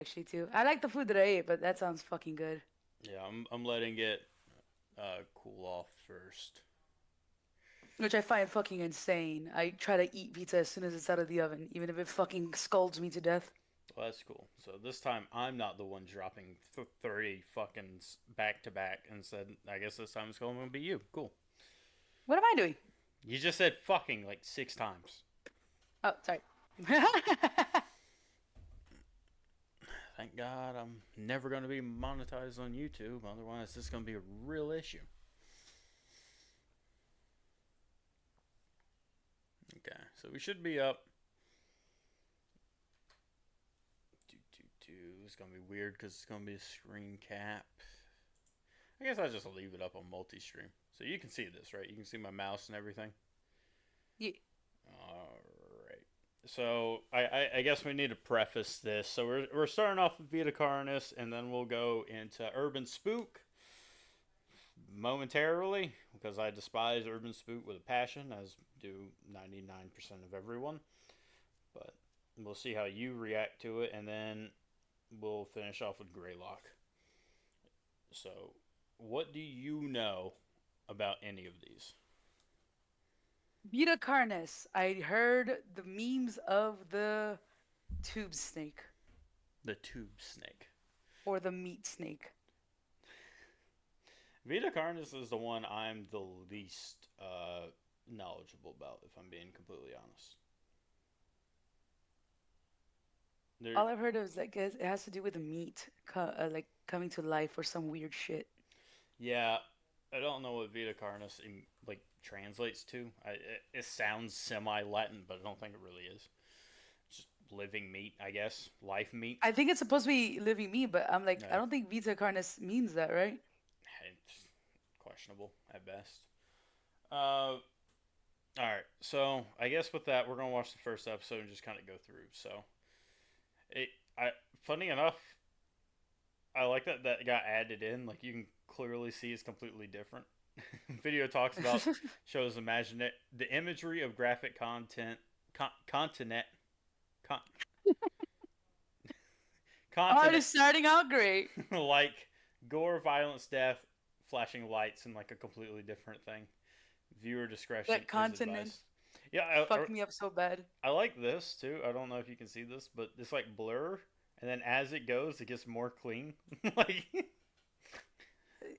actually too. I like the food that I ate, but that sounds fucking good. Yeah, I'm letting it cool off first. Which I find fucking insane. I try to eat pizza as soon as it's out of the oven, even if it fucking scalds me to death. Well, that's cool. So this time I'm not the one dropping 30 fucking back to back and said, I guess this time it's going to be you. Cool. What am I doing? You just said fucking like 6 times. Oh, sorry. Thank God I'm never going to be monetized on YouTube. Otherwise, this is going to be a real issue. Okay, so we should be up. It's going to be weird because it's going to be a screen cap. I guess I'll just leave it up on multi-stream. So you can see this, right? You can see my mouse and everything. Yeah. All right. So I guess we need to preface this. So we're starting off with Vita Carnis, and then we'll go into Urban Spook momentarily because I despise Urban Spook with a passion, as do 99% of everyone. But we'll see how you react to it, and then we'll finish off with Greylock. So, what do you know about any of these? Vita Carnis. I heard the memes of the tube snake The tube snake. or the meat snake. Vita Carnis is the one I'm the least knowledgeable about, if I'm being completely honest. There, All I've heard is like it has to do with the meat, like coming to life or some weird shit. yeah, I don't know what Vita Carnis like translates to. It sounds semi-Latin, but I don't think it really is. It's just living meat, I guess, life meat. I think it's supposed to be living meat, but I'm like, I No, don't think Vita Carnis means that, right? it's questionable at best. Uh, all right, so I guess with that, we're gonna watch the first episode and just kind of go through. So, it, I funny enough, I like that that got added in. Like you can clearly see it's completely different. Video talks about shows imagine it the imagery of graphic content continent con, Oh, continent it's starting out great. like gore, violence, death, flashing lights, and like a completely different thing. Viewer discretion That is continent advised. Yeah, fucked me up so bad. I like this too. I don't know if you can see this, but it's like blur, and then as it goes, it gets more clean. like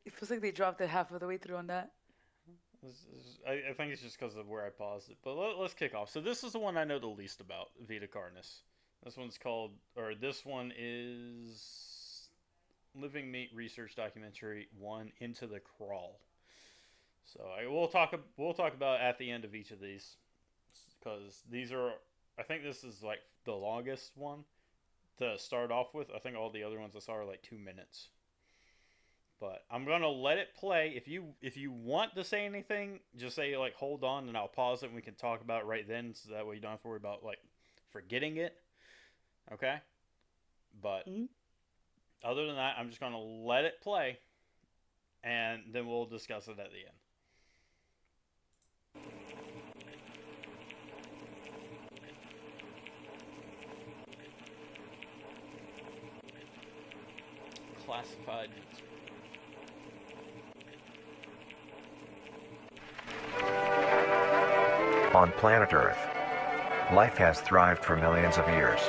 It feels like they dropped it half of the way through on that. I think it's just because of where I paused it. But us kick off. So this is the one I know the least about, Vita Carnis. This one's called, or this one is Living Meat Research Documentary One Into the Crawl. So we'll talk about at the end of each of these because these are I think this is like the longest one to start off with. I think all the other ones I saw are like 2 minutes. But I'm gonna let it play. If you want to say anything, just say like hold on and I'll pause it and we can talk about it right then so that way you don't have to worry about like forgetting it. Okay? But Mhm. other than that, I'm just gonna let it play and then we'll discuss it at the end. Classified. On planet Earth, life has thrived for millions of years.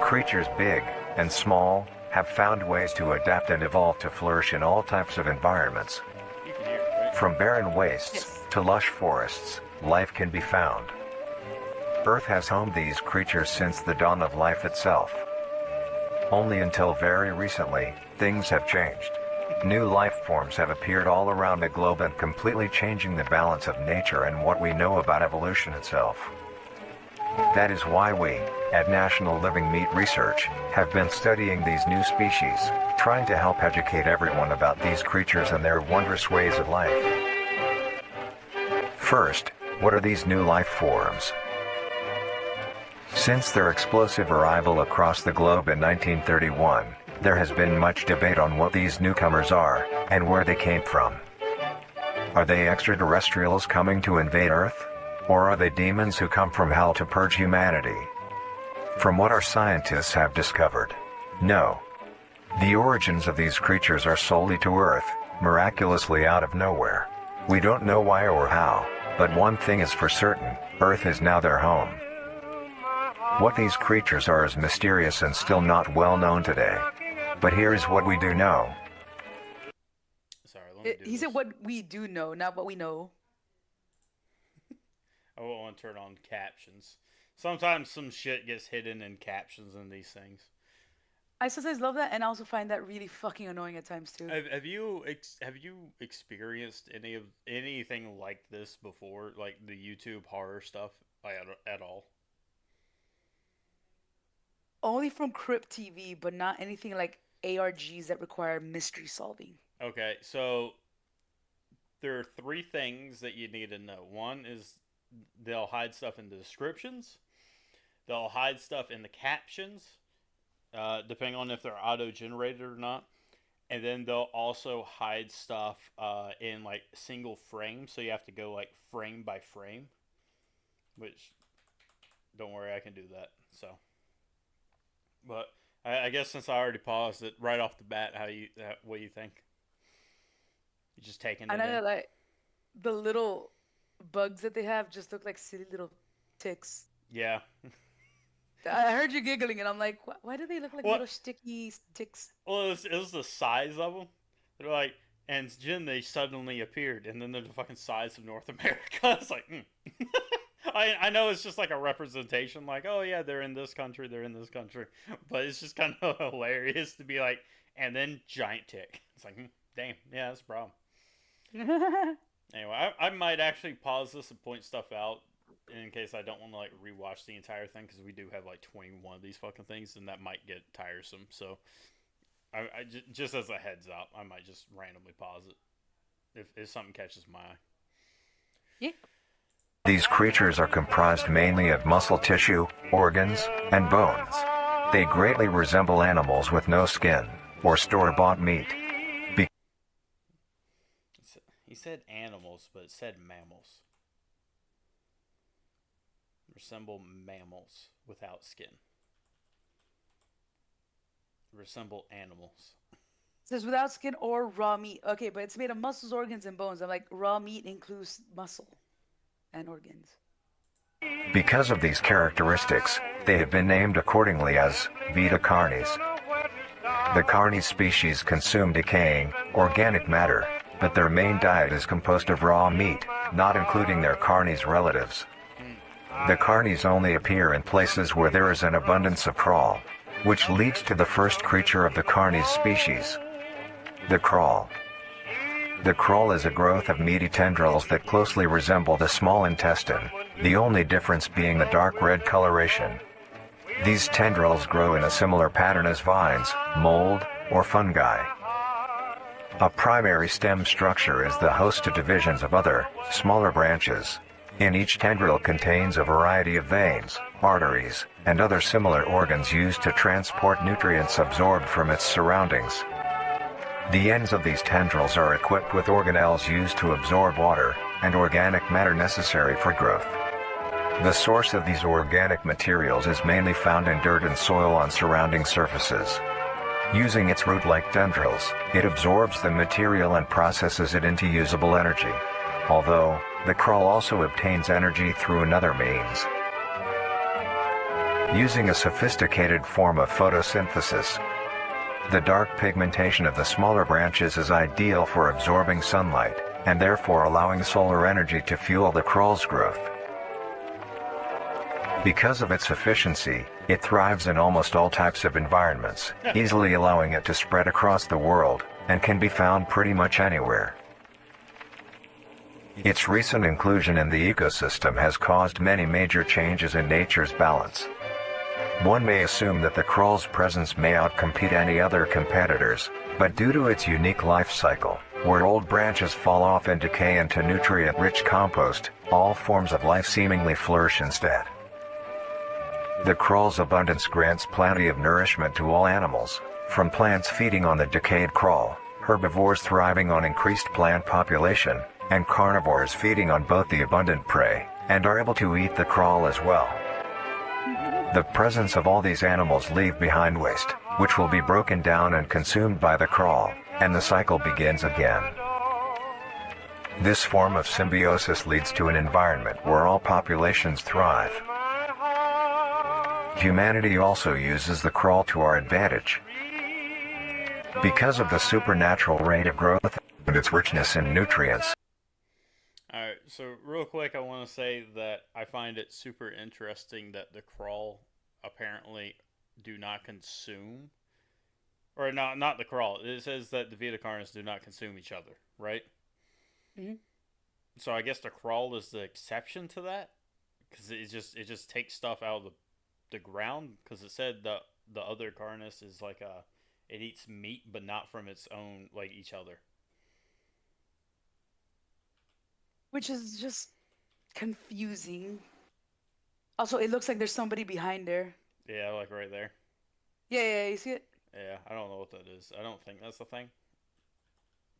Creatures big and small have found ways to adapt and evolve to flourish in all types of environments. You can hear it, right? From barren wastes Yes. to lush forests, life can be found. Earth has homed these creatures since the dawn of life itself. Only until very recently, things have changed. New life forms have appeared all around the globe and completely changing the balance of nature and what we know about evolution itself. That is why we, at National Living Meat Research, have been studying these new species, trying to help educate everyone about these creatures and their wondrous ways of life. First, what are these new life forms? Since their explosive arrival across the globe in 1931, there has been much debate on what these newcomers are, and where they came from. Are they extraterrestrials coming to invade Earth? Or are they demons who come from hell to purge humanity? from what our scientists have discovered. No. The origins of these creatures are solely to Earth, miraculously out of nowhere. We don't know why or how, but one thing is for certain, Earth is now their home. What these creatures are is mysterious and still not well known today. But here is what we do know. Sorry, let me do He said this. what we do know, not what we know. I want to turn on captions. Sometimes some shit gets hidden in captions in these things. I sometimes love that, and I also find that really fucking annoying at times too. Have you experienced anything like this before, like the YouTube horror stuff, like, at all? Only from Crypt TV, but not anything like ARGs that require mystery solving. Okay, so there are three things that you need to know. One is they'll hide stuff in the descriptions. They'll hide stuff in the captions, depending on if they're auto-generated or not. And then they'll also hide stuff in like single frames, so you have to go like frame by frame. Which, don't worry, I can do that. So, but I guess since I already paused it right off the bat, what do you think? You just taking I it know in? that like the little bugs that they have just look like silly little ticks. Yeah. I heard you giggling, and I'm like, why do they look like What? little sticky ticks? Well, it was the size of them. They're like, and then they suddenly appeared, and then they're the fucking size of North America. It's like, I know it's just like a representation, like, oh yeah, they're in this country, but it's just kind of hilarious to be like, and then giant tick. It's like, damn, yeah, that's a problem. Anyway, I might actually pause this and point stuff out in case I don't want to like rewatch the entire thing, because we do have like 21 of these fucking things, and that might get tiresome. So, just as a heads up, I might just randomly pause it if something catches my eye. Yeah. These creatures are comprised mainly of muscle tissue, organs, and bones. They greatly resemble animals with no skin, or store-bought meat. He said animals, but it said mammals. Resemble mammals without skin. Resemble animals. It says without skin or raw meat. Okay, but it's made of muscles, organs, and bones. I'm like, raw meat includes muscle and organs. Because of these characteristics, they have been named accordingly as Vita Carnis. The Carnis species consume decaying, organic matter, but their main diet is composed of raw meat, not including their Carnis relatives. The Carnis only appear in places where there is an abundance of crawl, which leads to the first creature of the Carnis species, the crawl. The crawl is a growth of meaty tendrils that closely resemble the small intestine, the only difference being the dark red coloration. These tendrils grow in a similar pattern as vines, mold, or fungi. A primary stem structure is the host to divisions of other, smaller branches. In each tendril contains a variety of veins, arteries, and other similar organs used to transport nutrients absorbed from its surroundings. The ends of these tendrils are equipped with organelles used to absorb water and organic matter necessary for growth. The source of these organic materials is mainly found in dirt and soil on surrounding surfaces. Using its root-like tendrils, it absorbs the material and processes it into usable energy. Although, the crawl also obtains energy through another means. Using a sophisticated form of photosynthesis, the dark pigmentation of the smaller branches is ideal for absorbing sunlight, and therefore allowing solar energy to fuel the crawl's growth. Because of its efficiency, it thrives in almost all types of environments, easily allowing it to spread across the world, and can be found pretty much anywhere. Its recent inclusion in the ecosystem has caused many major changes in nature's balance. One may assume that the crawl's presence may outcompete any other competitors, but due to its unique life cycle, where old branches fall off and decay into nutrient-rich compost, all forms of life seemingly flourish instead. The crawl's abundance grants plenty of nourishment to all animals, from plants feeding on the decayed crawl, herbivores thriving on increased plant population, and carnivores feeding on both the abundant prey, and are able to eat the crawl as well. The presence of all these animals leave behind waste, which will be broken down and consumed by the crawl, and the cycle begins again. This form of symbiosis leads to an environment where all populations thrive. Humanity also uses the crawl to our advantage. Because of the supernatural rate of growth and its richness in nutrients. Alright, so real quick, I want to say that I find it super interesting that the crawl apparently do not consume, or not the crawl. It says that the Vita Carnis do not consume each other, right? Mm-hmm. So I guess the crawl is the exception to that, because it just takes stuff out of the ground. Because it said the other Carnis is like it eats meat, but not from its own, like each other. Which is just confusing. Also, it looks like there's somebody behind there. Yeah, like right there. Yeah, you see it? Yeah, I don't know what that is. I don't think that's the thing.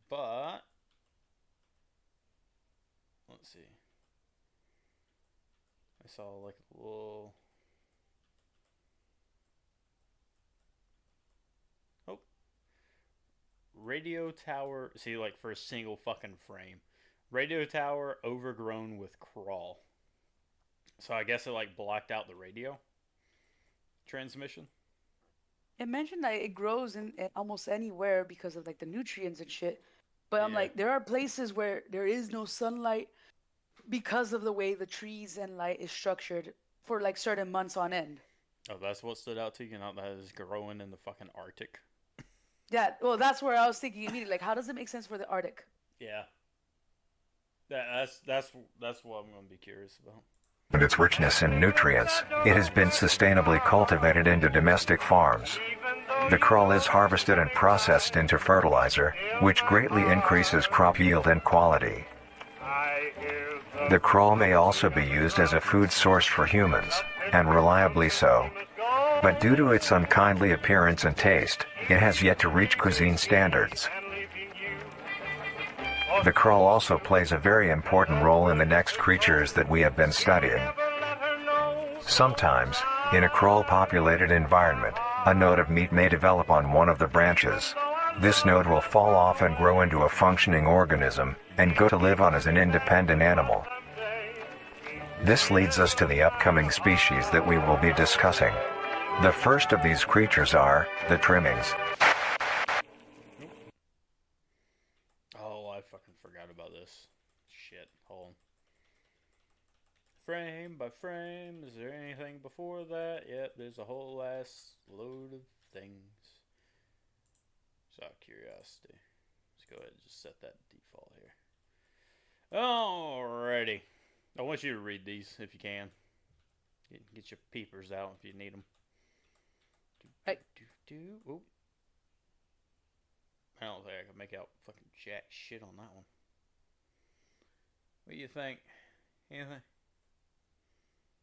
But let's see. I saw like a little. Oh, radio tower. See, like for a single fucking frame, radio tower overgrown with crawl. So I guess it like blocked out the radio transmission. It mentioned that it grows in almost anywhere because of like the nutrients and shit. But I'm Yeah. like, there are places where there is no sunlight because of the way the trees and light is structured for like certain months on end. Oh, that's what stood out to you, not that it's growing in the fucking Arctic. Yeah, well, that's where I was thinking immediately. Like, how does it make sense for the Arctic? Yeah. That's what I'm gonna be curious about. And its richness in nutrients, it has been sustainably cultivated into domestic farms. The crawl is harvested and processed into fertilizer, which greatly increases crop yield and quality. The crawl may also be used as a food source for humans, and reliably so. But due to its unkindly appearance and taste, it has yet to reach cuisine standards. The crawl also plays a very important role in the next creatures that we have been studying. Sometimes, in a crawl-populated environment, a node of meat may develop on one of the branches. This node will fall off and grow into a functioning organism, and go to live on as an independent animal. This leads us to the upcoming species that we will be discussing. The first of these creatures are the trimmings. Oh, I fucking forgot about this. Shit, hold on. Frame by frame, is there anything before that? Yep, there's a whole ass load of things. Just out of curiosity. Let's go ahead and just set that default here. Alrighty. I want you to read these if you can. Get your peepers out if you need them. Right. Oop. I don't think I can make out fucking jack shit on that one. What do you think? Anything?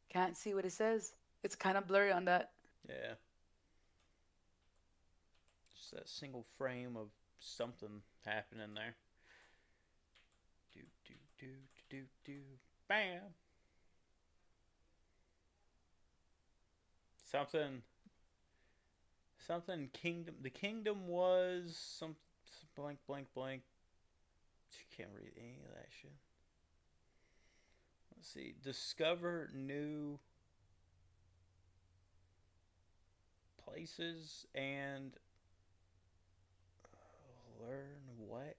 Can't see what it says. It's kind of blurry on that. Yeah. Just that single frame of something happening there. Do do do do do. Bam. Something kingdom. The kingdom was some blank blank blank. You can't read any of that shit. Let's see. Discover new places and learn what?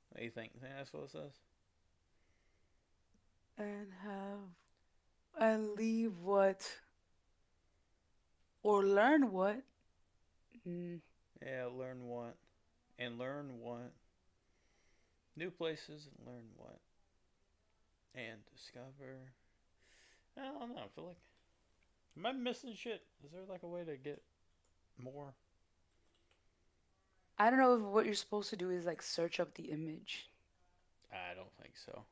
What do you think? Think that's what it says? And leave what? Or learn what? Yeah, learn what? And learn what? New places and learn what? And discover. I don't know. I feel like. Am I missing shit? Is there like a way to get more? I don't know if what you're supposed to do is like search up the image. I don't think so.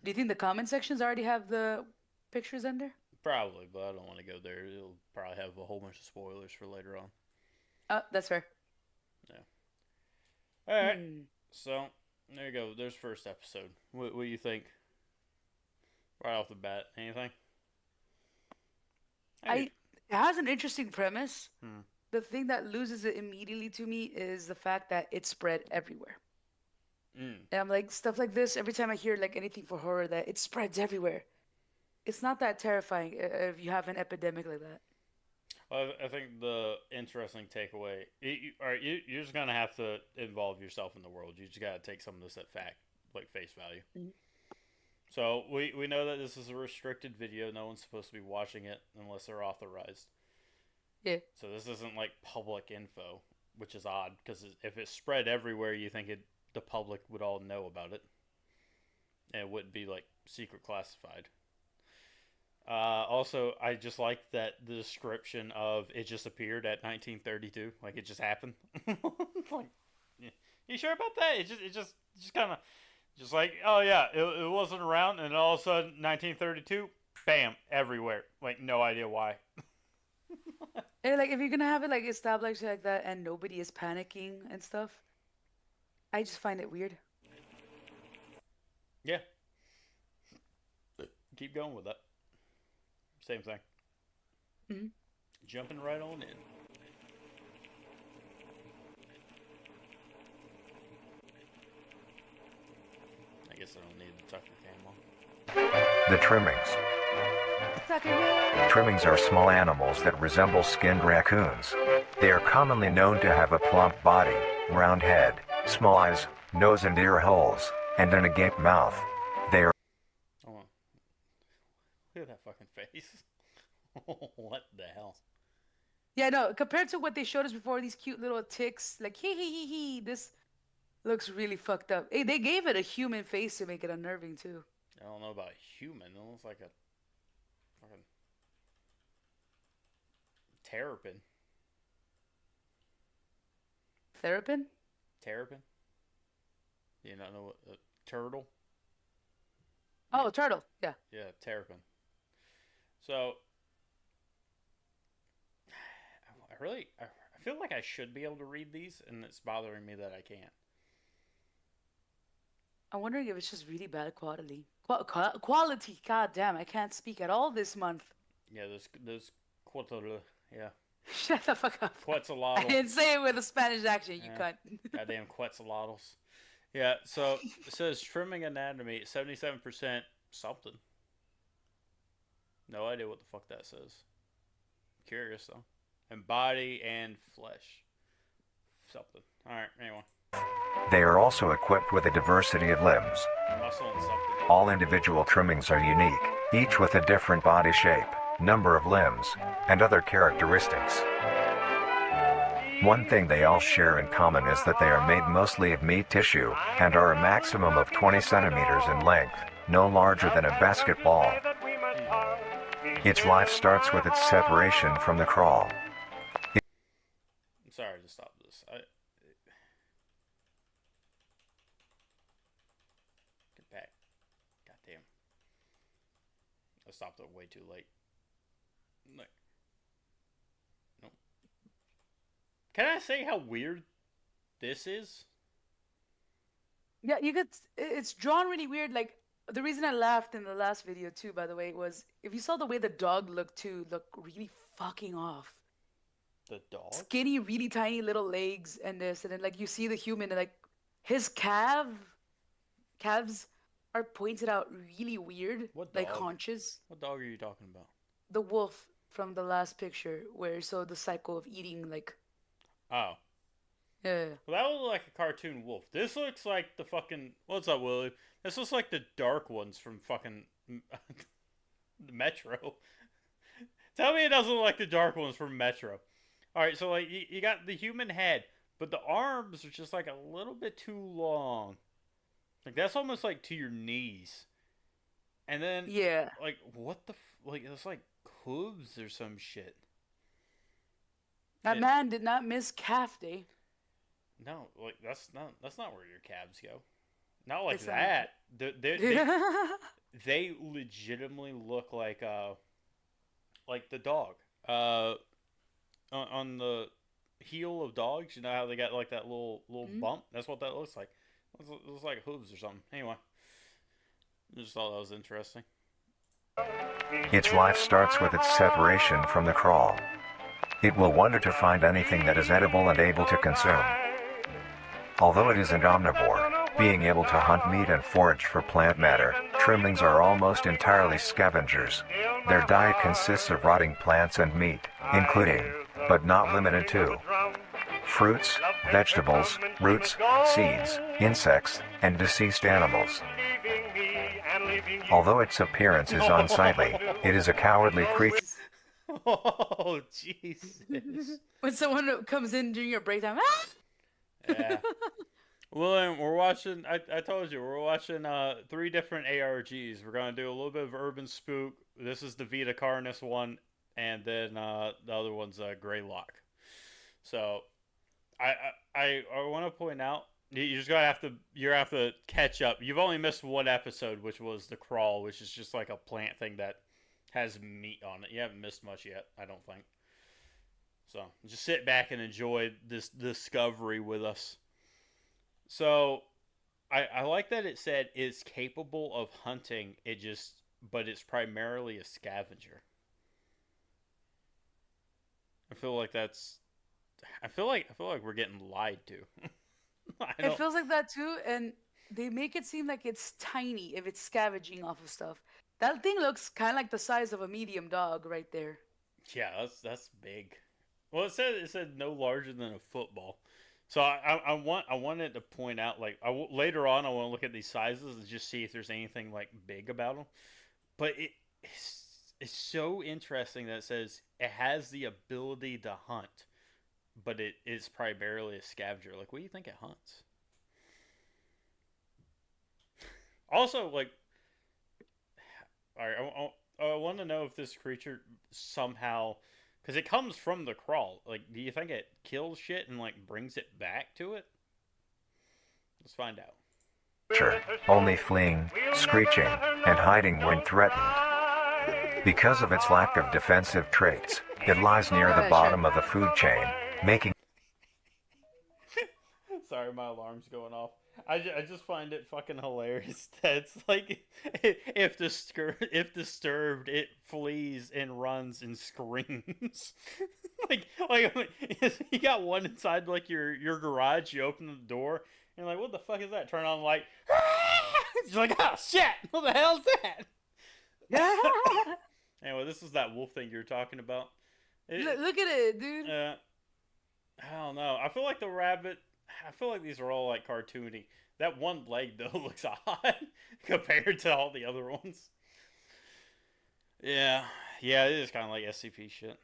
Do you think the comment sections already have the pictures in there? Probably, but I don't want to go there. It'll probably have a whole bunch of spoilers for later on. Oh, that's fair. Alright. So, there you go. There's first episode. What do you think? Right off the bat, anything? I Maybe. It has an interesting premise. Hmm. The thing that loses it immediately to me is the fact that it's spread everywhere. Mm. And I'm like, stuff like this, every time I hear like anything for horror that it spreads everywhere. It's not that terrifying if you have an epidemic like that. Well, I think the interesting takeaway, all right, you're just gonna have to involve yourself in the world. You just gotta take some of this at fact, like face value. Mhm. So we know that this is a restricted video. No one's supposed to be watching it unless they're authorized. Yeah. So this isn't like public info, which is odd because if it spread everywhere, you think the public would all know about it, and it wouldn't be like secret classified. Also, I just like that the description of it just appeared at 1932, like it just happened. Like, you sure about that? It just kind of just like, oh yeah, it wasn't around, and all of a sudden 1932, bam, everywhere. Like no idea why. And like if you're gonna have it like established like that and nobody is panicking and stuff, I just find it weird. Yeah, keep going with that. Same thing. Mhm. Jumping right on in. I guess I don't need the Tucker cam on. The trimmings. Sucker it. Trimmings are small animals that resemble skinned raccoons. They are commonly known to have a plump body, round head, small eyes, nose and ear holes, and an agape mouth. They are Oh, look at that fucking face. What the hell? Yeah, no, compared to what they showed us before, these cute little ticks, like hee, this looks really fucked up. Hey, they gave it a human face to make it unnerving too. I don't know about human. It looks like a fucking terrapin. Therapin? Terrapin? You not know what a turtle? Oh, turtle. Yeah. Yeah, terrapin. So I feel like I should be able to read these, and it's bothering me that I can't. I'm wondering if it's just really bad quality. Quality. God damn, I can't speak at all this month. Yeah, those yeah, Shut the fuck up. I quetzalotl. didn't say it with a Spanish accent, you Yeah. cunt. Goddamn quetzalotls. Yeah, so it says trimming anatomy 77% something. No idea what the fuck that says. Curious though. And body and flesh. Something. Alright, anyway. they are also equipped with a diversity of limbs. Muscle and something. All individual trimmings are unique, each with a different body shape, number of limbs, and other characteristics. One thing they all share in common is that they are made mostly of meat tissue and are a maximum of 20 centimeters in length, no larger than a basketball. Its life starts with its separation from the crawl. I'm sorry to stop this. Get back. Goddamn. I stopped it way too late. Look. Nope. Can I say how weird this is? Yeah, you could. It's drawn really weird. Like the reason I laughed in the last video too, by the way, was if you saw the way the dog looked too, looked really fucking off. The dog? Skinny, really tiny little legs and this, and then like you see the human and like his calves are pointed out really weird, What like dog? haunches. What dog are you talking about? The wolf from the last picture, where so the cycle of eating, like Oh. yeah. Well, that looked like a cartoon wolf. This looks like the fucking. What's up, Willie? This looks like the dark ones from fucking Metro. Tell me it doesn't look like the dark ones from Metro. Alright, so like you got the human head, but the arms are just like a little bit too long. Like that's almost like to your knees. And then Yeah. like what the like it's like hooves or some shit. That It- man did not miss calf day. No, like that's not where your calves go. Not like It's not. that. They legitimately look like the dog. On the heel of dogs, you know how they got like that little Mhm. bump? That's what that looks like. It looks like hooves or something. Anyway, I just thought that was interesting. Its life starts with its separation from the crawl. It will wonder to find anything that is edible and able to consume. Although it is an omnivore, being able to hunt meat and forage for plant matter, trimmings are almost entirely scavengers. Their diet consists of rotting plants and meat, including, but not limited to, fruits, vegetables, roots, seeds, insects, and deceased animals. Although its appearance is unsightly, it is a cowardly creature. Oh, Jesus. When someone comes in during your break time, ah! Yeah. Well, then we're watching. I told you we're watching 3 different ARGs. We're gonna do a little bit of Urban Spook. This is the Vita Carnis one, and then the other one's Greylock. So, I want to point out you just gotta have to catch up. You've only missed one episode, which was the Crawl, which is just like a plant thing that has meat on it. You haven't missed much yet, I don't think. So just sit back and enjoy this discovery with us. So I like that it said it's capable of hunting. But it's primarily a scavenger. I feel like we're getting lied to. It feels like that too, and they make it seem like it's tiny if it's scavenging off of stuff. That thing looks kind of like the size of a medium dog right there. Yeah, that's big. Well, it said no larger than a football. So I wanted to point out later on I want to look at these sizes and just see if there's anything like big about them. But it's so interesting that it says it has the ability to hunt, but it is primarily a scavenger. Like, what do you think it hunts? Also, like, I want to know if this creature somehow, because it comes from the crawl. Like, do you think it kills shit and like brings it back to it? Let's find out. Only fleeing, screeching, and hiding when threatened. Because of its lack of defensive traits, it lies near the bottom of the food chain, making... Sorry, my alarm's going off. I just find it fucking hilarious that it's like, if disturbed, it flees and runs and screams. like you got one inside like your garage. You open the door and you're like, what the fuck is that? Turn on the light. You're like, oh shit, what the hell is that? Anyway, this is that wolf thing you're talking about. Look at it, dude. I don't know. I feel like the rabbit. I feel like these are all like cartoony. That one leg though looks odd compared to all the other ones. Yeah, it is kind of like SCP shit.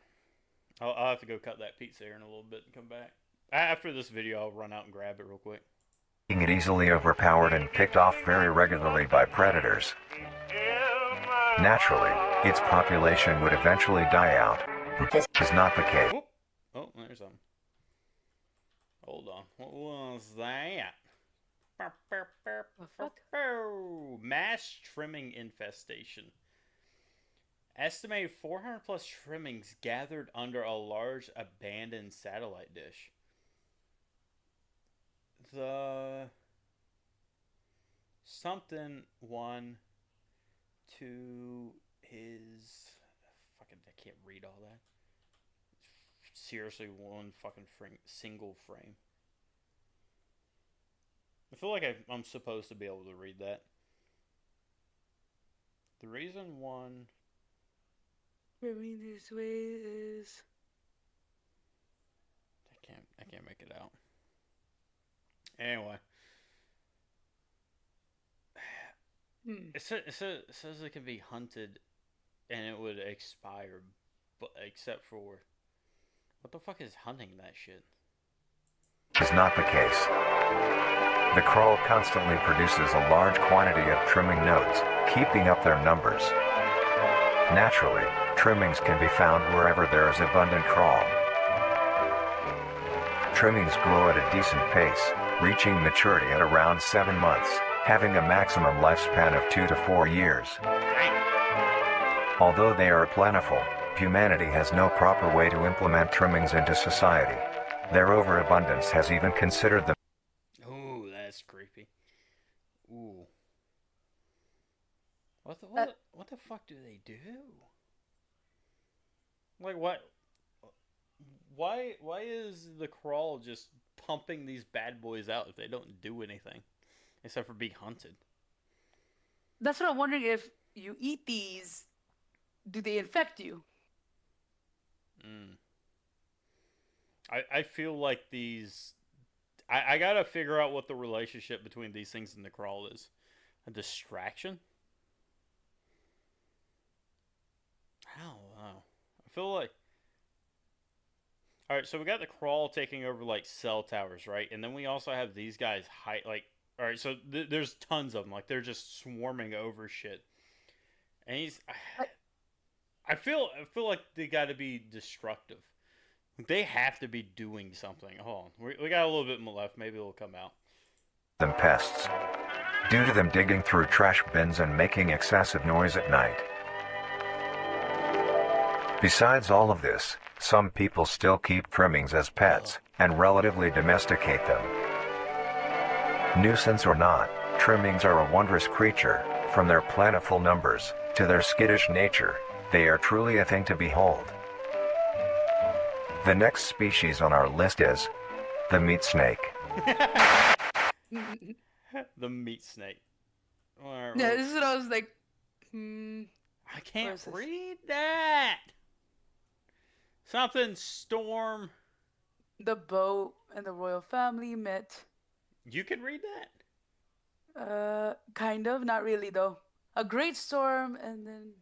I'll have to go cut that pizza here in a little bit and come back. After this video, I'll run out and grab it real quick. It easily overpowered and picked off very regularly by predators. Naturally, its population would eventually die out. This is not the case. Oh, there's something. Hold on. What was that? Mass trimming infestation. Estimated 400 plus trimmings gathered under a large abandoned satellite dish. The something 1 2 is fucking, I can't read all that. Seriously, one fucking single frame. I feel like I'm supposed to be able to read that. The reason one. Trimming this way is. I can't make it out. Anyway. It says it can be hunted and it would expire, but except for. What the fuck is hunting that shit? Is not the case. The crawl constantly produces a large quantity of trimming nodes, keeping up their numbers. Naturally, trimmings can be found wherever there is abundant crawl. Trimmings grow at a decent pace, reaching maturity at around 7 months, having a maximum lifespan of 2 to 4 years. Although they are plentiful, humanity has no proper way to implement trimmings into society. Their overabundance has even considered them. Ooh, that's creepy. Ooh. Uh, What the fuck do they do? Like what? Why is the crawl just pumping these bad boys out if they don't do anything except for being hunted? that's what I'm wondering. If you eat these, do they infect you? Mm. I feel like these. I gotta figure out what the relationship between these things and the crawl is. A distraction? I don't know. I feel like. Alright, so we got the crawl taking over like cell towers, right? And then we also have these guys hide like. Alright, so there's tons of them. Like they're just swarming over shit. And he's. I, I feel like they gotta be destructive. They have to be doing something. Hold on. We got a little bit more left. Maybe it'll come out. Them pests. Due to them digging through trash bins and making excessive noise at night. Besides all of this, some people still keep trimmings as pets and relatively domesticate them. Nuisance or not, trimmings are a wondrous creature. From their plentiful numbers to their skittish nature, they are truly a thing to behold. The next species on our list is the meat snake. The meat snake. yeah, this is what I was like. Hmm. I can't read that. Something storm. The boat and the royal family met. You can read that? Kind of, not really though. A great storm, and then.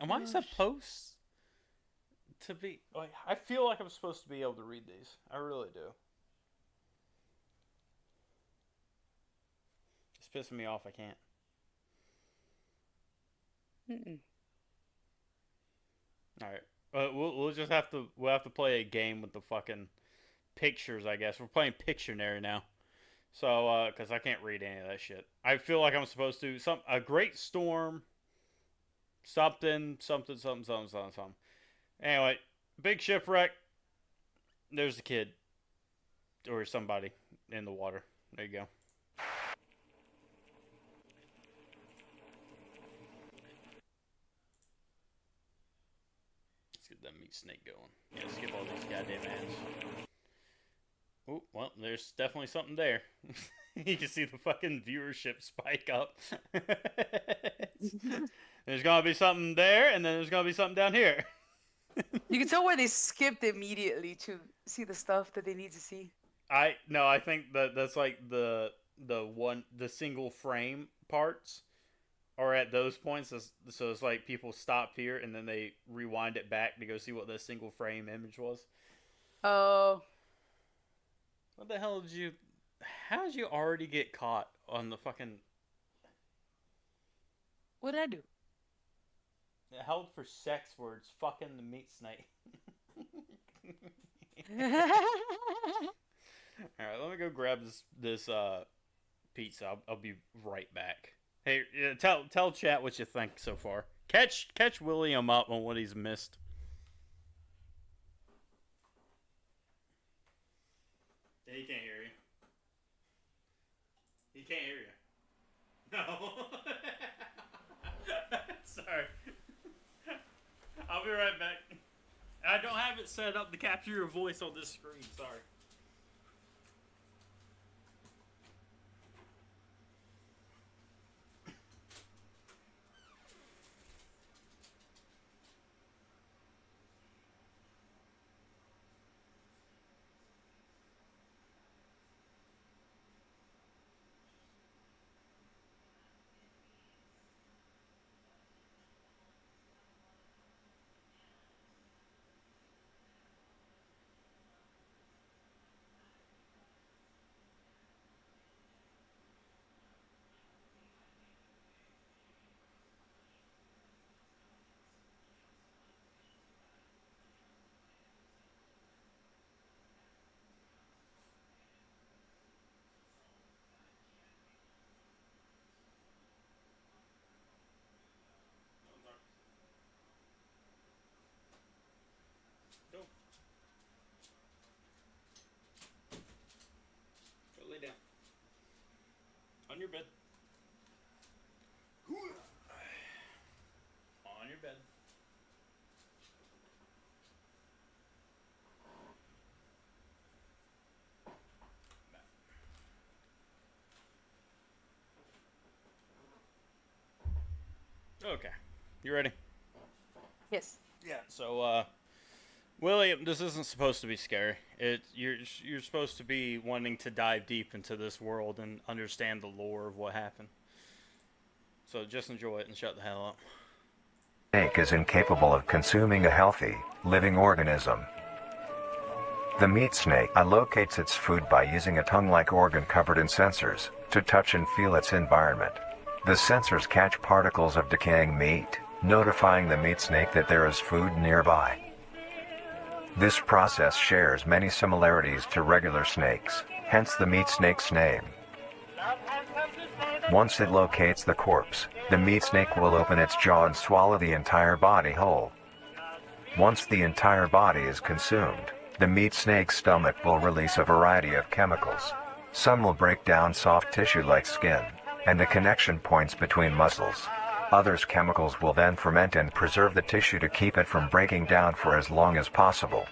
Am I supposed to be like? I feel like I'm supposed to be able to read these. I really do. It's pissing me off. I can't. Mm-mm. All right. We'll just have to play a game with the fucking pictures. I guess we're playing Pictionary now. So because I can't read any of that shit. I feel like I'm supposed to a great storm. Something. Anyway, big shipwreck. There's the kid. Or somebody in the water. There you go. Let's get that meat snake going. Yeah, skip all these goddamn ads. Oh, well, there's definitely something there. You can see the fucking viewership spike up. There's gonna be something there, and then there's gonna be something down here. You can tell where they skipped immediately to see the stuff that they need to see. I think that's like the single frame parts are at those points. So it's like people stop here and then they rewind it back to go see what the single frame image was. Oh. What the hell did you? How did you already get caught on the fucking? What did I do? It held for sex words. Fucking the meat snake. All right, let me go grab this pizza. I'll be right back. Hey, tell chat what you think so far. Catch William up on what he's missed. Yeah, he can't hear you. He can't hear you. No. Sorry. I'll be right back. I don't have it set up to capture your voice on this screen. Sorry. Okay. You ready? Yes. Yeah. So, William, this isn't supposed to be scary. You're supposed to be wanting to dive deep into this world and understand the lore of what happened. So just enjoy it and shut the hell up. Snake is incapable of consuming a healthy, living organism. The meat snake allocates its food by using a tongue-like organ covered in sensors to touch and feel its environment. The sensors catch particles of decaying meat, notifying the meat snake that there is food nearby. This process shares many similarities to regular snakes, hence the meat snake's name. Once it locates the corpse, the meat snake will open its jaw and swallow the entire body whole. Once the entire body is consumed, the meat snake's stomach will release a variety of chemicals. Some will break down soft tissue like skin and the connection points between muscles. Others chemicals will then ferment and preserve the tissue to keep it from breaking down for as long as possible.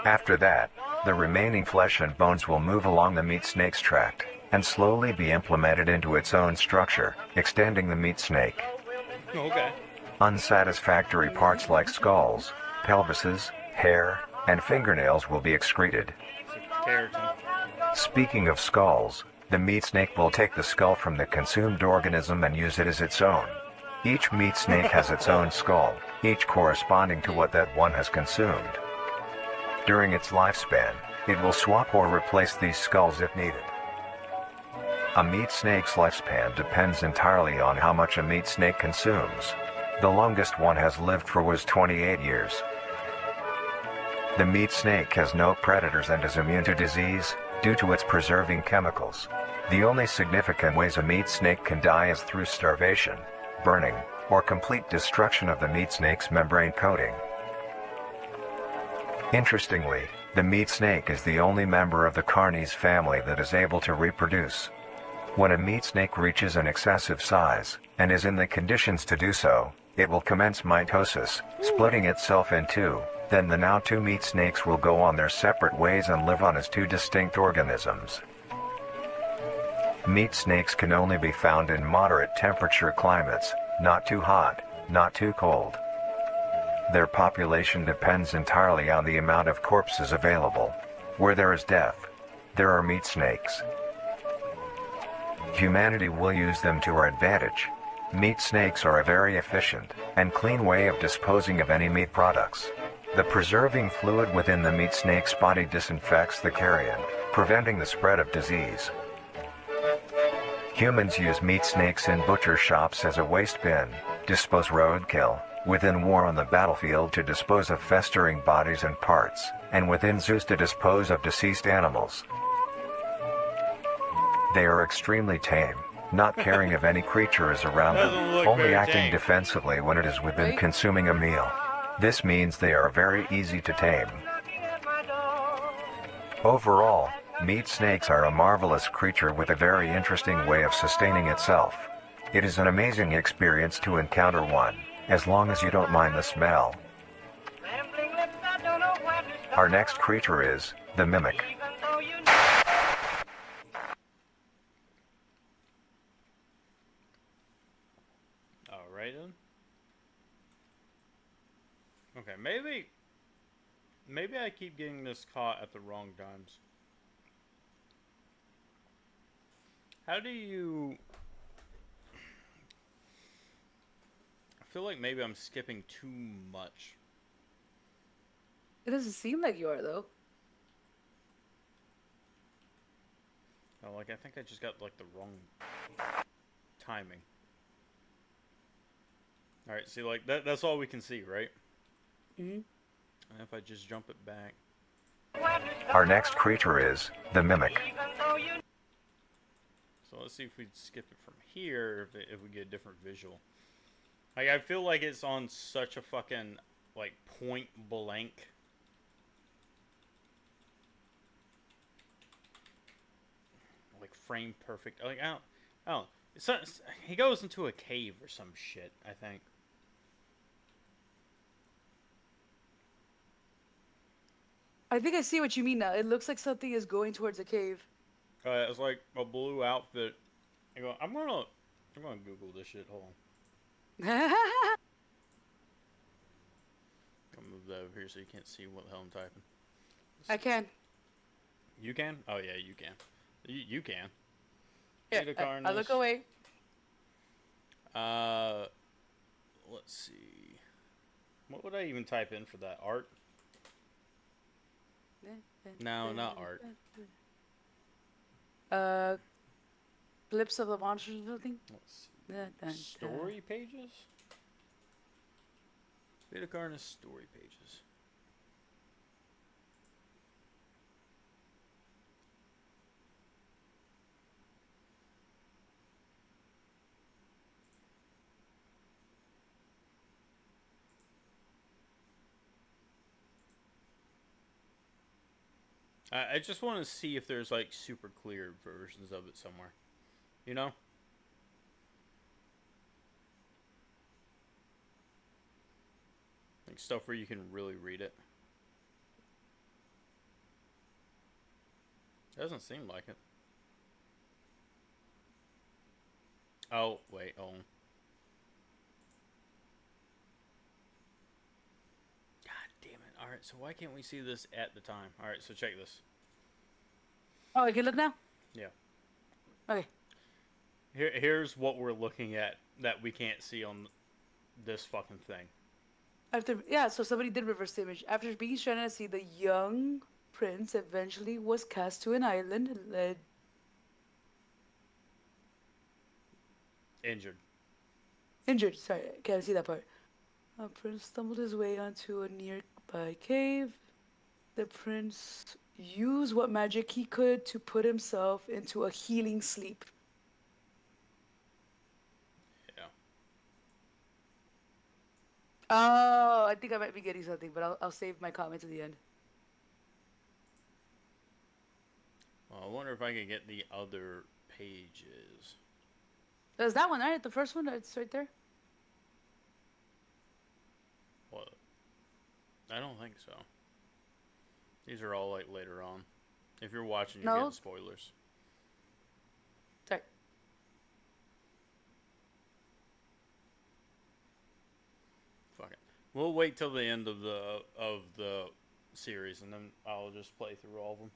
After that, the remaining flesh and bones will move along the meat snake's tract and slowly be implemented into its own structure, extending the meat snake. Okay. Unsatisfactory parts like skulls, pelvises, hair, and fingernails will be excreted. Keratin. Speaking of skulls, the meat snake will take the skull from the consumed organism and use it as its own. Each meat snake has its own skull, each corresponding to what that one has consumed. During its lifespan, it will swap or replace these skulls if needed. A meat snake's lifespan depends entirely on how much a meat snake consumes. The longest one has lived for was 28 years. The meat snake has no predators and is immune to disease due to its preserving chemicals. The only significant ways a meat snake can die is through starvation, burning, or complete destruction of the meat snake's membrane coating. Interestingly, the meat snake is the only member of the Carnis family that is able to reproduce. When a meat snake reaches an excessive size, and is in the conditions to do so, it will commence mitosis, splitting itself in two. Then the now two meat snakes will go on their separate ways and live on as two distinct organisms. Meat snakes can only be found in moderate temperature climates, not too hot, not too cold. Their population depends entirely on the amount of corpses available. Where there is death, there are meat snakes. Humanity will use them to our advantage. Meat snakes are a very efficient and clean way of disposing of any meat products. The preserving fluid within the meat snake's body disinfects the carrion, preventing the spread of disease. Humans use meat snakes in butcher shops as a waste bin, dispose roadkill, within war on the battlefield to dispose of festering bodies and parts, and within zoos to dispose of deceased animals. They are extremely tame, not caring if any creature is around them, only acting defensively when it is within consuming a meal. This means they are very easy to tame. Overall, meat snakes are a marvelous creature with a very interesting way of sustaining itself. It is an amazing experience to encounter one, as long as you don't mind the smell. Our next creature is the mimic. Alright then. Okay, maybe I keep getting this caught at the wrong times. How do you... I feel like maybe I'm skipping too much. It doesn't seem like you are, though. Oh, like I think I just got like the wrong timing. Alright, see, like that's all we can see, right? Mm-hmm. And if I just jump it back. Our next creature is the mimic. So let's see if we skip it from here, if we get a different visual. Like, I feel like it's on such a fucking, like, point blank. Like, frame perfect. Like, I don't he goes into a cave or some shit, I think. I think I see what you mean now. It looks like something is going towards a cave. It's like a blue outfit. I'm gonna Google this shit. Hold on. I I'll move that over here so you can't see what the hell I'm typing. can. You can? Oh yeah, you can. You can. Yeah, Vita I look Carnis. away. Let's see. What would I even type in for that? Art? No, not art. Clips of the monsters or something. Let's see. Story pages? Vita Carnis story pages. I just want to see if there's like super clear versions of it somewhere. You know? Like stuff where you can really read it. Doesn't seem like it. Oh, wait, oh. God damn it. Alright, so why can't we see this at the time? Alright, so check this. Oh, I can look now? Yeah. Okay. Here's what we're looking at that we can't see on this fucking thing. So somebody did reverse the image. After being stranded at sea, the young prince eventually was cast to an island, led injured. Sorry, I can't see that part. Prince stumbled his way onto a nearby cave. The prince used what magic he could to put himself into a healing sleep. Yeah. Oh, I think I might be getting something, but I'll save my comment to the end. Well, I wonder if I can get the other pages. There's that one, right? The first one, it's right there. What? I don't think so. These are all like later on. If you're watching, you're getting spoilers. Sorry. Fuck it. We'll wait till the end of the series, and then I'll just play through all of them,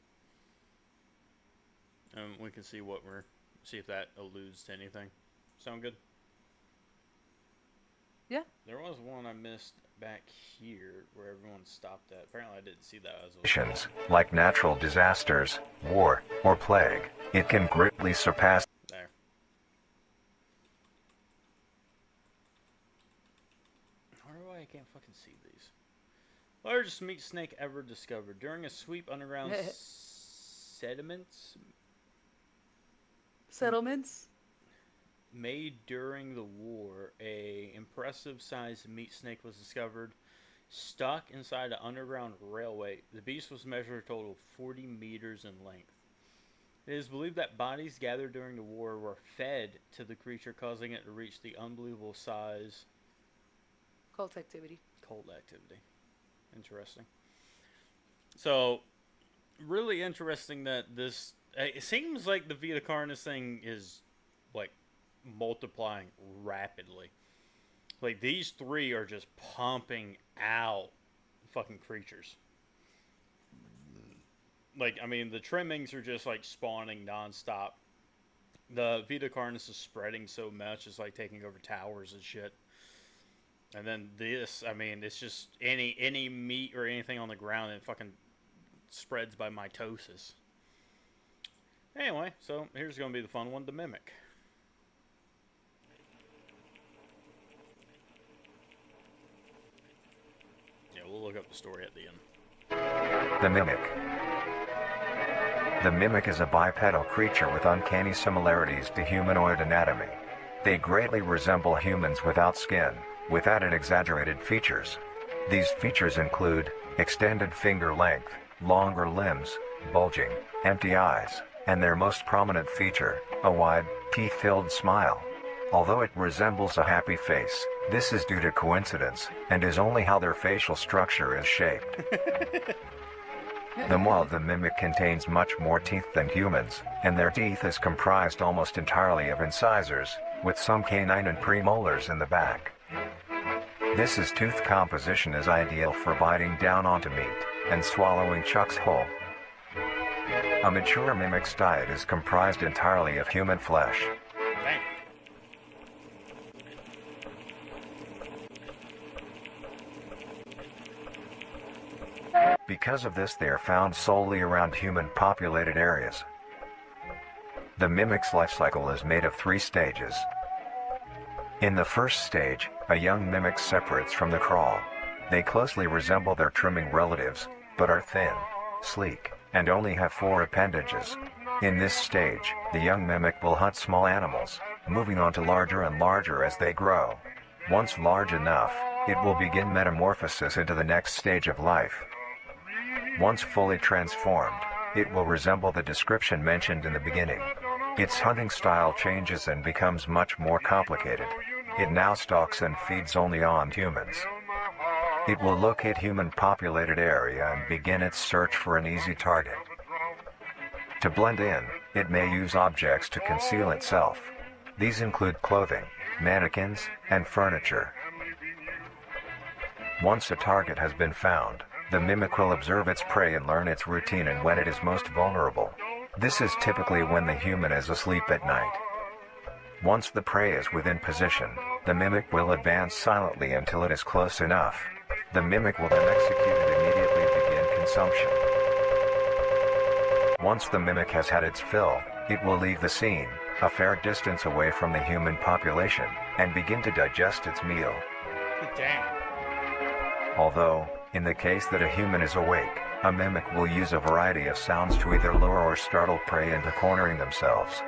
and we can see see if that alludes to anything. Sound good? Yeah. There was one I missed back here where everyone stopped at. Apparently I didn't see that as Conditions, like natural disasters, war, or plague, it can greatly surpass. There. I wonder why I can't fucking see these. Largest meat snake ever discovered. During a sweep underground Settlements made during the war, a impressive sized meat snake was discovered stuck inside an underground railway. The beast was measured a total of 40 meters in length. It is believed that bodies gathered during the war were fed to the creature, causing it to reach the unbelievable size. Cult activity. Interesting. So, really interesting that this. It seems like the Vita Carnis thing is like multiplying rapidly. Like these three are just pumping out fucking creatures. Like, I mean, the trimmings are just like spawning nonstop. The Vita Carnis is spreading so much, it's like taking over towers and shit. And then this, I mean, it's just any meat or anything on the ground, it fucking spreads by mitosis. Anyway, so here's going to be the fun one, the Mimic. Yeah, we'll look up the story at the end. The Mimic. The Mimic is a bipedal creature with uncanny similarities to humanoid anatomy. They greatly resemble humans without skin, with added exaggerated features. These features include extended finger length, longer limbs, bulging, empty eyes, and their most prominent feature, a wide, teeth-filled smile. Although it resembles a happy face, this is due to coincidence, and is only how their facial structure is shaped. The maw of the Mimic contains much more teeth than humans, and their teeth is comprised almost entirely of incisors, with some canine and premolars in the back. This tooth composition is ideal for biting down onto meat and swallowing chunks whole. A mature mimic's diet is comprised entirely of human flesh. Dang. Because of this, they are found solely around human-populated areas. The mimic's life cycle is made of 3 stages. In the first stage, a young mimic separates from the crawl. They closely resemble their trimming relatives, but are thin, sleek, and only have 4 appendages. In this stage, the young mimic will hunt small animals, moving on to larger and larger as they grow. Once large enough, it will begin metamorphosis into the next stage of life. Once fully transformed, it will resemble the description mentioned in the beginning. Its hunting style changes and becomes much more complicated. It now stalks and feeds only on humans. It will locate human-populated area and begin its search for an easy target. To blend in, it may use objects to conceal itself. These include clothing, mannequins, and furniture. Once a target has been found, the mimic will observe its prey and learn its routine and when it is most vulnerable. This is typically when the human is asleep at night. Once the prey is within position, the mimic will advance silently until it is close enough. The mimic will then execute and immediately begin consumption. Once the mimic has had its fill, it will leave the scene, a fair distance away from the human population, and begin to digest its meal. Damn. Although, in the case that a human is awake, a mimic will use a variety of sounds to either lure or startle prey into cornering themselves.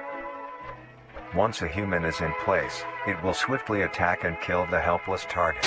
Once a human is in place, it will swiftly attack and kill the helpless target.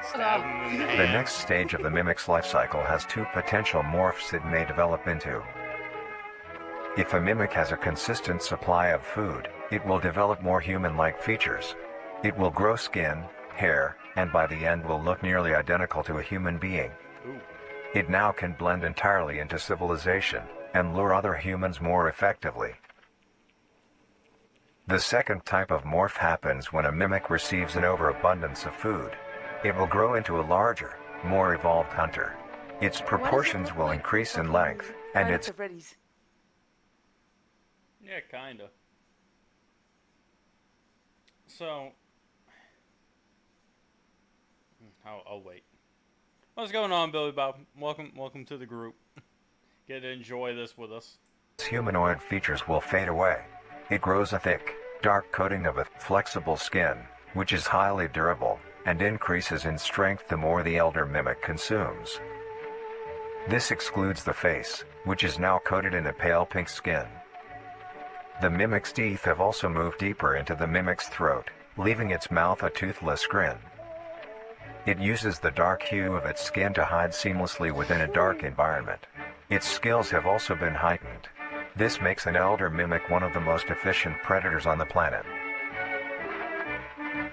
Stab him in the The hand. next stage of the mimic's life cycle has 2 potential morphs it may develop into. If a mimic has a consistent supply of food, it will develop more human-like features. It will grow skin, hair, and by the end will look nearly identical to a human being. Ooh. It now can blend entirely into civilization and lure other humans more effectively. The second type of morph happens when a mimic receives an overabundance of food. It will grow into a larger, more evolved hunter. Its proportions will increase in length, and Five its Nights at Freddy's. Yeah, kinda. So, I'll wait. What's going on, Billy Bob? Welcome to the group. Get to enjoy this with us. humanoid features will fade away. It grows a thick, dark coating of a flexible skin, which is highly durable, and increases in strength the more the elder mimic consumes. This excludes the face, which is now coated in a pale pink skin. The mimic's teeth have also moved deeper into the mimic's throat, leaving its mouth a toothless grin. It uses the dark hue of its skin to hide seamlessly within a dark environment. Its skills have also been heightened. This makes an elder mimic one of the most efficient predators on the planet.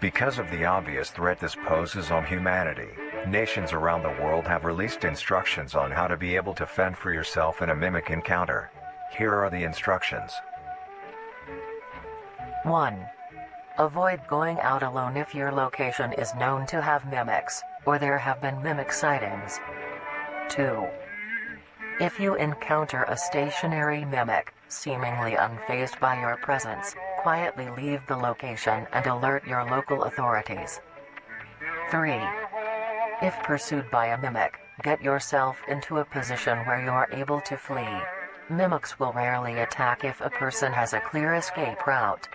Because of the obvious threat this poses on humanity, Nations around the world have released instructions on how to be able to fend for yourself in a mimic encounter. Here are the instructions. 1. Avoid going out alone if your location is known to have mimics, or there have been mimic sightings. 2. If you encounter a stationary mimic, seemingly unfazed by your presence, quietly leave the location and alert your local authorities. 3. If pursued by a mimic, get yourself into a position where you are able to flee. Mimics will rarely attack if a person has a clear escape route.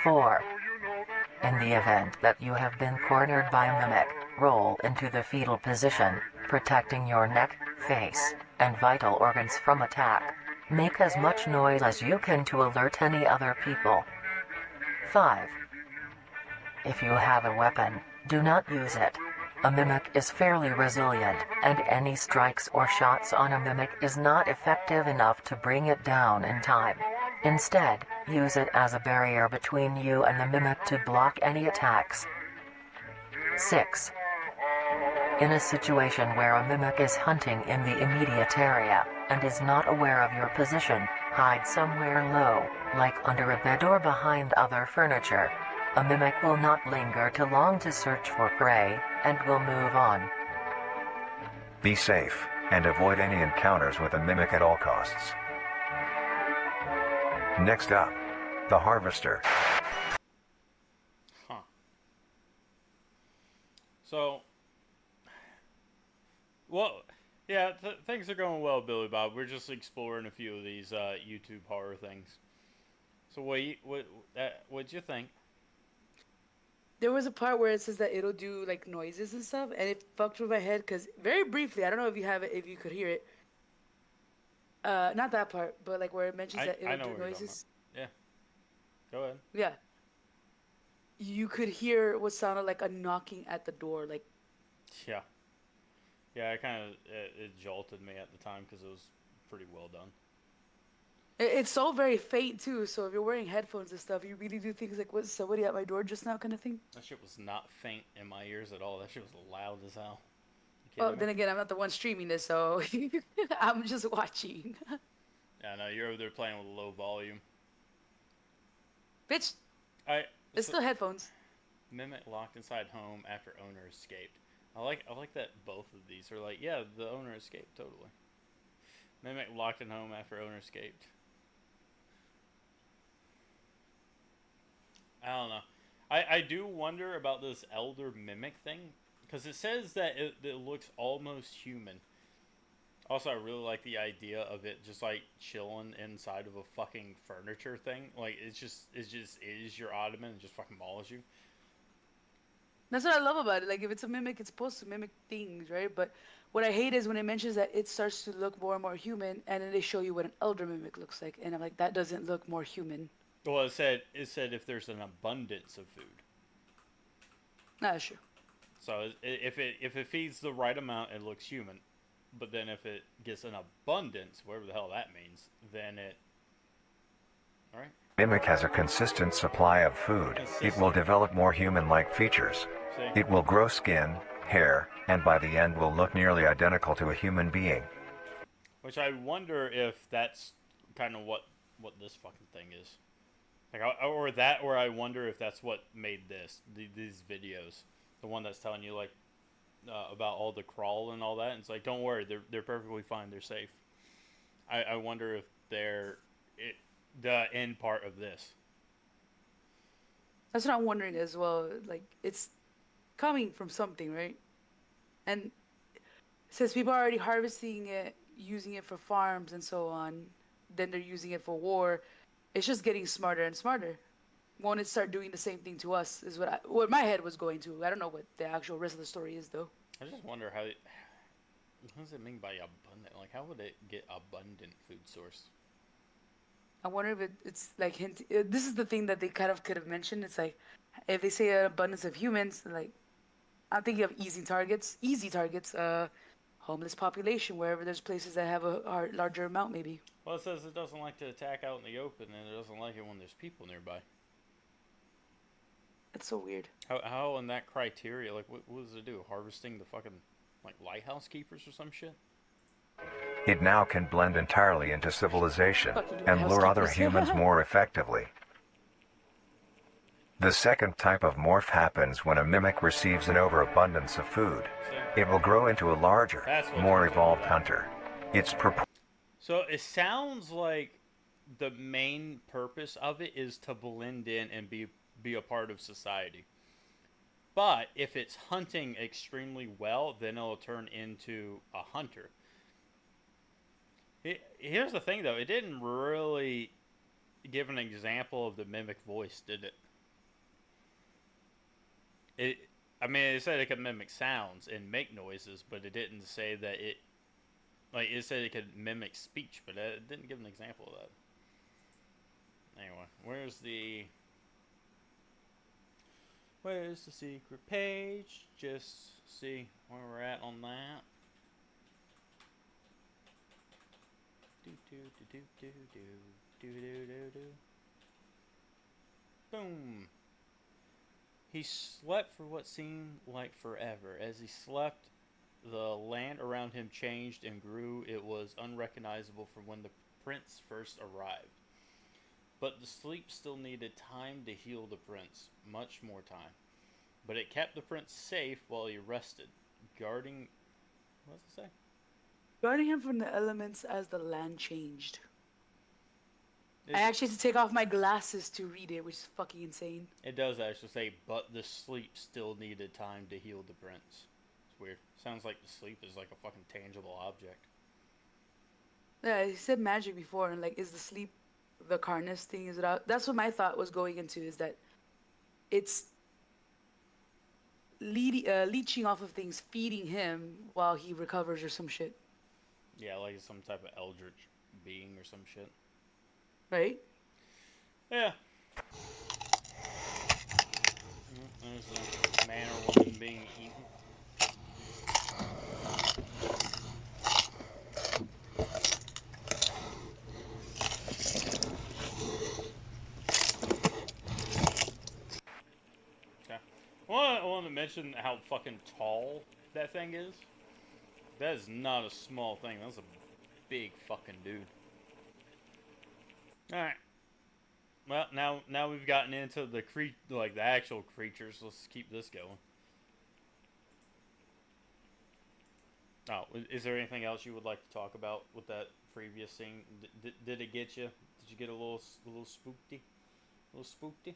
4. In the event that you have been cornered by a mimic, roll into the fetal position, protecting your neck, face, and vital organs from attack. Make as much noise as you can to alert any other people. 5. If you have a weapon, do not use it. A mimic is fairly resilient, and any strikes or shots on a mimic is not effective enough to bring it down in time. Instead, use it as a barrier between you and the mimic to block any attacks. 6. In a situation where a mimic is hunting in the immediate area, and is not aware of your position, hide somewhere low, like under a bed or behind other furniture. A mimic will not linger too long to search for prey, and will move on. Be safe, and avoid any encounters with a mimic at all costs. Next up, the Harvester. Huh. So, well, yeah, things are going well, Billy Bob. We're just exploring a few of these YouTube horror things. So, what'd you think? There was a part where it says that it'll do like noises and stuff, and it fucked with my head because very briefly, I don't know if you have it, if you could hear it. Not that part, but like where it mentions that I know it'll what do you're talking noises. about. Yeah. Go ahead. Yeah. You could hear what sounded like a knocking at the door, like. Yeah. Yeah, it jolted me at the time because it was pretty well done. It's so very faint too, so if you're wearing headphones and stuff, you really do things like, was somebody at my door just now kind of thing? That shit was not faint in my ears at all. That shit was loud as hell. Well, then again, I'm not the one streaming this, so I'm just watching. Yeah, no, you're over there playing with a low volume. Bitch, it's still headphones. Mimic locked inside home after owner escaped. I like that both of these are like, yeah, the owner escaped, totally. Mimic locked in home after owner escaped. I don't know. I do wonder about this elder mimic thing, because it says that it looks almost human. Also, I really like the idea of it just like chilling inside of a fucking furniture thing. Like it just is your ottoman and just fucking mauls you. That's what I love about it. Like, if it's a mimic, it's supposed to mimic things, right? But what I hate is when it mentions that it starts to look more and more human, and then they show you what an elder mimic looks like, and I'm like, that doesn't look more human. Well, it said if there's an abundance of food. Not sure. So if it feeds the right amount, it looks human. But then if it gets an abundance, whatever the hell that means, then it. All right. Mimic has a consistent supply of food. It will develop more human-like features. See? It will grow skin, hair, and by the end will look nearly identical to a human being. Which I wonder if that's kind of what this fucking thing is. Like, or I wonder if that's what made these videos. The one that's telling you like about all the crawl and all that. And it's like, don't worry, they're perfectly fine. They're safe. I wonder if they're the end part of this. That's what I'm wondering as well. Like, it's coming from something, right? And since people are already harvesting it, using it for farms and so on, then they're using it for war. It's just getting smarter and smarter. Won't it start doing the same thing to us? Is what my head was going to. I don't know what the actual rest of the story is, though. I just wonder what does it mean by abundant? Like, how would it get abundant food source? I wonder if it's like this is the thing that they kind of could have mentioned. It's like, if they say an abundance of humans, like, I'm thinking of easy targets, homeless population, wherever there's places that have a larger amount, maybe. Well, it says it doesn't like to attack out in the open, and it doesn't like it when there's people nearby. It's so weird. How in that criteria, like, what does it do? Harvesting the fucking, like, lighthouse keepers or some shit? It now can blend entirely into civilization Fucking and lure other housekeepers. humans more effectively. The second type of morph happens when a mimic receives an overabundance of food. It will grow into a larger, more evolved hunter. So it sounds like the main purpose of it is to blend in and be a part of society. But if it's hunting extremely well, then it'll turn into a hunter. Here's the thing, though. It didn't really give an example of the mimic voice, did it? I mean, it said it could mimic sounds and make noises, but it didn't say that it... Like, it said it could mimic speech, but it didn't give an example of that. Anyway, where's the secret page? Just see where we're at on that. Boom. He slept for what seemed like forever. As he slept, the land around him changed and grew. It was unrecognizable from when the prince first arrived. But the sleep still needed time to heal the prince, much more time. But it kept the prince safe while he rested, guarding... What does it say? Guarding him from the elements as the land changed. I actually had to take off my glasses to read it, which is fucking insane. It does actually say, but the sleep still needed time to heal the prince. It's weird. Sounds like the sleep is like a fucking tangible object. Yeah, he said magic before, and like, is the sleep the Carnis thing? Is it out? That's what my thought was going into, is that it's leeching off of things, feeding him while he recovers or some shit. Yeah, like some type of eldritch being or some shit. Right? Yeah. There's a man or woman being eaten. Okay. I want to mention how fucking tall that thing is. That is not a small thing. That's a big fucking dude. All right. Well, now we've gotten into the the actual creatures. Let's keep this going. Oh, is there anything else you would like to talk about with that previous scene? Did it get you? Did you get a little spooked? A little spooked?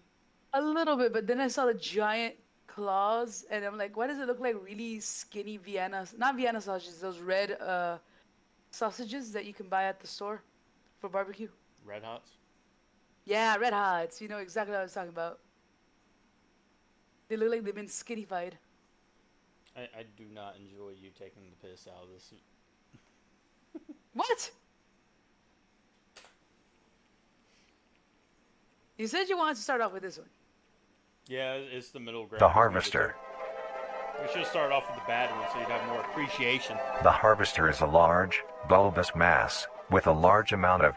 A little bit, but then I saw the giant claws, and I'm like, why does it look like really skinny not Vienna sausages, those red sausages that you can buy at the store for barbecue? Red Hots? Yeah, red hots. You know exactly what I was talking about. They look like they've been skinnified. I do not enjoy you taking the piss out of this. What? You said you wanted to start off with this one. Yeah, it's the middle ground. The Harvester. We should start off with the bad one so you'd have more appreciation. The Harvester is a large, bulbous mass with a large amount of...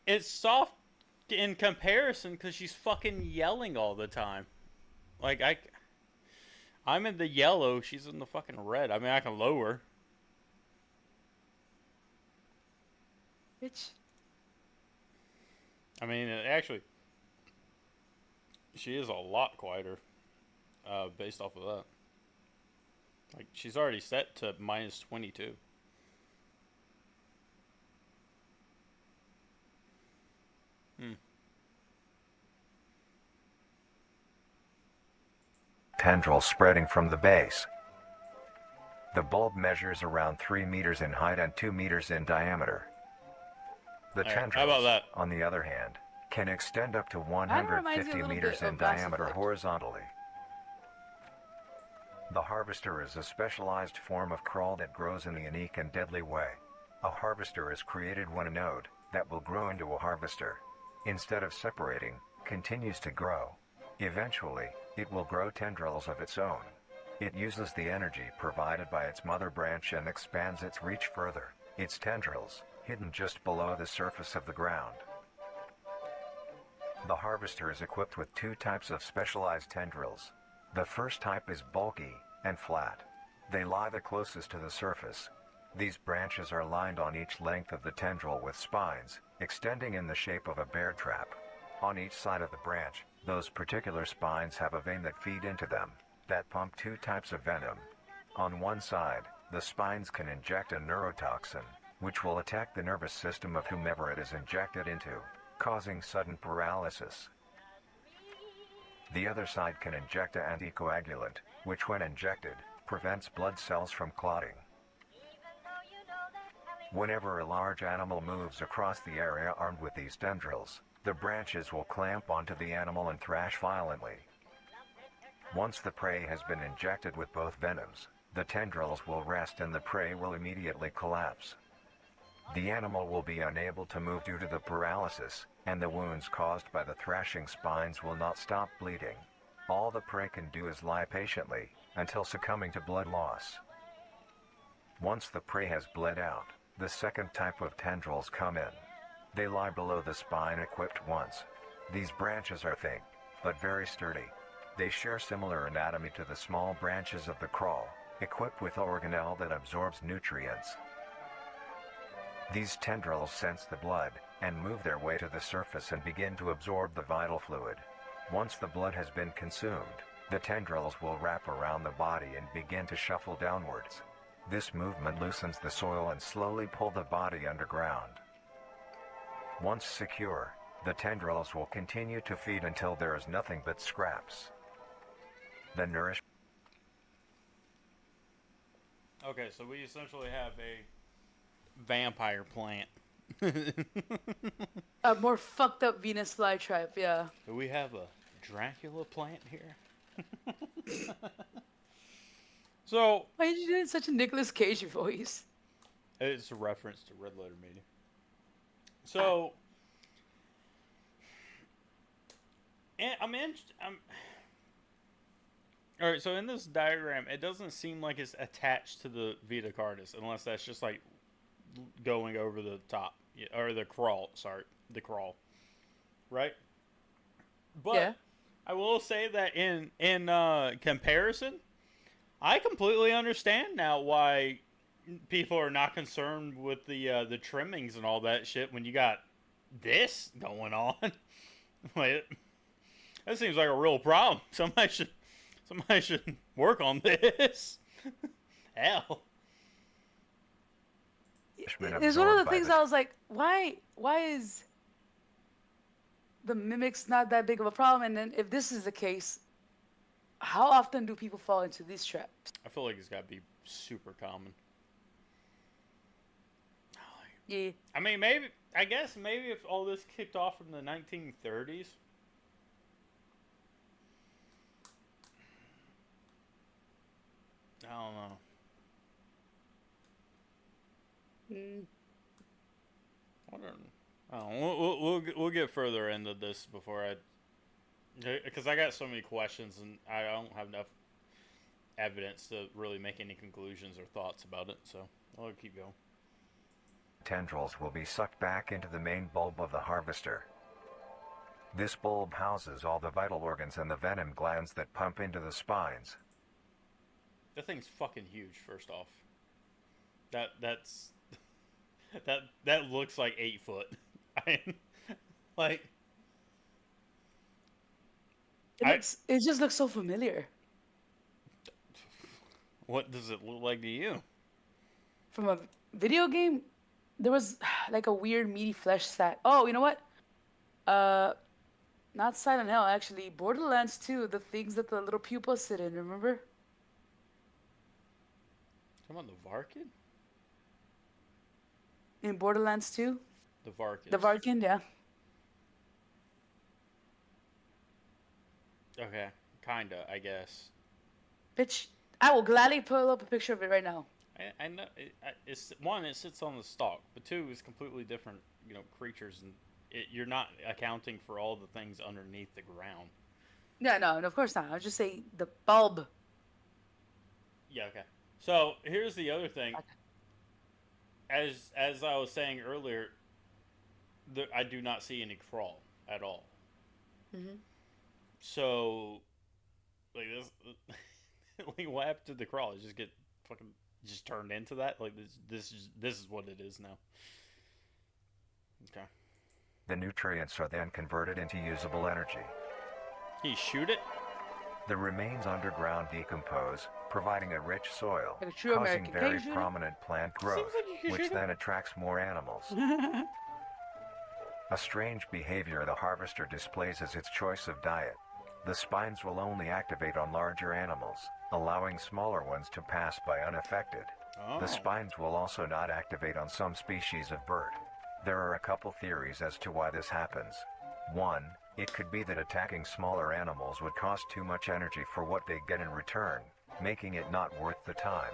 It's soft in comparison because she's fucking yelling all the time. Like, I'm in the yellow, she's in the fucking red. I mean, I can lower. Bitch. I mean, actually, she is a lot quieter based off of that. Like, she's already set to -22. Tendrils spreading from the base. The bulb measures around 3 meters in height and 2 meters in diameter. The tendrils, how about that? on the other hand, can extend up to Kinda reminds me 150 a little meters bit in of Mass diameter Effect. horizontally. The Harvester is a specialized form of crawl that grows in a unique and deadly way. A Harvester is created when a node that will grow into a Harvester, instead of separating, continues to grow. Eventually, it will grow tendrils of its own. It uses the energy provided by its mother branch and expands its reach further. Its tendrils, hidden just below the surface of the ground. The harvester is equipped with two types of specialized tendrils. The first type is bulky and flat. They lie the closest to the surface. These branches are lined on each length of the tendril with spines, extending in the shape of a bear trap. On each side of the branch, those particular spines have a vein that feed into them, that pump two types of venom. On one side, the spines can inject a neurotoxin, which will attack the nervous system of whomever it is injected into, causing sudden paralysis. The other side can inject an anticoagulant, which when injected, prevents blood cells from clotting. Whenever a large animal moves across the area armed with these tendrils, the branches will clamp onto the animal and thrash violently. Once the prey has been injected with both venoms, the tendrils will rest and the prey will immediately collapse. The animal will be unable to move due to the paralysis, and the wounds caused by the thrashing spines will not stop bleeding. All the prey can do is lie patiently, until succumbing to blood loss. Once the prey has bled out, the second type of tendrils come in. They lie below the spine equipped once. These branches are thin, but very sturdy. They share similar anatomy to the small branches of the crawl, equipped with organelle that absorbs nutrients. These tendrils sense the blood, and move their way to the surface and begin to absorb the vital fluid. Once the blood has been consumed, the tendrils will wrap around the body and begin to shuffle downwards. This movement loosens the soil and slowly pull the body underground. Once secure, the tendrils will continue to feed until there is nothing but scraps. The nourishment. Okay, so we essentially have a vampire plant. A more fucked up Venus flytrap, yeah. Do we have a Dracula plant here? So, Why did you do such a Nicolas Cage voice? it's a reference to Red Letter Media. So, and all right. So in this diagram, it doesn't seem like it's attached to the Vita Carnis, unless that's just like going over the top or the crawl. Sorry, the crawl. Right. But Yeah. I will say that in comparison, I completely understand now why people are not concerned with the trimmings and all that shit when you got this going on. Like, that seems like a real problem. Somebody should work on this. Hell. It's one of the things I was like, why is the mimics not that big of a problem? And then if this is the case, how often do people fall into these traps? I feel like it's got to be super common. Yeah. I mean, maybe if all this kicked off in the 1930s. I don't know. I don't know. We'll get further into this before because I got so many questions and I don't have enough evidence to really make any conclusions or thoughts about it. So I'll keep going. Tendrils will be sucked back into the main bulb of the harvester. This bulb houses all the vital organs and the venom glands that pump into the spines. That thing's fucking huge. First off, that's that looks like 8 foot. Like, It just looks so familiar. What does it look like to you? From a video game, there was like a weird meaty flesh sack. Oh, you know what? Not Silent Hill, actually. Borderlands 2, the things that the little pupas sit in, remember? Talking about the Varkin? In Borderlands 2? The Varkin. The Varkin, yeah. Okay, kinda, I guess. Bitch, I will gladly pull up a picture of it right now. I know it's one. It sits on the stalk, but two is completely different. Creatures, and you're not accounting for all the things underneath the ground. Yeah, no, of course not. I was just saying the bulb. Yeah. Okay. So here's the other thing. As I was saying earlier, I do not see any crawl at all. Mm-hmm. So, like this, like what happened to the crawl? It just get fucking just turned into that. Like this is what it is now. Okay. The nutrients are then converted into usable energy. Can you shoot it? The remains underground decompose, providing a rich soil, Like a true causing American. very Can you prominent plant growth, like you could which shoot it. then attracts more animals. shoot it? A strange behavior the harvester displays is its choice of diet. The spines will only activate on larger animals, allowing smaller ones to pass by unaffected. Oh. The spines will also not activate on some species of bird. There are a couple theories as to why this happens. One, it could be that attacking smaller animals would cost too much energy for what they get in return, making it not worth the time.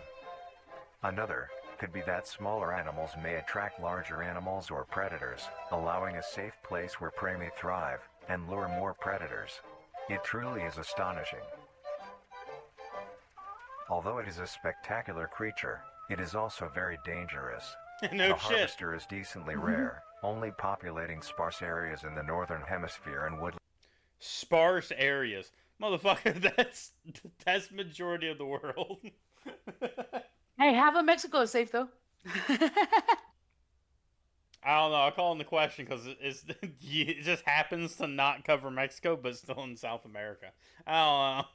Another could be that smaller animals may attract larger animals or predators, allowing a safe place where prey may thrive and lure more predators. It truly is astonishing. Although it is a spectacular creature, it is also very dangerous. No The shit. harvester is decently rare, only populating sparse areas in the northern hemisphere and woodland. Sparse areas, motherfucker. That's majority of the world. Hey, half of Mexico is safe though. I don't know. I call in the question because it just happens to not cover Mexico, but still in South America. I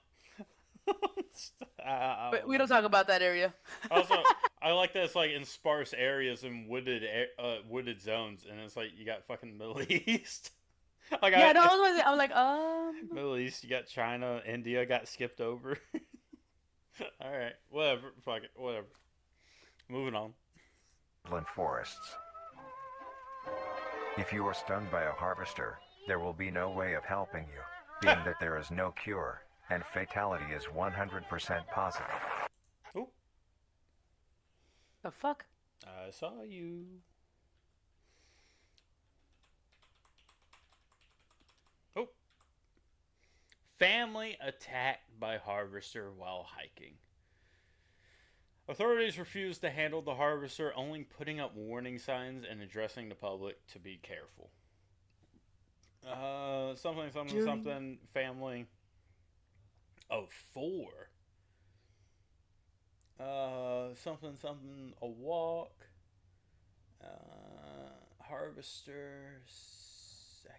don't know. But we don't talk about that area. Also, I like that it's like in sparse areas and wooded zones, and it's like you got fucking Middle East. Like Yeah, no, I was like, Middle East, you got China, India got skipped over. All right, whatever, fuck it, whatever. Moving on. Forests. If you are stung by a harvester, there will be no way of helping you, being that there is no cure, and fatality is 100% positive. Oh, the fuck? I saw you. Oh. Family attacked by harvester while hiking. Authorities refused to handle the harvester, only putting up warning signs and addressing the public to be careful. Something, family. Oh, 4. Something, a walk. Harvesters. I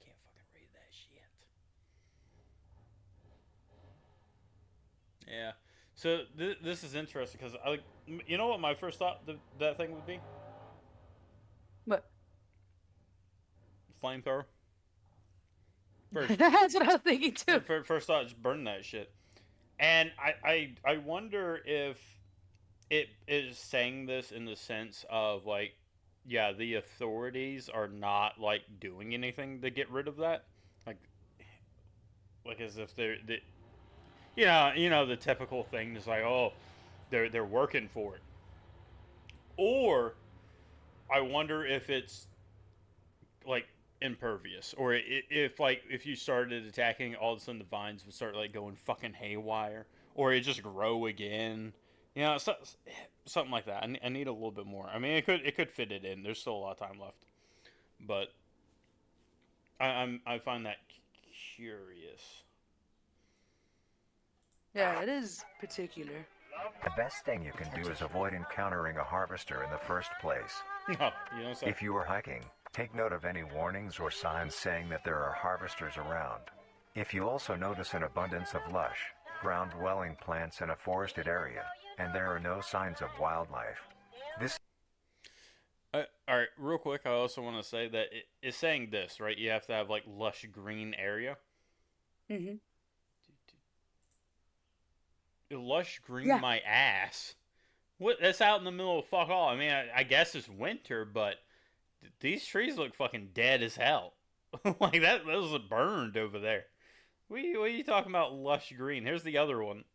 can't fucking read that shit. Yeah. So this is interesting because you know what my first thought that thing would be? What? Flamethrower. First, That's what I was thinking too. first thought is burn that shit. And I wonder if it is saying this in the sense of like, yeah, the authorities are not like doing anything to get rid of that, like as if they you know the typical thing is like, oh, they're working for it, or I wonder if it's like impervious, or if you started attacking, all of a sudden the vines would start like going fucking haywire, or it just grow again. You know, something like that. I need a little bit more. I mean, it could fit it in. There's still a lot of time left, but I find that curious. Yeah, it is particular. The best thing you can do is avoid encountering a harvester in the first place. No, you don't say. If you are hiking, take note of any warnings or signs saying that there are harvesters around. If you also notice an abundance of lush, ground-dwelling plants in a forested area, and there are no signs of wildlife, this All right, real quick, I also want to say that it's saying this, right? You have to have like lush green area. Mm-hmm. Lush green, Yeah. my ass. What? That's out in the middle of fuck all. I mean, I guess it's winter, but these trees look fucking dead as hell. Like that, those are burned over there. What are you talking about? Lush green. Here's the other one.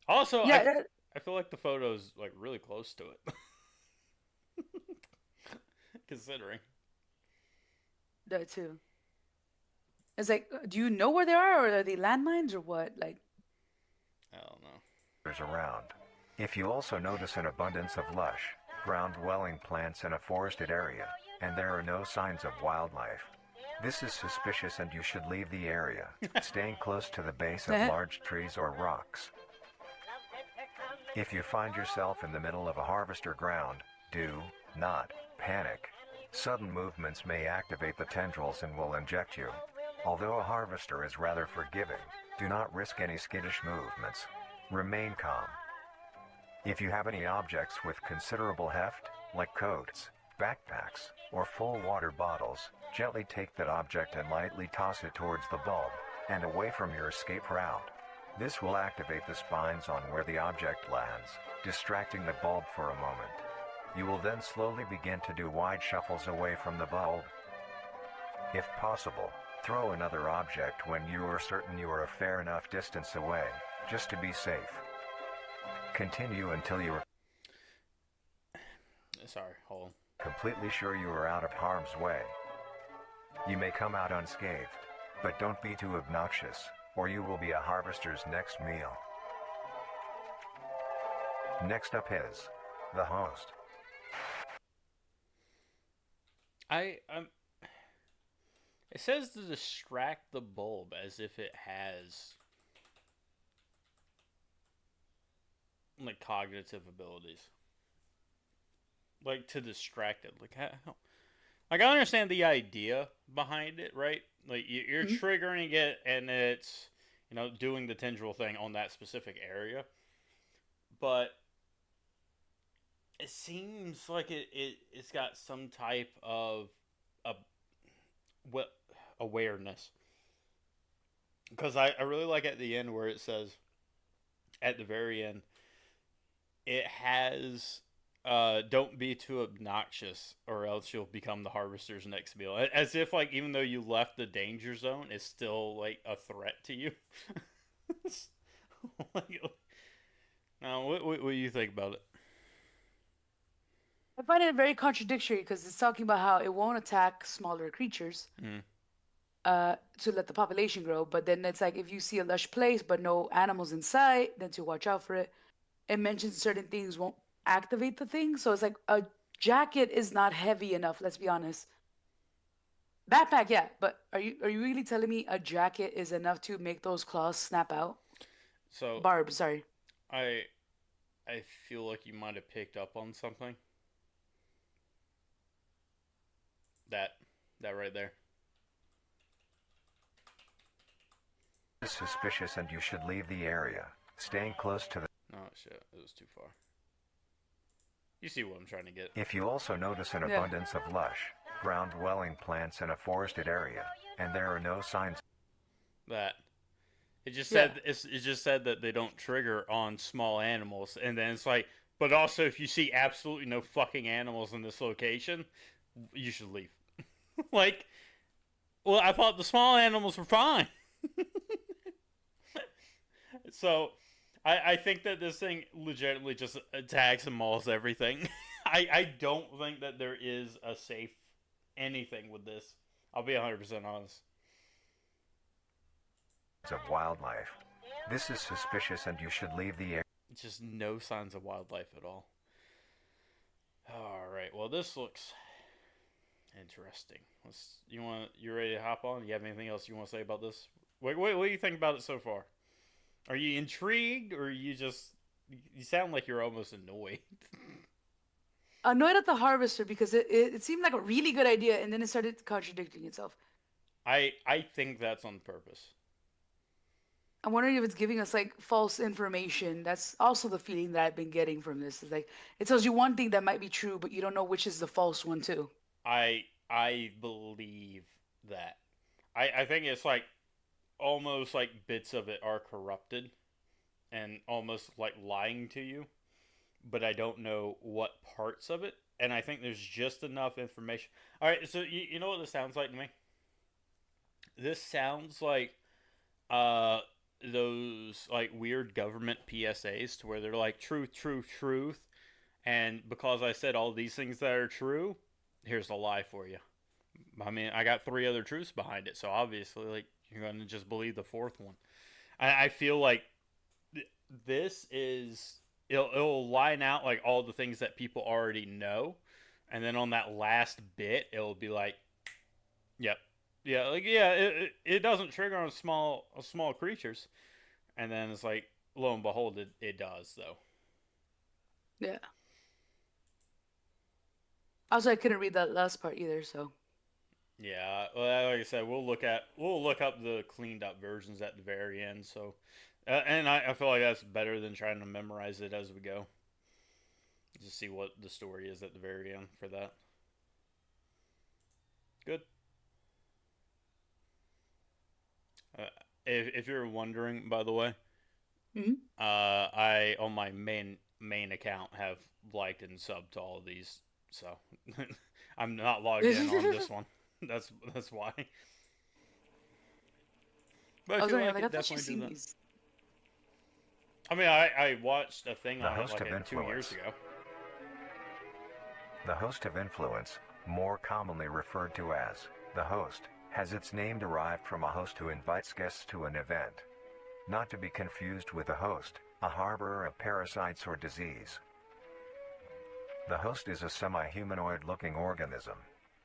Also, Yeah, I feel like the photo's like really close to it. Considering. that too. It's like, do you know where they are, or are they landmines, or what? Like, I don't know. is around. If you also notice an abundance of lush, ground-dwelling plants in a forested area, and there are no signs of wildlife, This is suspicious and you should leave the area, staying close to the base of large trees or rocks. If you find yourself in the middle of a harvester ground, do not panic. Sudden movements may activate the tendrils and will inject you. Although a harvester is rather forgiving, do not risk any skittish movements. Remain calm. If you have any objects with considerable heft, like coats, backpacks, or full water bottles, gently take that object and lightly toss it towards the bulb, and away from your escape route. This will activate the spines on where the object lands, distracting the bulb for a moment. You will then slowly begin to do wide shuffles away from the bulb. If possible, throw another object when you are certain you are a fair enough distance away, just to be safe. Continue until you are completely sure you are out of harm's way. You may come out unscathed, but don't be too obnoxious, or you will be a harvester's next meal. Next up is the host. It says to distract the bulb as if it has like cognitive abilities. Like to distract it. Like how like I understand the idea behind it, right? Like you're triggering it and it's, you know, doing the tendril thing on that specific area. But it seems like it's got some type of awareness. Because I really like at the end where it says, at the very end, it has, don't be too obnoxious or else you'll become the harvester's next meal. As if, like, even though you left the danger zone, it's still, like, a threat to you. Now, what do you think about it? I find it very contradictory because it's talking about how it won't attack smaller creatures to let the population grow. But then it's like if you see a lush place but no animals in sight, then to watch out for it. It mentions certain things won't activate the thing. So it's like a jacket is not heavy enough, let's be honest. Backpack, yeah. But are you really telling me a jacket is enough to make those claws snap out? So Barb, sorry. I feel like you might have picked up on something. That right there. Is suspicious and you should leave the area, staying close to the... Oh shit, it was too far. You see what I'm trying to get. If you also notice an abundance of lush, ground-dwelling plants in a forested area, and there are no signs... That. It just said it just said that they don't trigger on small animals, and then it's like, but also if you see absolutely no fucking animals in this location, you should leave. Like, well, I thought the small animals were fine. So, I think that this thing legitimately just attacks and mauls everything. I don't think that there is a safe anything with this. I'll be 100% honest. ...of wildlife. This is suspicious and you should leave the area. Just no signs of wildlife at all. Alright, well this looks interesting. You ready to hop on? You have anything else you want to say about this? What do you think about it so far? Are you intrigued or you sound like you're almost annoyed? Annoyed at the harvester because it seemed like a really good idea and then it started contradicting itself. I think that's on purpose. I'm wondering if it's giving us like false information. That's also the feeling that I've been getting from this. It's like it tells you one thing that might be true, but you don't know which is the false one too. I believe that. I think it's like almost like bits of it are corrupted and almost like lying to you, but I don't know what parts of it. And I think there's just enough information. All right, so you know what this sounds like to me? This sounds like those like weird government PSAs to where they're like truth, truth, truth, and because I said all these things that are true, here's a lie for you. I mean, I got 3 other truths behind it, so obviously, like, you're gonna just believe the 4th one. I feel like this is it'll line out like all the things that people already know, and then on that last bit, it'll be like, yep, Yeah, it doesn't trigger on small creatures, and then it's like lo and behold, it does though. Yeah. Also, I couldn't read that last part either, so. Yeah, well, like I said, we'll look up the cleaned up versions at the very end. So, and I feel like that's better than trying to memorize it as we go. Just see what the story is at the very end for that. Good. Uh, if you're wondering, by the way, Hmm. I on my main account have liked and subbed to all of these, so I'm not logged in on this one. That's why. But I if was you wondering, like like, I it, thought you've definitely do seen that. these. I mean, I watched a thing The on it host like of 2 years influence. ago. The host of influence, more commonly referred to as the host, has its name derived from a host who invites guests to an event. Not to be confused with a host, a harborer of parasites or disease. The host is a semi-humanoid looking organism.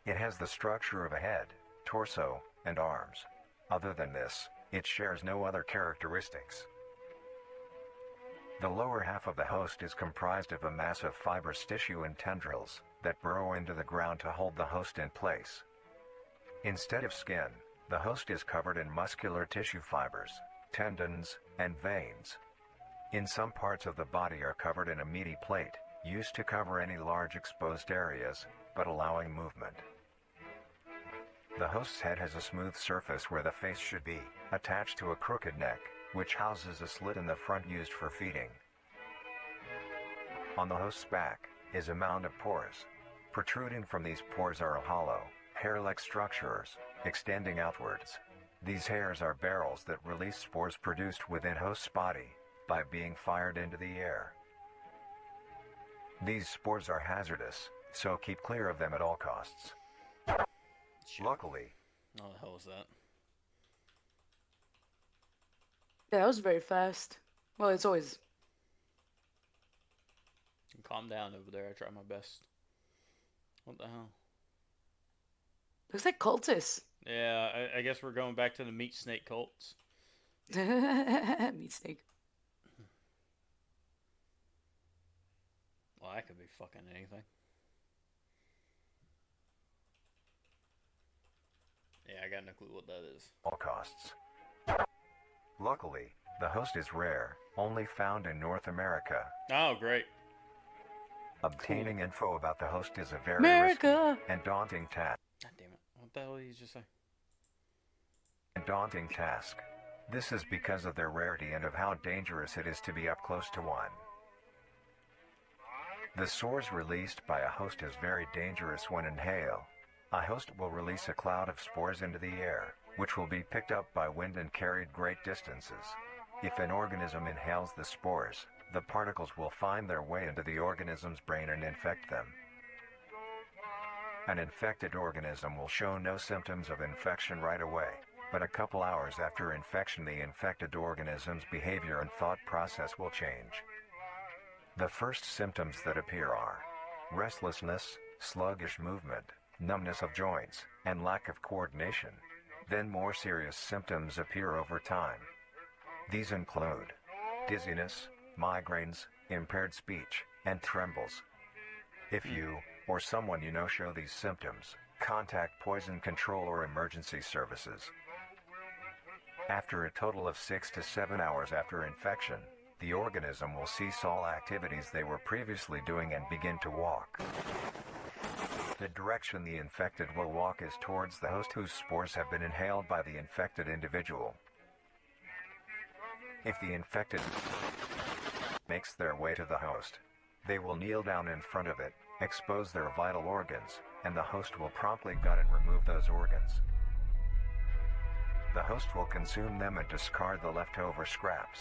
It has the structure of a head, torso, and arms. Other than this, it shares no other characteristics. The lower half of the host is comprised of a mass of fibrous tissue and tendrils that burrow into the ground to hold the host in place. Instead of skin, the host is covered in muscular tissue fibers, tendons, and veins. In some parts of the body are covered in a meaty plate, used to cover any large exposed areas, but allowing movement. The host's head has a smooth surface where the face should be, attached to a crooked neck, which houses a slit in the front used for feeding. On the host's back is a mound of pores. Protruding from these pores are hollow, hair-like structures, extending outwards. These hairs are barrels that release spores produced within host's body by being fired into the air. These spores are hazardous, so keep clear of them at all costs. Shit. Luckily, What the hell was that? Yeah, that was very fast. Well, it's always. Calm down over there. I try my best. What the hell? Looks like cultists. Yeah, I guess we're going back to the meat snake cults. Meat snake. Well, that could be fucking anything. Yeah, I got no clue what that is. all costs. Luckily, the host is rare, only found in North America. Oh, great. Obtaining info about the host is a very America! risky and daunting task. God damn it. What the hell did you just say? This is because of their rarity and of how dangerous it is to be up close to one. The spores released by a host is very dangerous when inhaled. A host will release a cloud of spores into the air, which will be picked up by wind and carried great distances. If an organism inhales the spores, the particles will find their way into the organism's brain and infect them. An infected organism will show no symptoms of infection right away, but a couple hours after infection the infected organism's behavior and thought process will change. The first symptoms that appear are restlessness, sluggish movement, numbness of joints, and lack of coordination. Then more serious symptoms appear over time. These include dizziness, migraines, impaired speech, and trembles. If you, or someone you know show these symptoms, contact poison control or emergency services. After a total of 6 to 7 hours after infection, the organism will cease all activities they were previously doing and begin to walk. The direction the infected will walk is towards the host whose spores have been inhaled by the infected individual. If the infected makes their way to the host, they will kneel down in front of it, expose their vital organs, and the host will promptly gut and remove those organs. The host will consume them and discard the leftover scraps.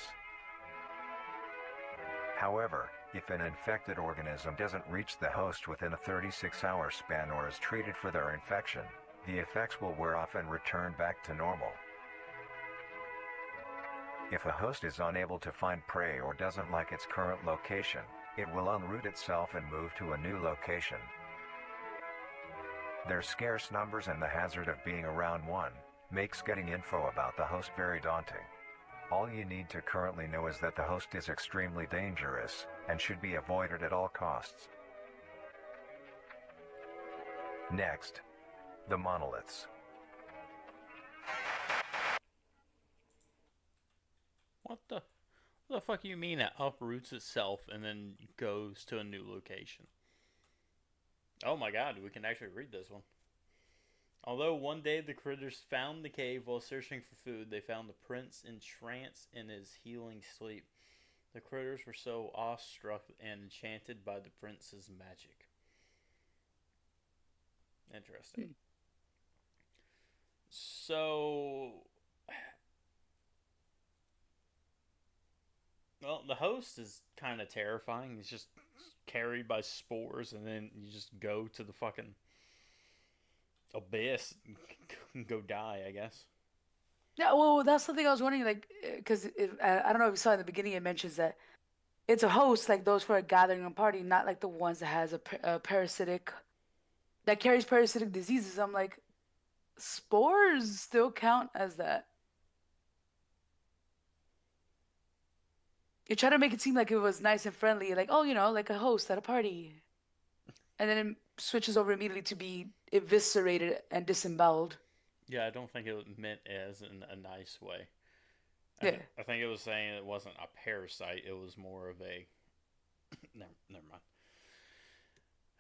However, if an infected organism doesn't reach the host within a 36-hour span or is treated for their infection, the effects will wear off and return back to normal. If a host is unable to find prey or doesn't like its current location, it will unroot itself and move to a new location. Their scarce numbers and the hazard of being around one makes getting info about the host very daunting. All you need to currently know is that the host is extremely dangerous and should be avoided at all costs. Next, the monoliths. What the fuck do you mean it uproots itself and then goes to a new location? Oh my god, we can actually read this one. Although one day the critters found the cave while searching for food, they found the prince entranced in his healing sleep. The critters were so awestruck and enchanted by the prince's magic. Interesting. So, well, the host is kind of terrifying. He's just carried by spores, and then you just go to the fucking abyss and go die, I guess. Yeah, well, that's something I was wondering, like, because I don't know if you saw in the beginning, it mentions that it's a host, like those who are gathering a party, not like the ones that has a parasitic, that carries parasitic diseases. I'm like, spores still count as that. You try to make it seem like it was nice and friendly, like, oh, like a host at a party. And then it switches over immediately to be eviscerated and disemboweled. Yeah, I don't think it was meant as in a nice way. Yeah. I think it was saying it wasn't a parasite. It was more of a. Never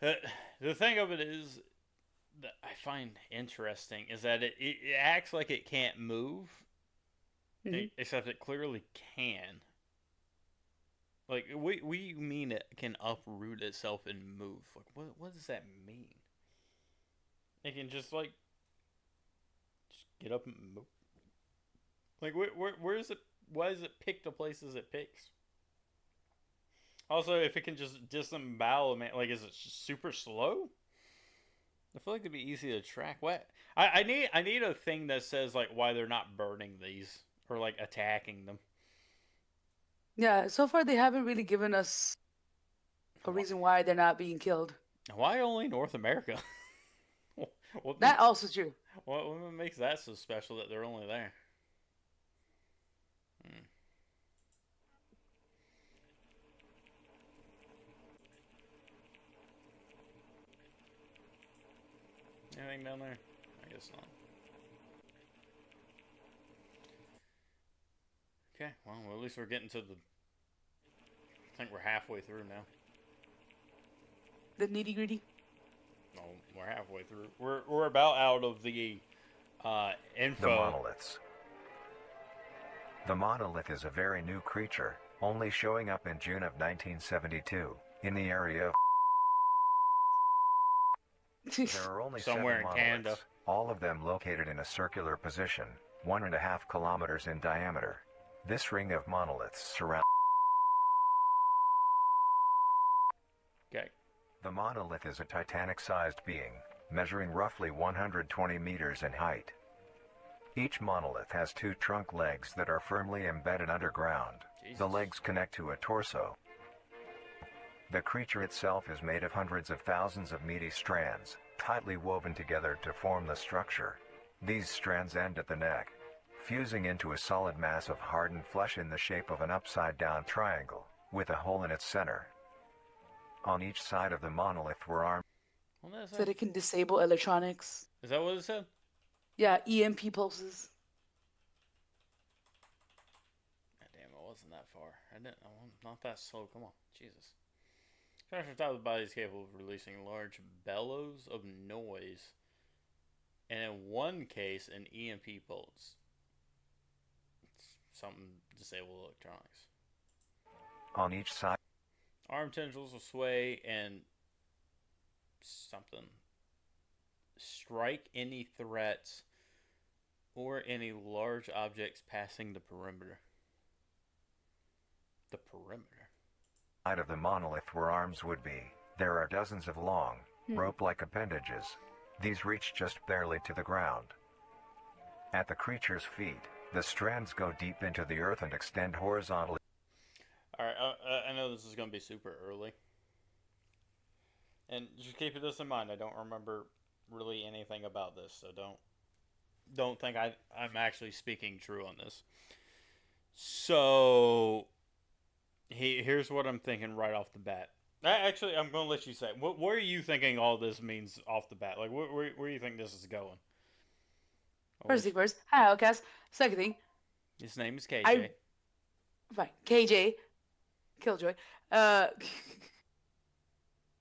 mind. The thing of it is that I find interesting is that it acts like it can't move, except it clearly can. Like we mean it can uproot itself and move. Like what does that mean? It can just get up and move. Like where is it? Why does it pick the places it picks? Also, if it can just disembowel, man, like is it super slow? I feel like it'd be easy to track. What I need a thing that says like why they're not burning these or like attacking them. Yeah, so far they haven't really given us a reason why they're not being killed. Why only North America? That also true. What makes that so special that they're only there? Anything down there? I guess not. Okay, well, at least we're getting to the. I think we're halfway through now. The nitty-gritty. No, we're halfway through. We're about out of the info. The monoliths. The monolith is a very new creature, only showing up in June of 1972, in the area of There are only Somewhere 7 in Canada. monoliths, all of them located in a circular position, 1.5 kilometers in diameter. This ring of monoliths surrounds. Okay. The monolith is a Titanic-sized being, measuring roughly 120 meters in height. Each monolith has 2 trunk legs that are firmly embedded underground. Jesus. The legs connect to a torso. The creature itself is made of hundreds of thousands of meaty strands, tightly woven together to form the structure. These strands end at the neck, fusing into a solid mass of hardened flesh in the shape of an upside-down triangle, with a hole in its center. On each side of the monolith were arms. So that it can disable electronics. Is that what it said? Yeah, EMP pulses. God damn, it wasn't that far. I'm not that slow. Come on, Jesus. Structure top of the body is capable of releasing large bellows of noise, and in one case, an EMP pulse. Something disable electronics. On each side. Arm tendrils will sway and something. Strike any threats or any large objects passing the perimeter. The perimeter. Side of the monolith where arms would be. There are dozens of long, rope-like appendages. These reach just barely to the ground. At the creature's feet, the strands go deep into the earth and extend horizontally. Alright, I know this is going to be super early. And just keep this in mind, I don't remember really anything about this, so don't think I'm actually speaking true on this. So here's what I'm thinking right off the bat. Actually, I'm going to let you say. What are you thinking all this means off the bat? Like, where do you think this is going? First thing first. Hi, Outcast. Second thing, His name is KJ. Fine. KJ. Killjoy. Uh,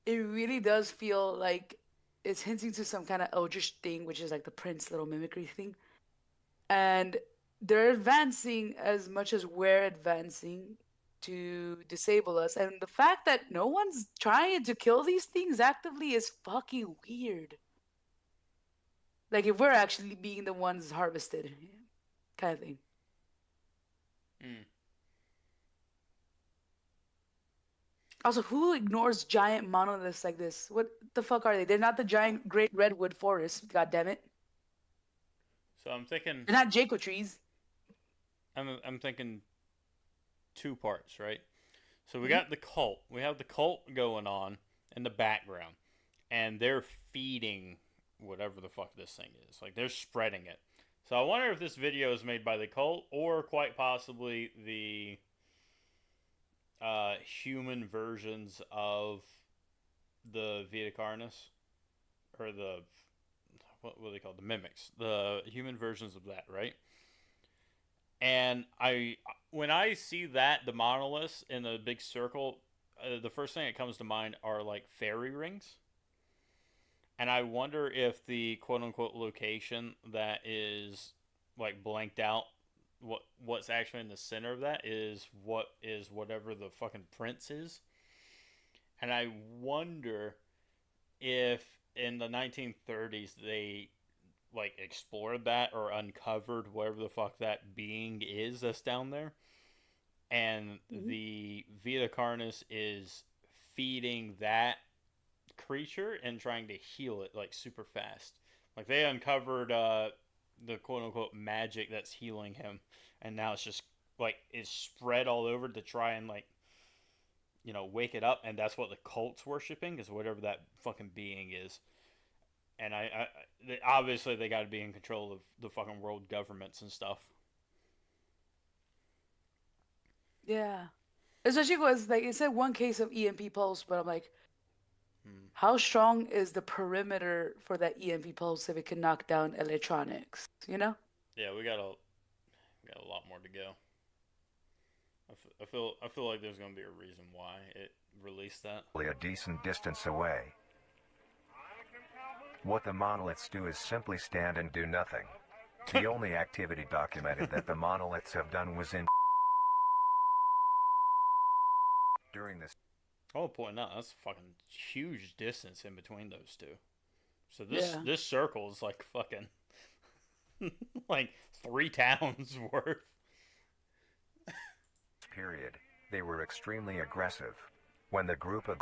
it really does feel like it's hinting to some kind of eldritch thing, which is like the Prince little mimicry thing. And they're advancing as much as we're advancing to disable us. And the fact that no one's trying to kill these things actively is fucking weird. Like if we're actually being the ones harvested, kind of thing. Mm. Also, who ignores giant monoliths like this? What the fuck are they? They're not the giant great redwood forest, god damn it. So I'm thinking They're not Jaco trees. I'm thinking two parts, right? So we got the cult. We have the cult going on in the background, and they're feeding whatever the fuck this thing is. Like they're spreading it. So I wonder if this video is made by the cult or quite possibly the human versions of the Vita Carnis, or the what are they called? The mimics, the human versions of that, right? And when I see that, the monoliths in the big circle, the first thing that comes to mind are like fairy rings. And I wonder if the quote unquote location that is like blanked out, what's actually in the center of that is whatever the fucking prince is. And I wonder if in the 1930s they like explored that or uncovered whatever the fuck that being is that's down there, and the Vita Carnis is feeding that creature and trying to heal it like super fast. Like they uncovered the quote unquote magic that's healing him, and now it's just like it's spread all over to try and like wake it up, and that's what the cult's worshiping is whatever that fucking being is. And obviously they got to be in control of the fucking world governments and stuff. Yeah. Especially because like it said one case of EMP pulse, but I'm like, how strong is the perimeter for that EMP pulse if it can knock down electronics? You know? Yeah, we got a lot more to go. I feel like there's gonna be a reason why it released that. A decent distance away. What the monoliths do is simply stand and do nothing. The only activity documented that the monoliths have done was in during this. I'll point out that's a fucking huge distance in between those two. So this circle is like fucking like 3 towns worth. Period. They were extremely aggressive. When the group of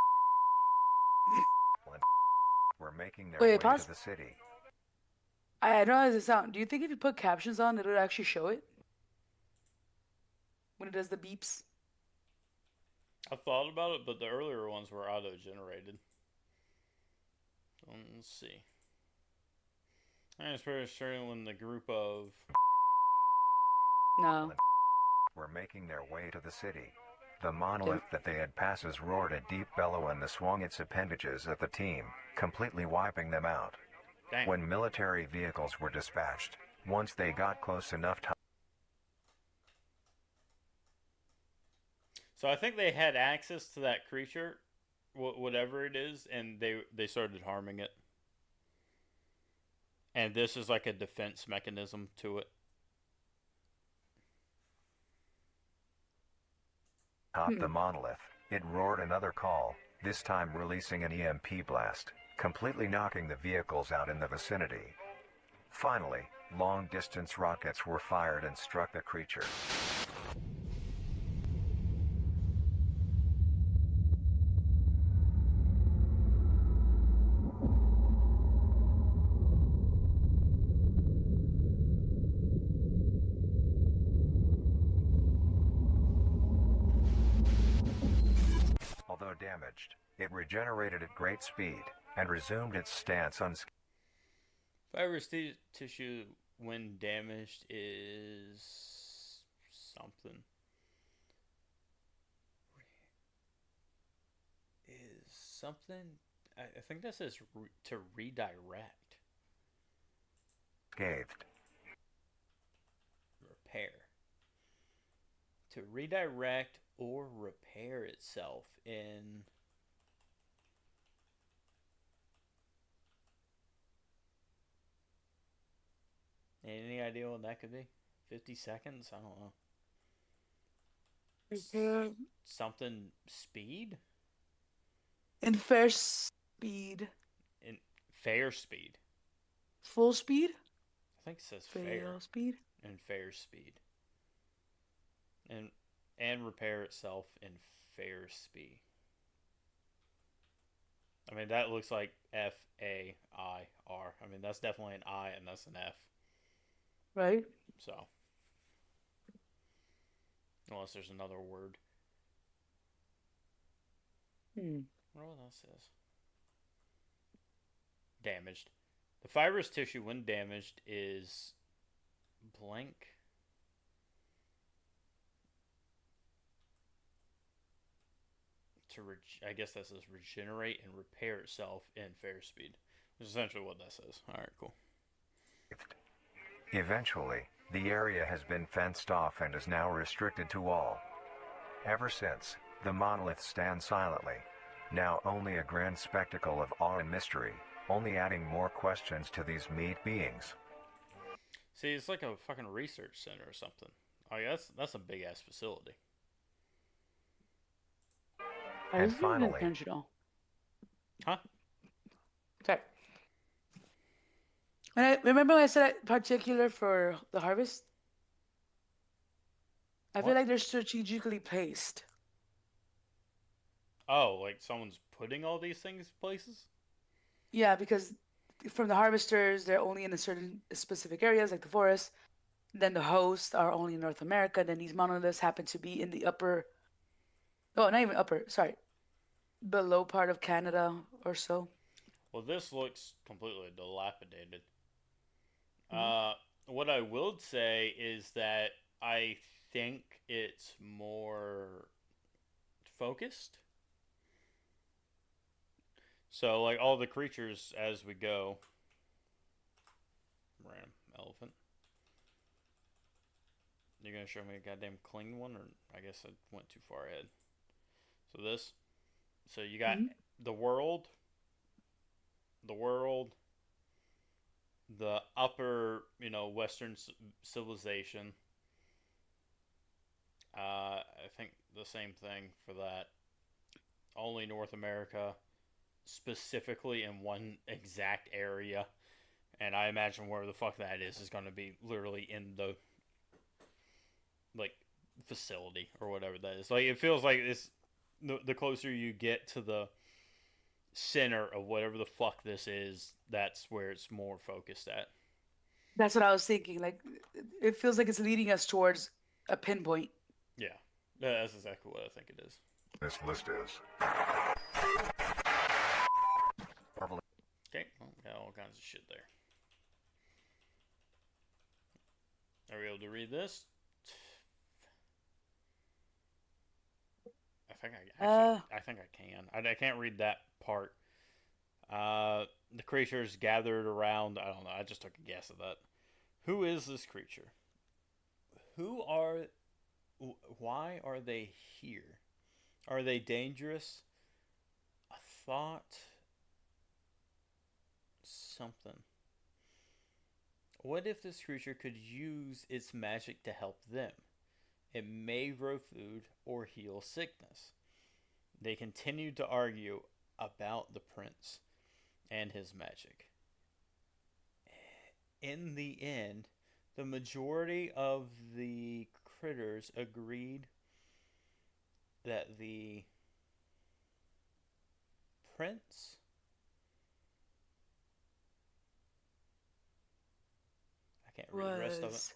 were making their way pause. to the city. I know how this sound. Do you think if you put captions on, it'll actually show it? When it does the beeps? I thought about it, but the earlier ones were auto-generated. Let's see. I was pretty sure when the group of... No. Were making their way to the city. The monolith that they had passes roared a deep bellow and swung its appendages at the team, completely wiping them out. Dang. When military vehicles were dispatched, once they got close enough to... So I think they had access to that creature, whatever it is, and they started harming it. And this is like a defense mechanism to it. Top the monolith, it roared another call, this time releasing an EMP blast, completely knocking the vehicles out in the vicinity. Finally, long-distance rockets were fired and struck the creature. Although damaged, it regenerated at great speed and resumed its stance unscathed. Fibrous tissue, when damaged, is something. Is something. I think that says to redirect, Scathed. repair. To redirect or repair itself in. Any idea what that could be? 50 seconds? I don't know. Uh, Something speed? in fair speed. In fair speed. Full speed? I think it says fair. Fail speed? And fair speed. And and repair itself in fair speed. I mean that looks like Fair. I mean that's definitely an I and that's an F. Right? So unless there's another word. Hmm. What else says? Damaged. The fibrous tissue, when damaged, is blank. I guess that says regenerate and repair itself in fair speed, which is essentially what that says. All right, cool. Eventually, the area has been fenced off and is now restricted to all. Ever since, the monolith stands silently, now only a grand spectacle of awe and mystery, only adding more questions to these meat beings. See, it's like a fucking research center or something. Oh yeah, that's a big ass facility. I And this is finally, intentional. Huh? Okay. And I remember when I said particular for the harvest? I feel What? like they're strategically placed. Oh, like someone's putting all these things places? Yeah, because from the harvesters, they're only in a certain specific areas, like the forest. Then the hosts are only in North America. Then these monoliths happen to be in the upper, oh, not even upper, sorry, below part of Canada or so. Well, this looks completely dilapidated. Mhm. Uh, what I will say is that I think it's more focused. So, like all the creatures as we go. Random elephant. You're gonna show me a goddamn clean one, or I guess I went too far ahead. So this. So you got Mhm. the world, the world, the upper, Western civilization. I think the same thing for that. Only North America, specifically in one exact area, and I imagine where the fuck that is going to be literally in the like facility or whatever that is. Like it feels like it's the closer you get to the center of whatever the fuck this is, that's where it's more focused at. That's what I was thinking. Like, it feels like it's leading us towards a pinpoint. Yeah, that's exactly what I think it is. this list is marvelous. Okay, well, got all kinds of shit there. Are we able to read this? I think I actually, Uh, I think I can. I can't read that part. The creatures gathered around. I don't know. I just took a guess at that. Who is this creature? Who are? Why are they here? Are they dangerous? A thought. Something. What if this creature could use its magic to help them? It may grow food or heal sickness. They continued to argue about the prince and his magic. In the end, the majority of the critters agreed that the prince I can't read the rest of it was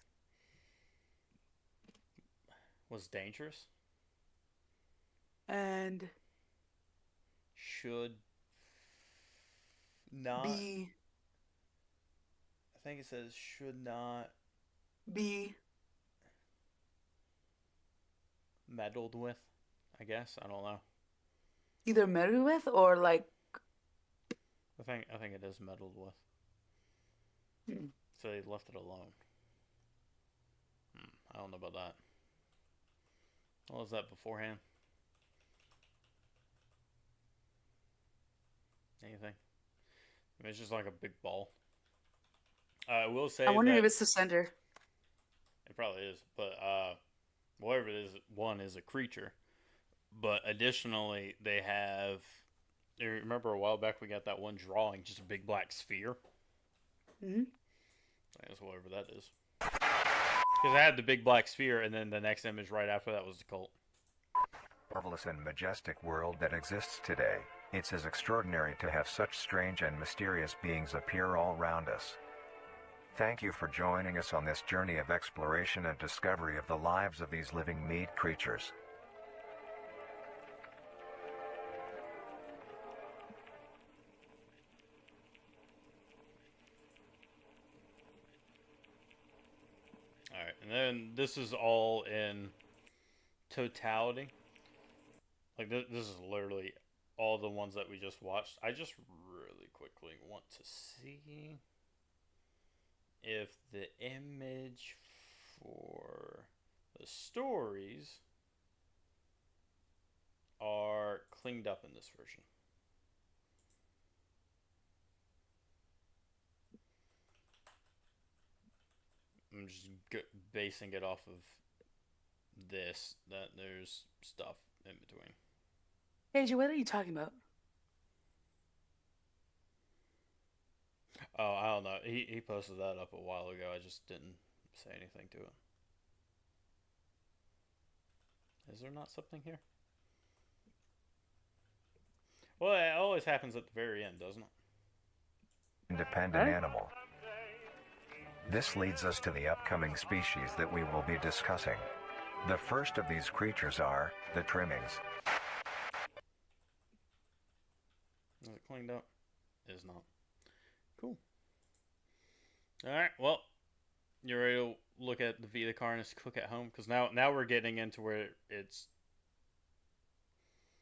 was dangerous, and should not be think it says should not Be meddled with. I guess I don't know. either meddled with or like. I think it is meddled with. Hmm. So they left it alone. I don't know about that. What was that beforehand? Anything? I mean, it's just like a big ball. I will say I wonder that if it's the center. it probably is, but whatever it is, one is a creature. But additionally, they have. You remember a while back we got that one drawing, just a big black sphere. Mm-hmm. I guess whatever that is. Because I had the big black sphere, and then the next image right after that was the cult. Marvelous and majestic world that exists today. It's as extraordinary to have such strange and mysterious beings appear all around us. Thank you for joining us on this journey of exploration and discovery of the lives of these living meat creatures. Alright, and then this is all in totality. Like, this is literally all the ones that we just watched. I just really quickly want to see if the image for the stories are cleaned up in this version. I'm just basing it off of this, that there's stuff in between. AJ, what are you talking about? Oh, I don't know. He posted that up a while ago. I just didn't say anything to it. Is there not something here? Well, it always happens at the very end, doesn't it? Independent animal. This leads us to the upcoming species that we will be discussing. The first of these creatures are the trimmings. Is it cleaned up? It is not. Cool. Alright, well, you ready to look at the Vita Carnis cook at home? Because now we're getting into where it's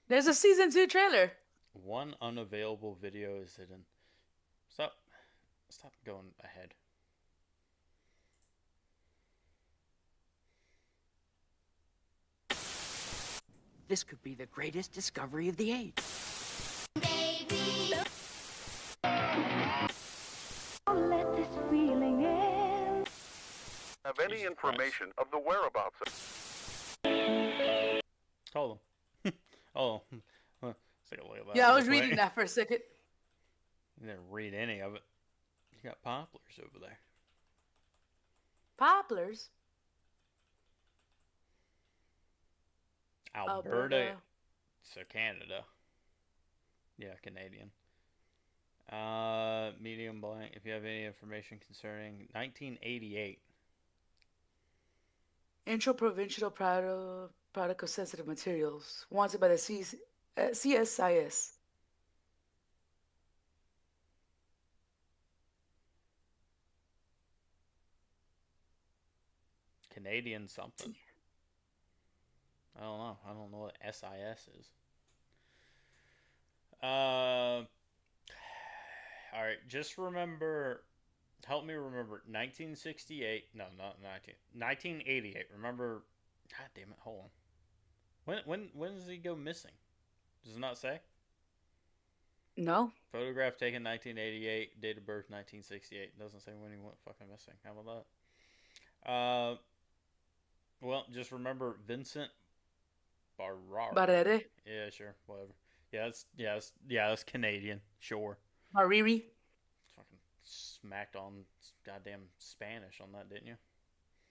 There's a season 2 trailer. one unavailable video is hidden. Stop going ahead. This could be the greatest discovery of the age. Let this feeling in. Have any Jesus information of the whereabouts of Hold on. Oh, let's take a look at that. Yeah, I real was reading quick. that for a second. You didn't read any of it. You got poplars over there. Poplars. Alberta. So Canada. Yeah, Canadian. Medium blank. If you have any information concerning 1988. Intraprovincial product of sensitive materials wanted by the CSIS. Canadian something. I don't know. I don't know what SIS is. Alright, just remember. Help me remember 1968. No, not 1988. Remember. God damn it. Hold on. When does he go missing? Does it not say? No. Photograph taken 1988. Date of birth 1968. Doesn't say when he went fucking missing. How about that? Well, just remember Vincent Barrara. Barrere. Yeah, sure, whatever. That's Canadian, sure. Mariri. Fucking smacked on goddamn Spanish on that, didn't you?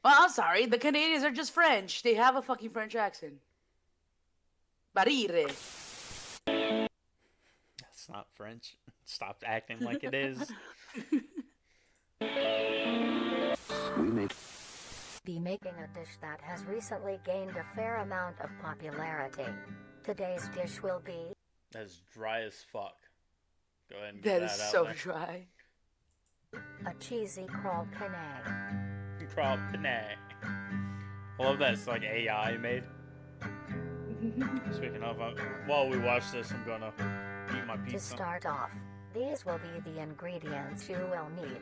Well, I'm sorry. The Canadians are just French. They have a fucking French accent. Barire. That's not French. Stop acting like it is. We make Be making a dish that has recently gained a fair amount of popularity. Today's dish will be That's dry as fuck. Go ahead and get That that is out so there. dry. A cheesy crawl penne. Crop penne. I love that it's like AI made. Speaking of, while we watch this, I'm gonna eat my To pizza. start off, these will be the ingredients you will need.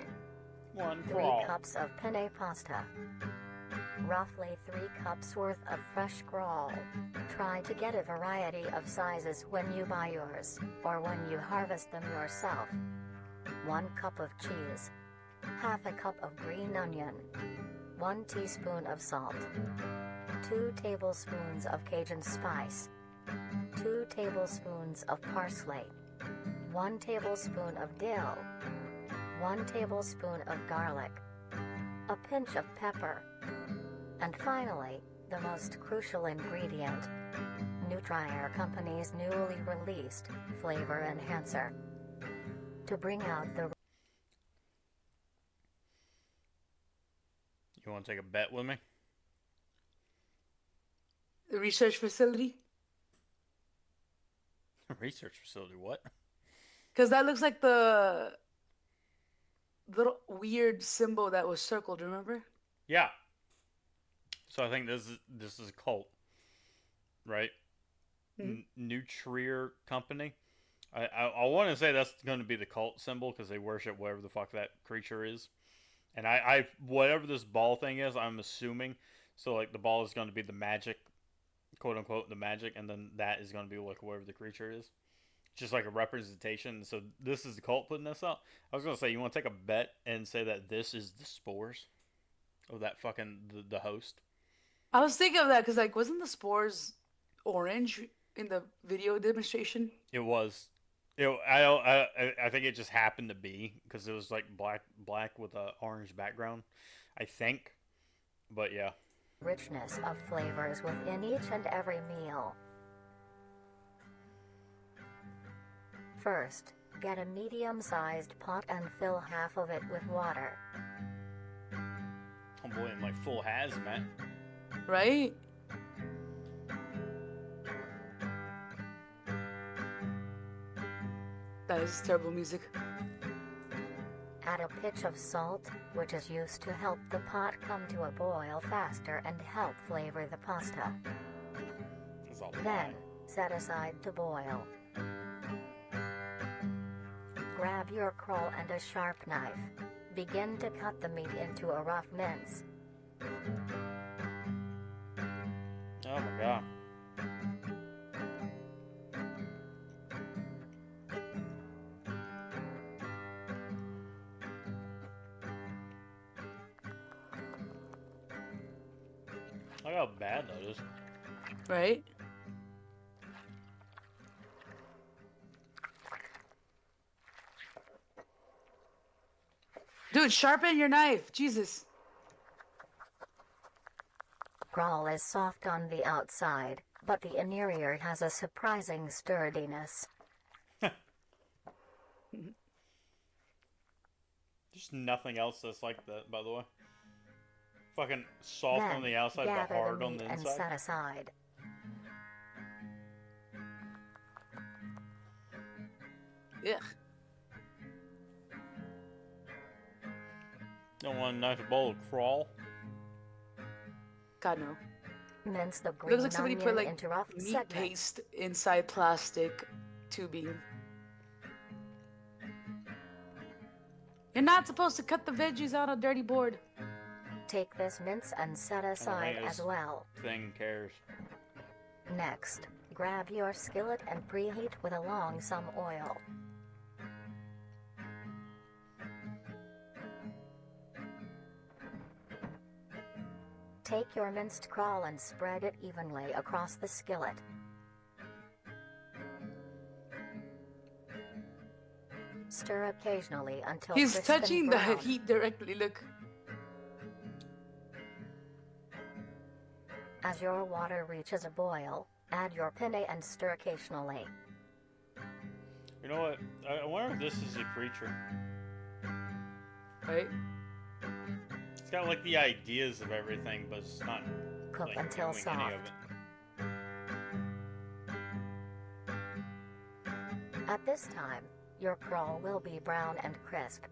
1 3 crawl. cups of penne pasta. Roughly 3 cups worth of fresh crawl. Try to get a variety of sizes when you buy yours, or when you harvest them yourself. 1 cup of cheese. Half a cup of green onion. 1 teaspoon of salt. 2 tablespoons of Cajun spice. 2 tablespoons of parsley. 1 tablespoon of dill. 1 tablespoon of garlic. A pinch of pepper. And finally, the most crucial ingredient, Nutrier Company's newly released flavor enhancer. To bring out the You want to take a bet with me? The research facility? Research facility, what? Because that looks like the little weird symbol that was circled, remember? Yeah. So I think this is a cult, right? Nutrier Company. I want to say that's going to be the cult symbol because they worship whatever the fuck that creature is. And I whatever this ball thing is, I'm assuming. So like the ball is going to be the magic, quote unquote, the magic, and then that is going to be like whatever the creature is. Just like a representation. So this is the cult putting this out. I was going to say, you want to take a bet and say that this is the spores of that fucking the host? I was thinking of that because, like, wasn't the spores orange in the video demonstration? It was. I think it just happened to be because it was like black with a orange background, I think. But yeah. richness of flavors within each and every meal. First, get a medium-sized pot and fill half of it with water. Oh boy, in like full hazmat. Right? That is terrible music. Add a pinch of salt, which is used to help the pot come to a boil faster and help flavor the pasta. That's all Then, set aside to boil. Grab your crawl and a sharp knife. Begin to cut the meat into a rough mince. Oh my god. Look how bad that is. Right? Dude, sharpen your knife. Jesus. Crawl is soft on the outside, but the interior has a surprising sturdiness. There's nothing else that's like that, by the way. Fucking soft Then, on the outside, but gather hard the on meat the and inside. set aside. Ugh. Don't want a nice bowl of crawl. God, no. Mince the It green looks like somebody onion put, like, into rough meat segments. paste inside plastic tubing. You're not supposed to cut the veggies on a dirty board. Take this mince and set aside think as it's- well. Thing cares. Next, grab your skillet and preheat with along some oil. Take your minced crawl and spread it evenly across the skillet. Stir occasionally until He's crisp and touching the brown. heat directly. Look. As your water reaches a boil, add your penne and stir occasionally. You know what? I wonder if this is a creature. Right? It's got like the ideas of everything, but it's not Cook like, until doing any of soft. it. At this time, your crawl will be brown and crisp.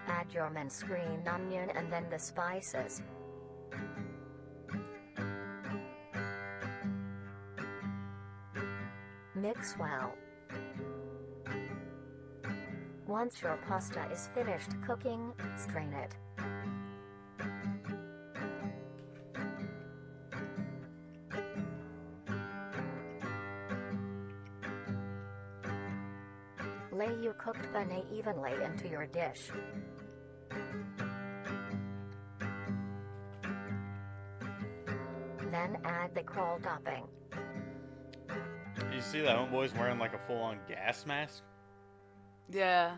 Add your minced green onion and then the spices. Mix well. Once your pasta is finished cooking, strain it. Lay your cooked penne evenly into your dish. Then add the crawl topping. You see that homeboy's wearing like a full-on gas mask? Yeah.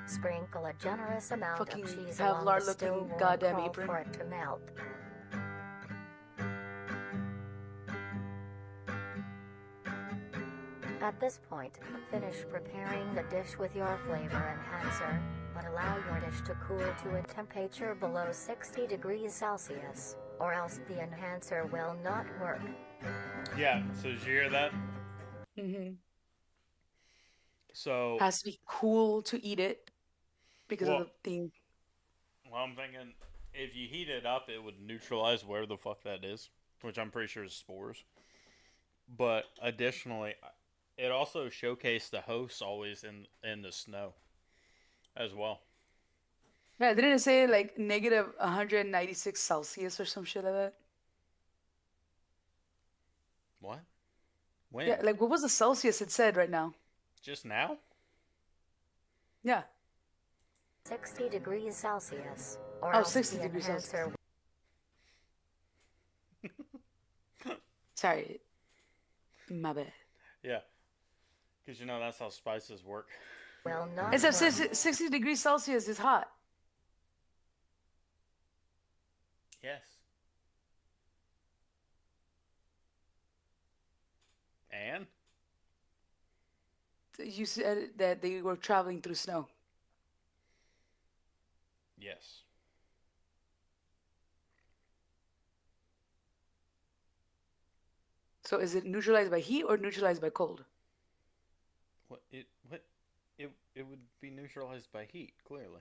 Sprinkle a generous amount Fucking of cheese along Kevlar the looking still warm goddamn crawl apron. for it to melt. At this point, finish preparing the dish with your flavor enhancer, but allow your dish to cool to a temperature below 60 degrees Celsius, or else the enhancer will not work. Yeah, so did you hear that? Mm-hmm. So, Has to be cool to eat it because of well, the thing. well, I'm thinking if you heat it up, it would neutralize whatever the fuck that is, which I'm pretty sure is spores. But additionally, it also showcased the hosts always in the snow as well. Yeah, didn't it say like negative 196 Celsius or some shit like that? What? When? Yeah, like what was the Celsius it said right now? Just now? Yeah. 60 degrees Celsius, or Oh, else 60 the degrees Celsius. enhancer Sorry. My bad. Yeah. Because you know that's how spices work. will not It said work. 60 degrees Celsius is hot. Yes. And? You said that they were traveling through snow. Yes. So is it neutralized by heat or neutralized by cold? It would be neutralized by heat, clearly.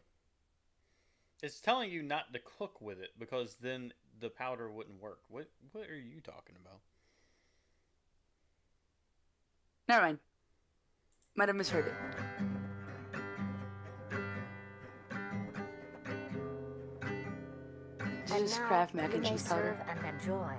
It's telling you not to cook with it because then the powder wouldn't work. What are you talking about? Never mind. Might have misheard it. And Just now, Kraft mac you and may cheese serve powder. and enjoy.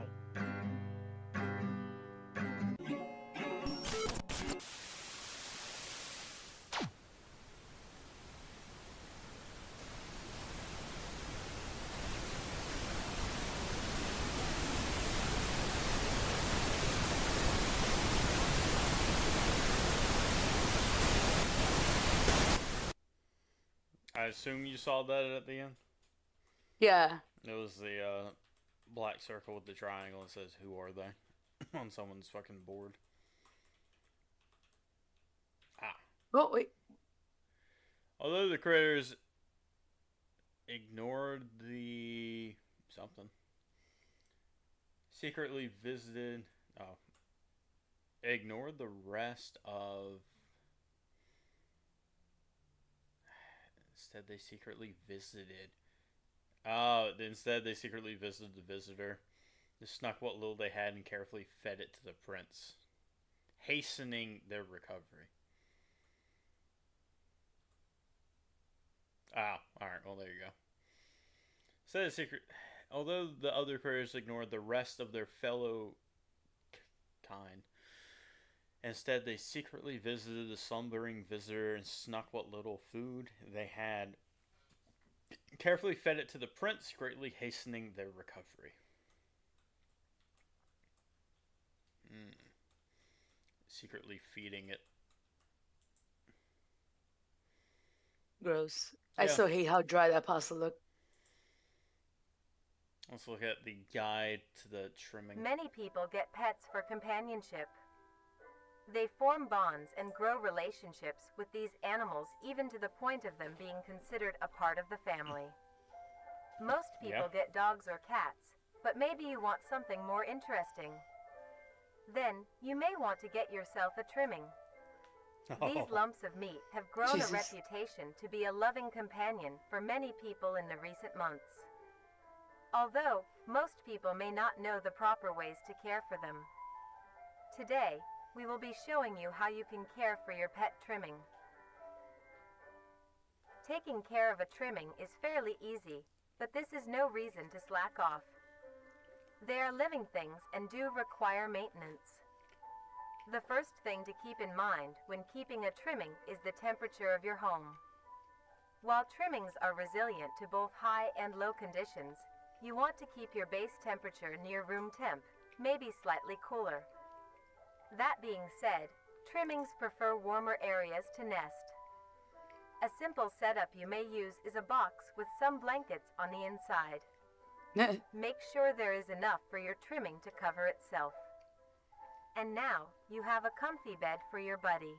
I assume you saw that at the end? Yeah. It was the black circle with the triangle that says, "Who are they?" on someone's fucking board. Ah. Oh, wait. Although the critters ignored the something, secretly visited. Oh, ignored the rest of. Instead, they secretly visited. Instead they secretly visited the visitor. They snuck what little they had and carefully fed it to the prince, hastening their recovery. Ah, alright, well, there you go. Instead of secret. Although the other critters ignored the rest of their fellow kind, instead they secretly visited the slumbering visitor and snuck what little food they had, carefully fed it to the prince, greatly hastening their recovery. Secretly feeding it. Gross. I Yeah. still hate how dry that pasta looked. Let's look at the guide to the trimming. Many people get pets for companionship. They form bonds and grow relationships with these animals, even to the point of them being considered a part of the family. Most people Yeah. get dogs or cats, but maybe you want something more interesting. Then, you may want to get yourself a trimming. These lumps of meat have grown Jesus. a reputation to be a loving companion for many people in the recent months. Although, most people may not know the proper ways to care for them. Today, we will be showing you how you can care for your pet trimming. Taking care of a trimming is fairly easy, but this is no reason to slack off. They are living things and do require maintenance. The first thing to keep in mind when keeping a trimming is the temperature of your home. While trimmings are resilient to both high and low conditions, you want to keep your base temperature near room temp, maybe slightly cooler. That being said, trimmings prefer warmer areas to nest. A simple setup you may use is a box with some blankets on the inside. Make sure there is enough for your trimming to cover itself. And now, you have a comfy bed for your buddy.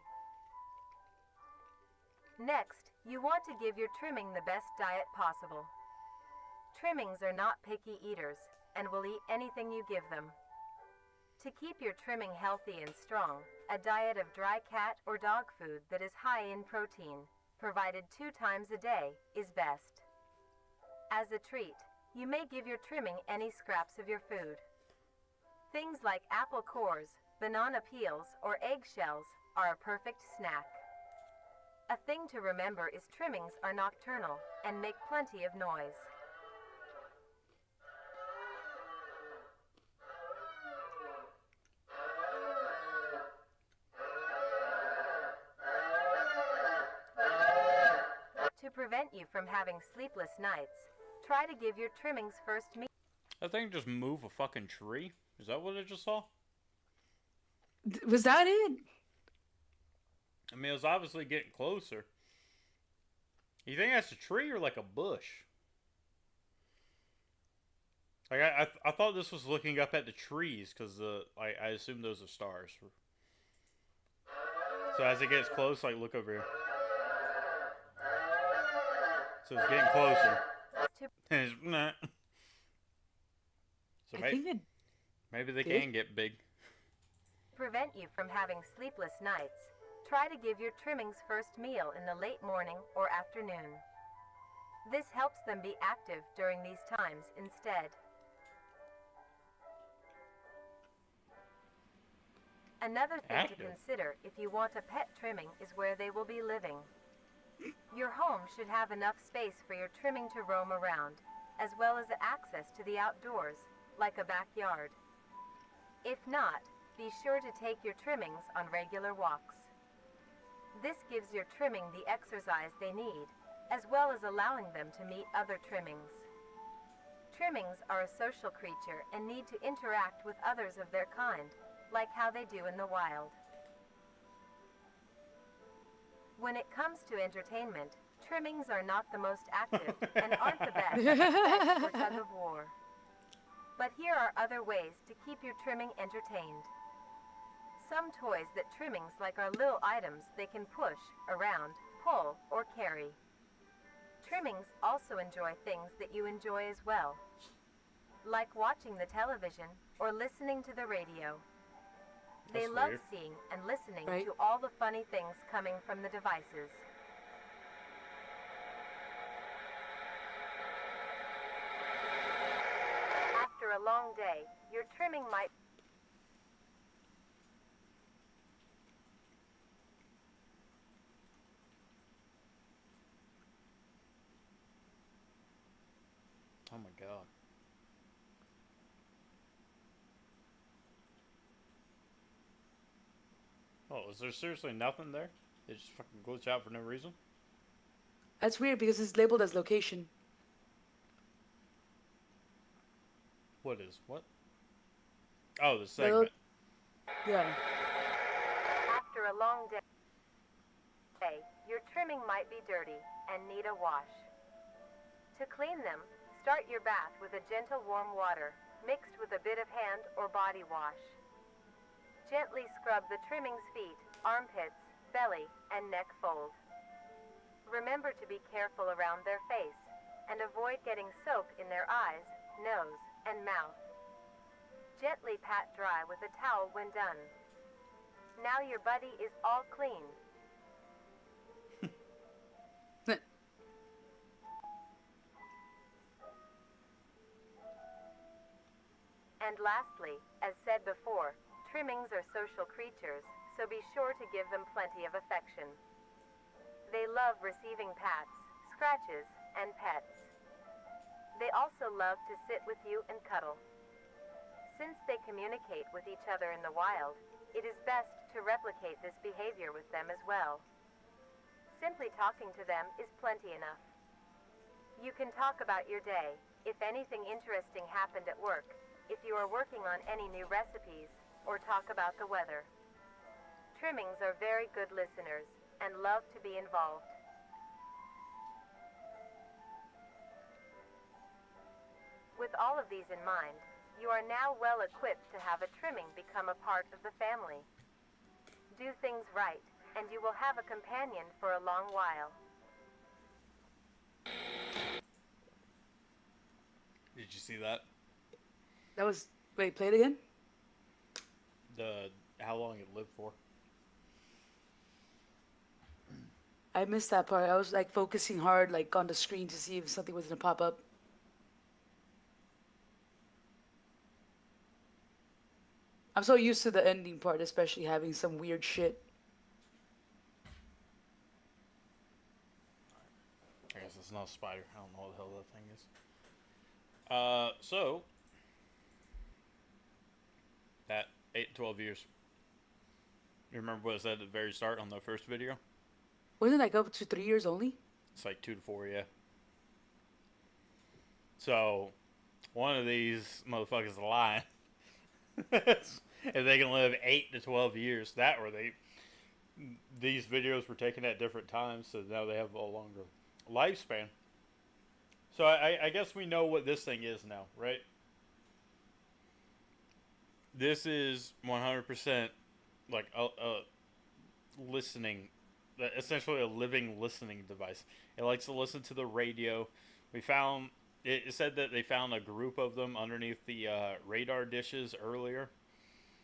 Next, you want to give your trimming the best diet possible. Trimmings are not picky eaters, and will eat anything you give them. To keep your trimming healthy and strong, a diet of dry cat or dog food that is high in protein, provided 2 times a day, is best. As a treat, you may give your trimming any scraps of your food. Things like apple cores, banana peels, or eggshells are a perfect snack. A thing to remember is trimmings are nocturnal and make plenty of noise. To prevent you from having sleepless nights, try to give your trimmings first meal. That thing just move a fucking tree? Is that what I just saw? Was that it? I mean, it was obviously getting closer. You think that's a tree or like a bush? Like I thought this was looking up at the trees because I assume those are stars. So as it gets close, like look over here. So it's getting closer. And it's, nah. So I think that maybe they did? can get big. Prevent you from having sleepless nights, try to give your trimmings first meal in the late morning or afternoon. This helps them be active during these times instead. Another thing to consider if you want a pet trimming is where they will be living. Your home should have enough space for your trimming to roam around, as well as access to the outdoors, like a backyard. If not, be sure to take your trimmings on regular walks. This gives your trimming the exercise they need, as well as allowing them to meet other trimmings. Trimmings are a social creature and need to interact with others of their kind, like how they do in the wild. When it comes to entertainment, trimmings are not the most active and aren't the best at fetch or tug of war. But here are other ways to keep your trimming entertained. Some toys that trimmings like are little items they can push, around, pull, or carry. Trimmings also enjoy things that you enjoy as well, like watching the television or listening to the radio. They That's love weird. seeing and listening Right. to all the funny things coming from the devices. After a long day, your trimming might Oh my god. Oh, is there seriously nothing there? They just fucking glitch out for no reason? That's weird because it's labeled as location. What is? What? Oh, the segment. Yeah. After a long day, your trimming might be dirty and need a wash. To clean them, start your bath with a gentle warm water, mixed with a bit of hand or body wash. Gently scrub the trimming's feet, armpits, belly, and neck fold. Remember to be careful around their face, and avoid getting soap in their eyes, nose, and mouth. Gently pat dry with a towel when done. Now your buddy is all clean. And lastly, as said before, trimmings are social creatures, so be sure to give them plenty of affection. They love receiving pats, scratches, and pets. They also love to sit with you and cuddle. Since they communicate with each other in the wild, it is best to replicate this behavior with them as well. Simply talking to them is plenty enough. You can talk about your day, if anything interesting happened at work, if you are working on any new recipes, or talk about the weather. Trimmings are very good listeners and love to be involved. With all of these in mind, you are now well equipped to have a trimming become a part of the family. Do things right, and you will have a companion for a long while. Did you see that? That was... Wait, play it again? The how long it lived for. I missed that part. I was like focusing hard like on the screen to see if something was gonna pop up. I'm so used to the ending part, especially having some weird shit. I guess it's not a spider. I don't know what the hell that thing is. So that 8 to 12 years. You remember what it said at the very start on the first video? Wasn't it like up to 3 years only? It's like 2 to 4, yeah. So one of these motherfuckers is lying. If they can live 8 to 12 years, that or these videos were taken at different times, so now they have a longer lifespan. So I guess we know what this thing is now, right? This is 100% like a listening, essentially a living listening device. It likes to listen to the radio. It said that they found a group of them underneath the radar dishes earlier.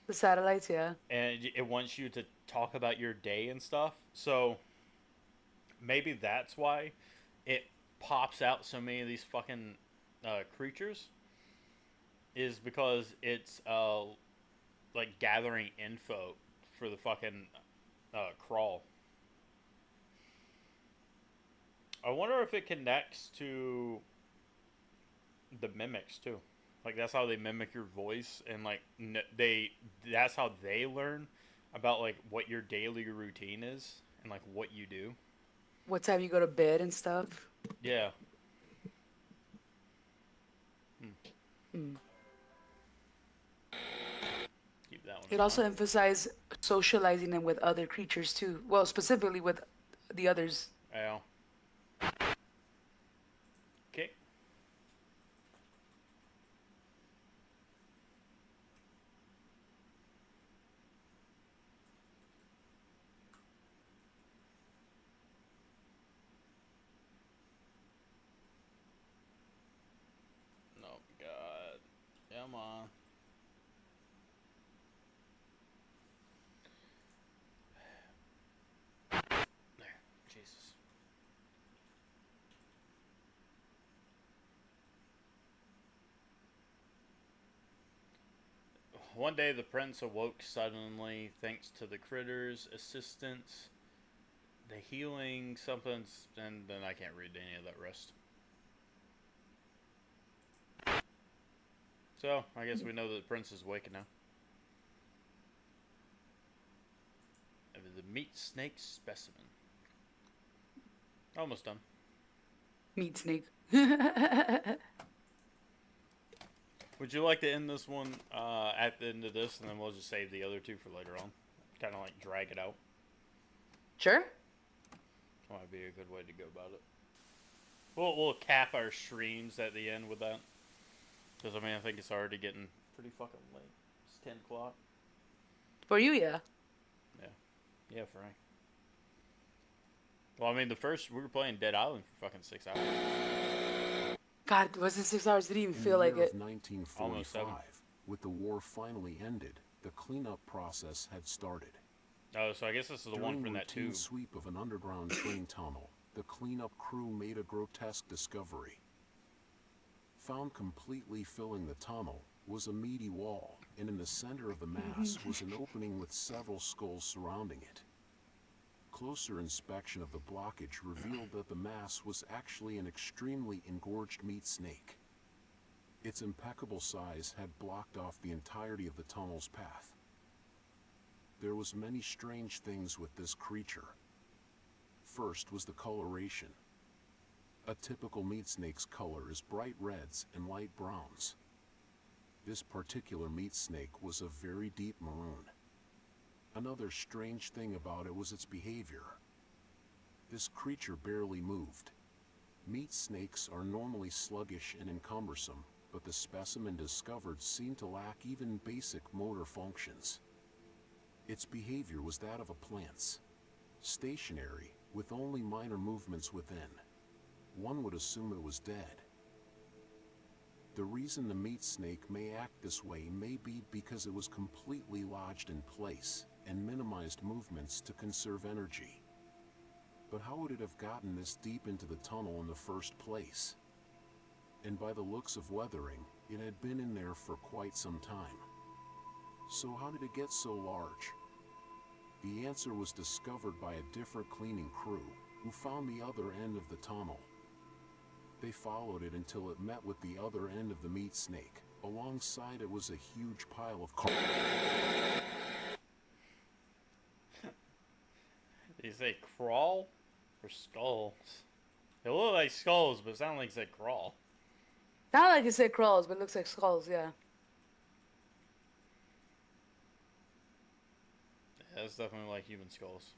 The satellites, yeah. And it wants you to talk about your day and stuff. So maybe that's why it pops out so many of these fucking creatures. Is because it's like gathering info for the fucking crawl. I wonder if it connects to the mimics too. Like that's how they mimic your voice, and like that's how they learn about like what your daily routine is and like what you do. What time you go to bed and stuff. Yeah. Keep that one. It also emphasized socializing them with other creatures too. Well, specifically with the others. Yeah. Okay. Oh God. Come on. There. Jesus. One day the prince awoke suddenly thanks to the critter's assistance. The healing something's, and then I can't read any of that rest. So, I guess we know that the prince is waking now. The meat snake specimen. Almost done. Meat snake. Would you like to end this one at the end of this, and then we'll just save the other two for later on? Kind of like drag it out. Sure. Might be a good way to go about it. We'll cap our streams at the end with that. Because, I mean, I think it's already getting pretty fucking late. It's 10 o'clock. For you, yeah. Yeah. Yeah, for me. Well, I mean, we were playing Dead Island for fucking 6 hours. God, was it 6 hours? Didn't even feel like it. Almost 7. With the war finally ended, the cleanup process had started. Oh, so I guess this is the one During from that routine tube. sweep of an underground train tunnel, the cleanup crew made a grotesque discovery. Found completely filling the tunnel was a meaty wall, and in the center of the mass was an opening with several skulls surrounding it. Closer inspection of the blockage revealed that the mass was actually an extremely engorged meat snake. Its impeccable size had blocked off the entirety of the tunnel's path. There was many strange things with this creature. First was the coloration. A typical meat snake's color is bright reds and light browns. This particular meat snake was a very deep maroon. Another strange thing about it was its behavior. This creature barely moved. Meat snakes are normally sluggish and encumbersome, but the specimen discovered seemed to lack even basic motor functions. Its behavior was that of a plant's. Stationary, with only minor movements within. One would assume it was dead. The reason the meat snake may act this way may be because it was completely lodged in place and minimized movements to conserve energy. But how would it have gotten this deep into the tunnel in the first place? And by the looks of weathering, it had been in there for quite some time. So how did it get so large? The answer was discovered by a different cleaning crew, who found the other end of the tunnel. They followed it until it met with the other end of the meat snake. Alongside it was a huge pile of carcass. Did you say crawl or skulls? It looked like skulls, but it sounded like it said crawl. Not like you said crawls, but it looks like skulls, yeah. Yeah, it's definitely like human skulls.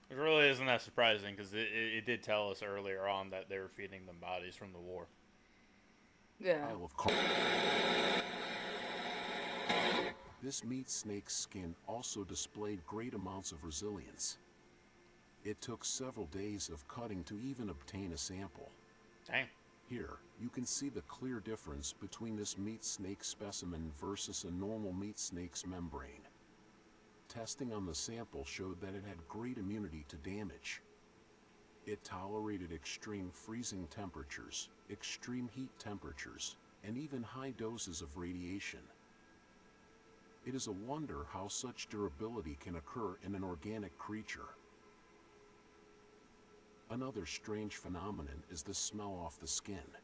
It really isn't that surprising, because it did tell us earlier on that they were feeding them bodies from the war. Yeah. Pile of This meat snake's skin also displayed great amounts of resilience. It took several days of cutting to even obtain a sample. Dang. Here, you can see the clear difference between this meat snake specimen versus a normal meat snake's membrane. Testing on the sample showed that it had great immunity to damage. It tolerated extreme freezing temperatures, extreme heat temperatures, and even high doses of radiation. It is a wonder how such durability can occur in an organic creature. Another strange phenomenon is the smell off the skin.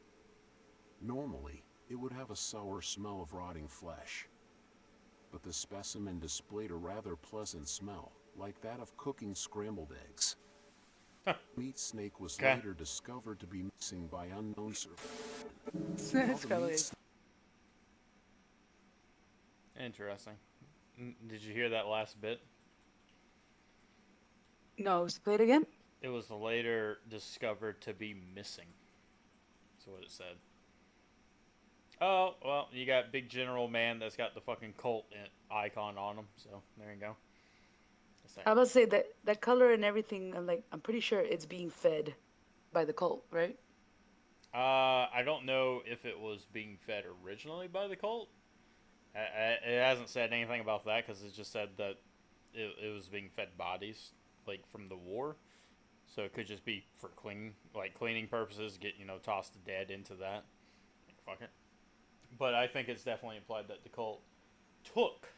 Normally, it would have a sour smell of rotting flesh. But the specimen displayed a rather pleasant smell, like that of cooking scrambled eggs. Meat snake was later discovered to be missing by unknown survivors. Interesting. Did you hear that last bit? No, play it again? It was later discovered to be missing. That's what it said. Oh, well, you got Big General Man that's got the fucking cult icon on him, so there you go. I was about to say that color and everything, I'm pretty sure it's being fed by the cult, right? I don't know if it was being fed originally by the cult. It hasn't said anything about that, because it just said that it was being fed bodies, like, from the war. So it could just be for cleaning purposes, get, tossed dead into that. Fuck it. But I think it's definitely implied that the cult took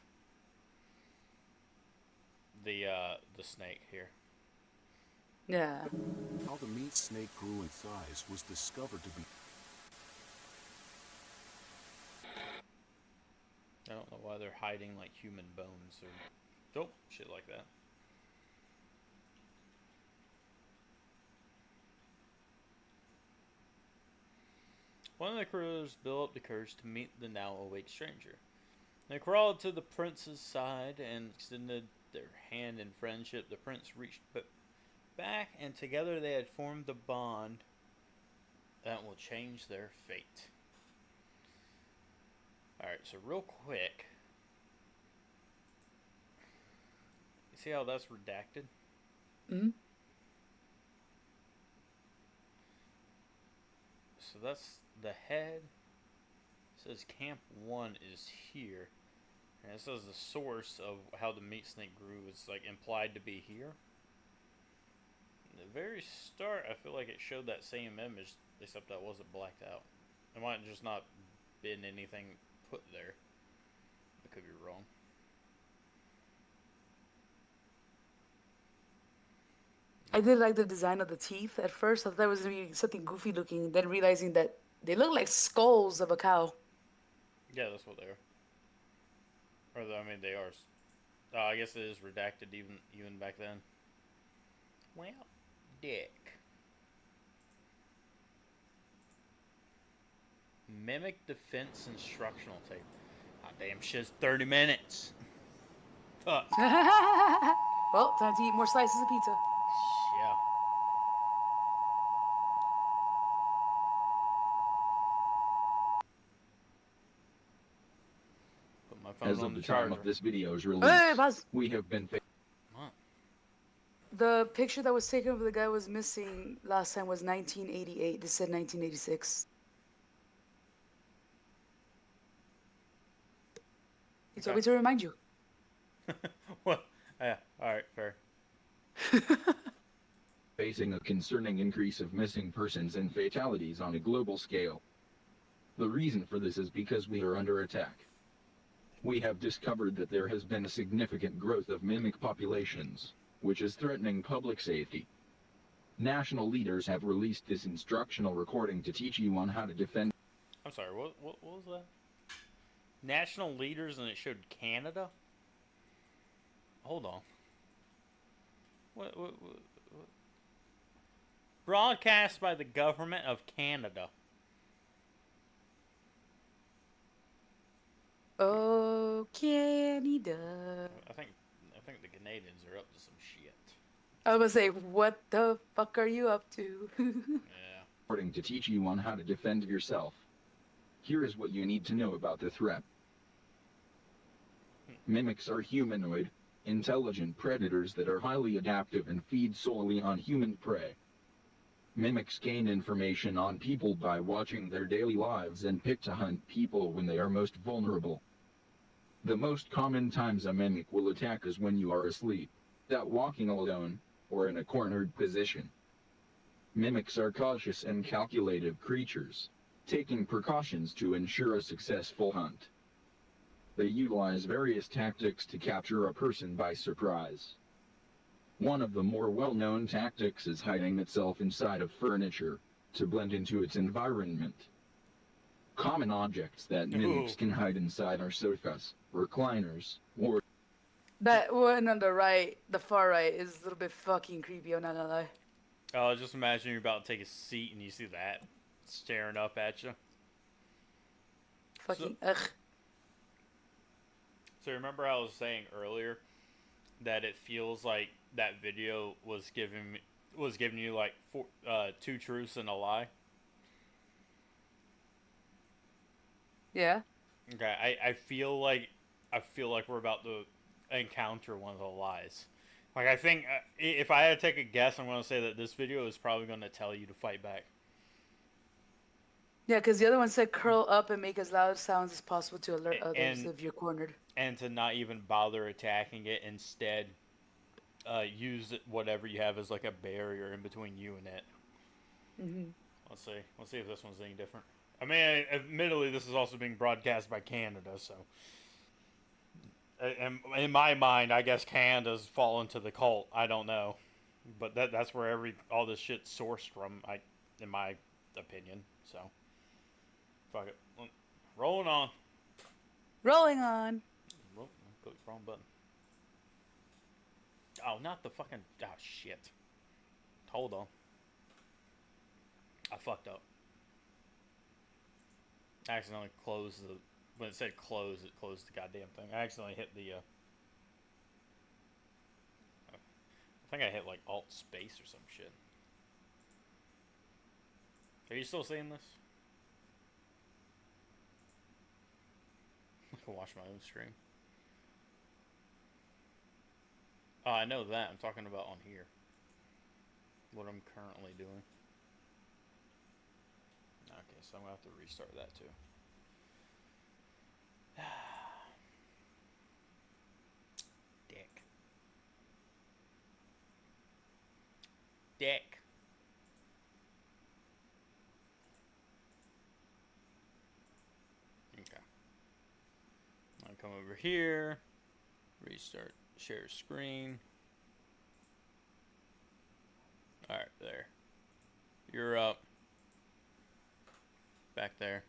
the snake here. Yeah. How the meat snake grew in size was discovered to be... I don't know why they're hiding, like, human bones or shit like that. One of the crews built up the courage to meet the now awake stranger. They crawled to the prince's side and extended their hand in friendship. The prince reached back, and together they had formed the bond that will change their fate. Alright, so real quick. You see how that's redacted? Mm-hmm. So that's the head. says Camp 1 is here. And it says the source of how the meat snake grew is like implied to be here. In the very start, I feel like it showed that same image, except that wasn't blacked out. It might have just not been anything put there. I could be wrong. I did like the design of the teeth at first. I thought it was gonna be something goofy looking, then realizing that they look like skulls of a cow. Yeah, that's what they are. Or, I mean, they are. I guess it is redacted even back then. Well, dick. Mimic defense instructional tape. Ah, damn shit's 30 minutes. Fuck. Well, time to eat more slices of pizza. Yeah. Put my phone As on of the the time charger. of this video's Hey, release, pause. we have been What? The picture that was taken of the guy was missing last time was 1988. This said 1986. He told me to remind you. What? Yeah, alright, fair. facing a concerning increase of missing persons and fatalities on a global scale. The reason for this is because we are under attack. We have discovered that there has been a significant growth of mimic populations, which is threatening public safety. National leaders have released this instructional recording to teach you on how to defend. I'm sorry, what was that? National leaders, and it showed Canada? Hold on. What? Broadcast by the government of Canada. Oh, Canada. I think the Canadians are up to some shit. I was gonna say, what the fuck are you up to? Yeah. Recording to teach you on how to defend yourself. Here is what you need to know about the threat. Mimics are humanoid, intelligent predators that are highly adaptive and feed solely on human prey. Mimics gain information on people by watching their daily lives and pick to hunt people when they are most vulnerable. The most common times a mimic will attack is when you are asleep, out walking alone, or in a cornered position. Mimics are cautious and calculative creatures, taking precautions to ensure a successful hunt. They utilize various tactics to capture a person by surprise. One of the more well-known tactics is hiding itself inside of furniture to blend into its environment. Common objects that mimics can hide inside are sofas, recliners, or That one on the right, the far right, is a little bit fucking creepy, I'm not gonna lie. Oh, just imagine you're about to take a seat and you see that staring up at you. Fucking, ugh. So remember I was saying earlier that it feels like that video was giving you like two truths and a lie. Yeah. Okay, I feel like we're about to encounter one of the lies. Like, I think if I had to take a guess, I'm going to say that this video is probably going to tell you to fight back. Yeah, because the other one said curl up and make as loud sounds as possible to alert others if you're cornered. And to not even bother attacking it, instead use whatever you have as like a barrier in between you and it. Mm-hmm. Let's see if this one's any different. I mean, admittedly, this is also being broadcast by Canada, so in my mind, I guess Canada's fallen to the cult. I don't know, but that's where all this shit's sourced from. In my opinion, so fuck it. Rolling on. Rolling on. Oh, clicked the wrong button. Oh, not the fucking. Oh, shit. Hold on. I fucked up. I accidentally closed the. When it said close, it closed the goddamn thing. I accidentally hit the. I think I hit like Alt Space or some shit. Are you still seeing this? I can watch my own stream. Oh, I know that. I'm talking about on here. What I'm currently doing. Okay, so I'm going to have to restart that too. dick. Okay. I'll come over here. Restart share screen. Alright, there. You're up. Back there.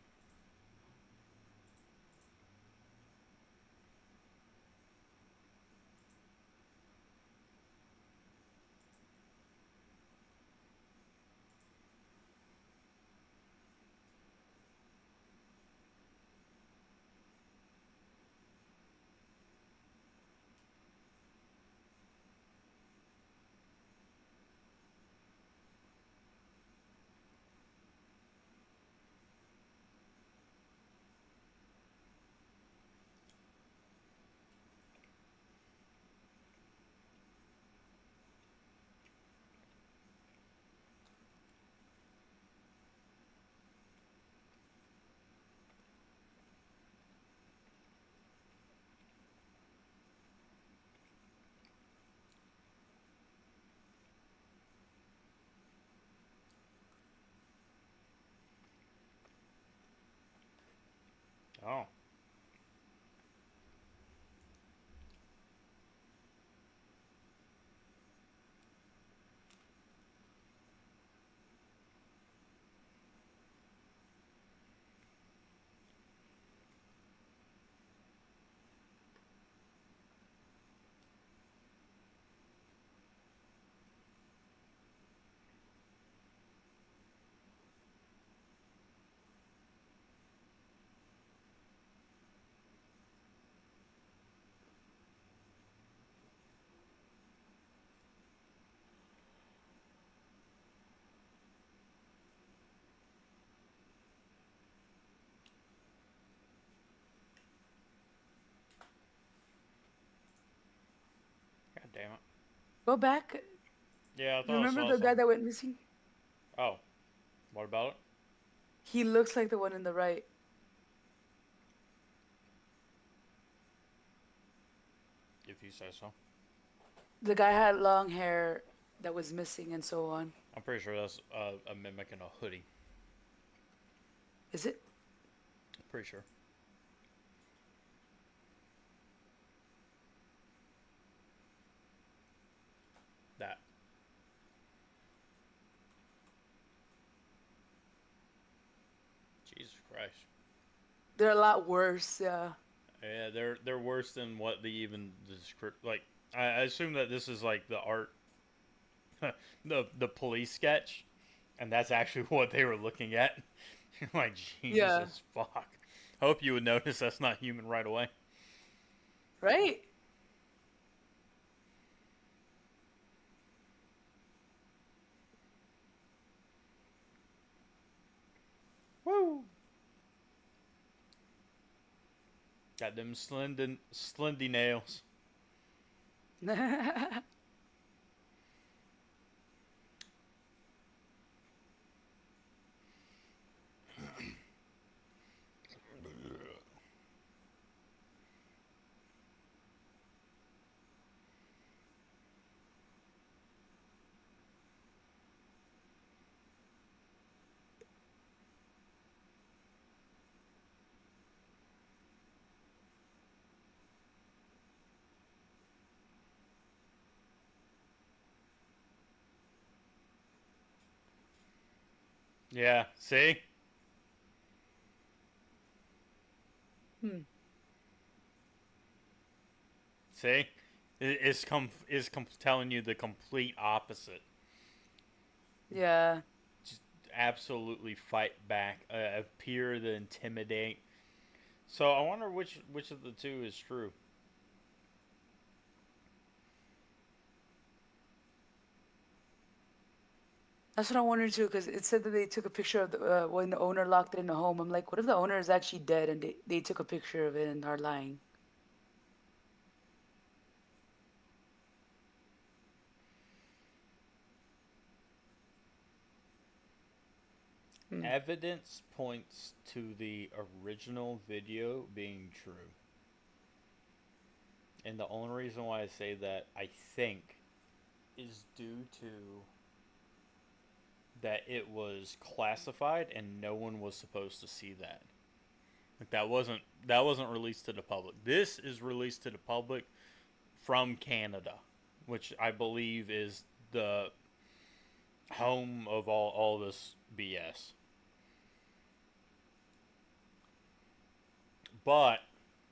Oh. God damn it. Go back. Yeah, I thought I Remember saw the guy something. that went missing? Oh. What about it? He looks like the one in the right. If you say so. The guy had long hair that was missing and so on. I'm pretty sure that's a mimic in a hoodie. Is it? Pretty sure. That. Jesus Christ. They're a lot worse, yeah. Yeah, they're worse than what they even descript. Like, I assume that this is like the art, the police sketch, and that's actually what they were looking at. You're like, Yeah. Jesus fuck. Hope you would notice that's not human right away. Right? Woo! Got them slendy nails. Yeah, see? Hmm. See? It's telling you the complete opposite. Yeah. Just absolutely fight back, appear to intimidate. So I wonder which of the two is true. That's what I wondered too, because it said that they took a picture of when the owner locked it in the home. I'm like, what if the owner is actually dead and they took a picture of it and are lying? Hmm. Evidence points to the original video being true. And the only reason why I say that, I think, is due to that it was classified and no one was supposed to see that. Like that wasn't released to the public. This is released to the public from Canada, which I believe is the home of all this BS. But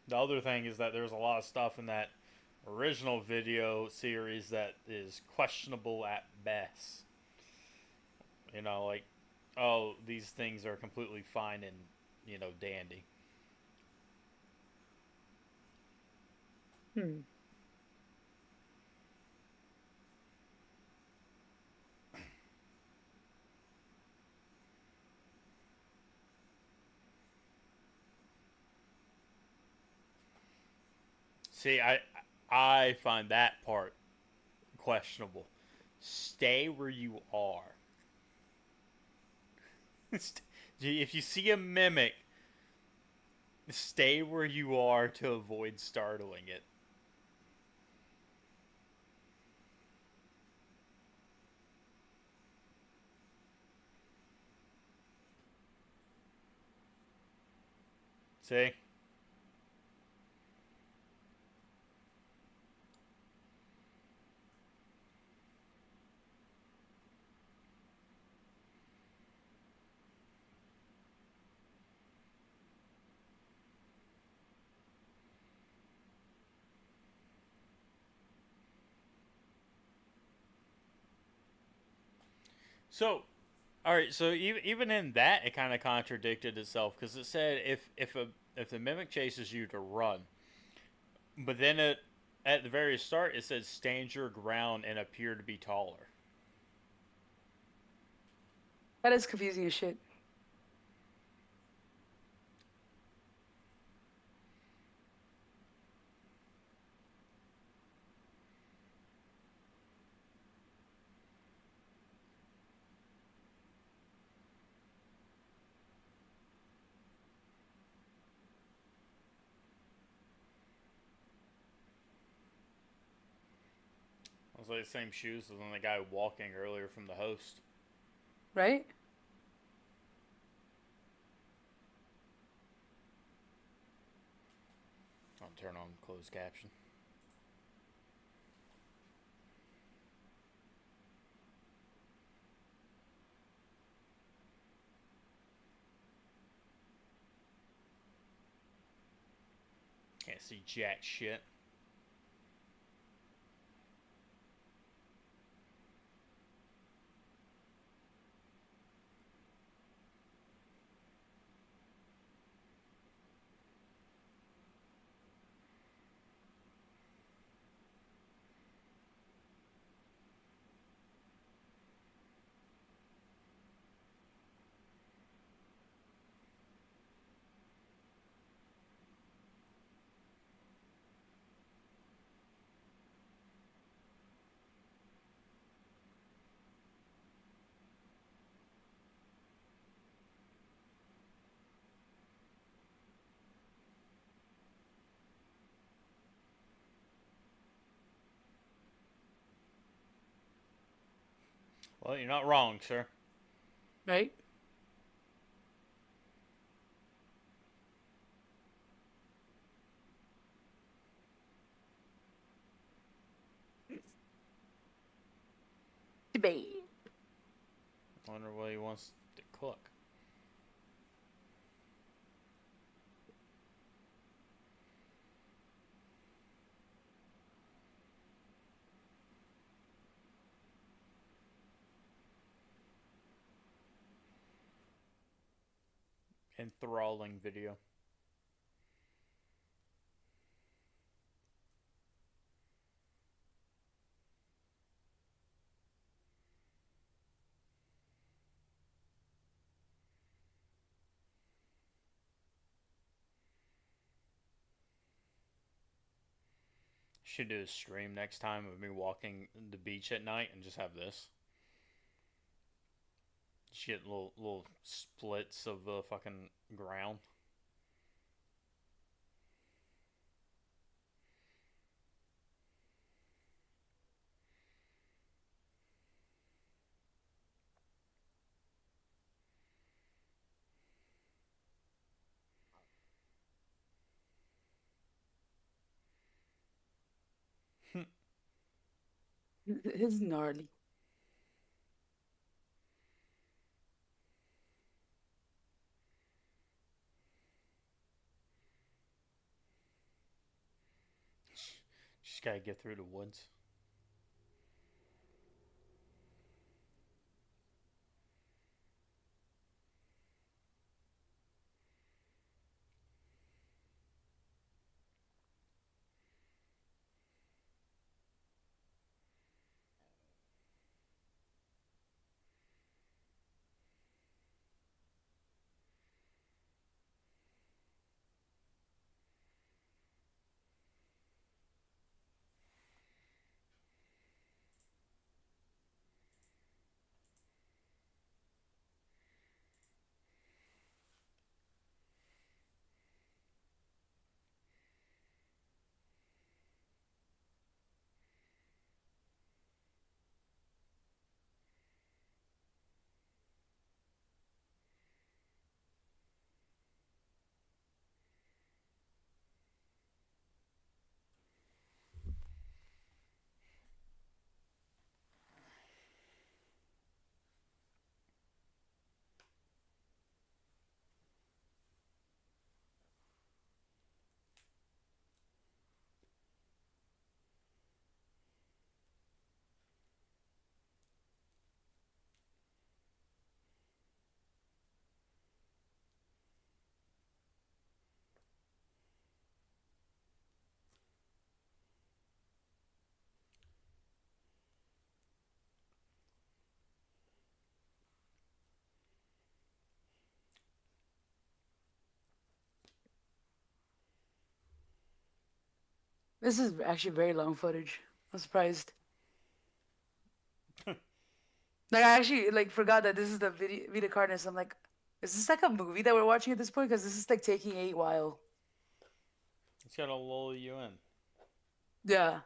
the other thing is that there's a lot of stuff in that original video series that is questionable at best. Like, oh, these things are completely fine and, dandy. Hmm. See, I find that part questionable. Stay where you are. If you see a mimic, stay where you are to avoid startling it. See? So, all right. So even in that, it kind of contradicted itself because it said if the mimic chases you to run, but then at the very start it said stand your ground and appear to be taller. That is confusing as shit. It was like the same shoes as on the guy walking earlier from the host. Right? I'll turn on closed caption. Can't see jack shit. Well, you're not wrong, sir. Right? Debate. I wonder what he wants to cook. Enthralling video. Should do a stream next time of me walking the beach at night and just have this. Just get little splits of the fucking ground. His gnarly. Just gotta get through the woods. This is actually very long footage. I'm surprised. Like I actually like forgot that this is the Vita Carnis. I'm like, is this like a movie that we're watching at this point? Because this is like taking a while. It's gotta lull you in. Yeah.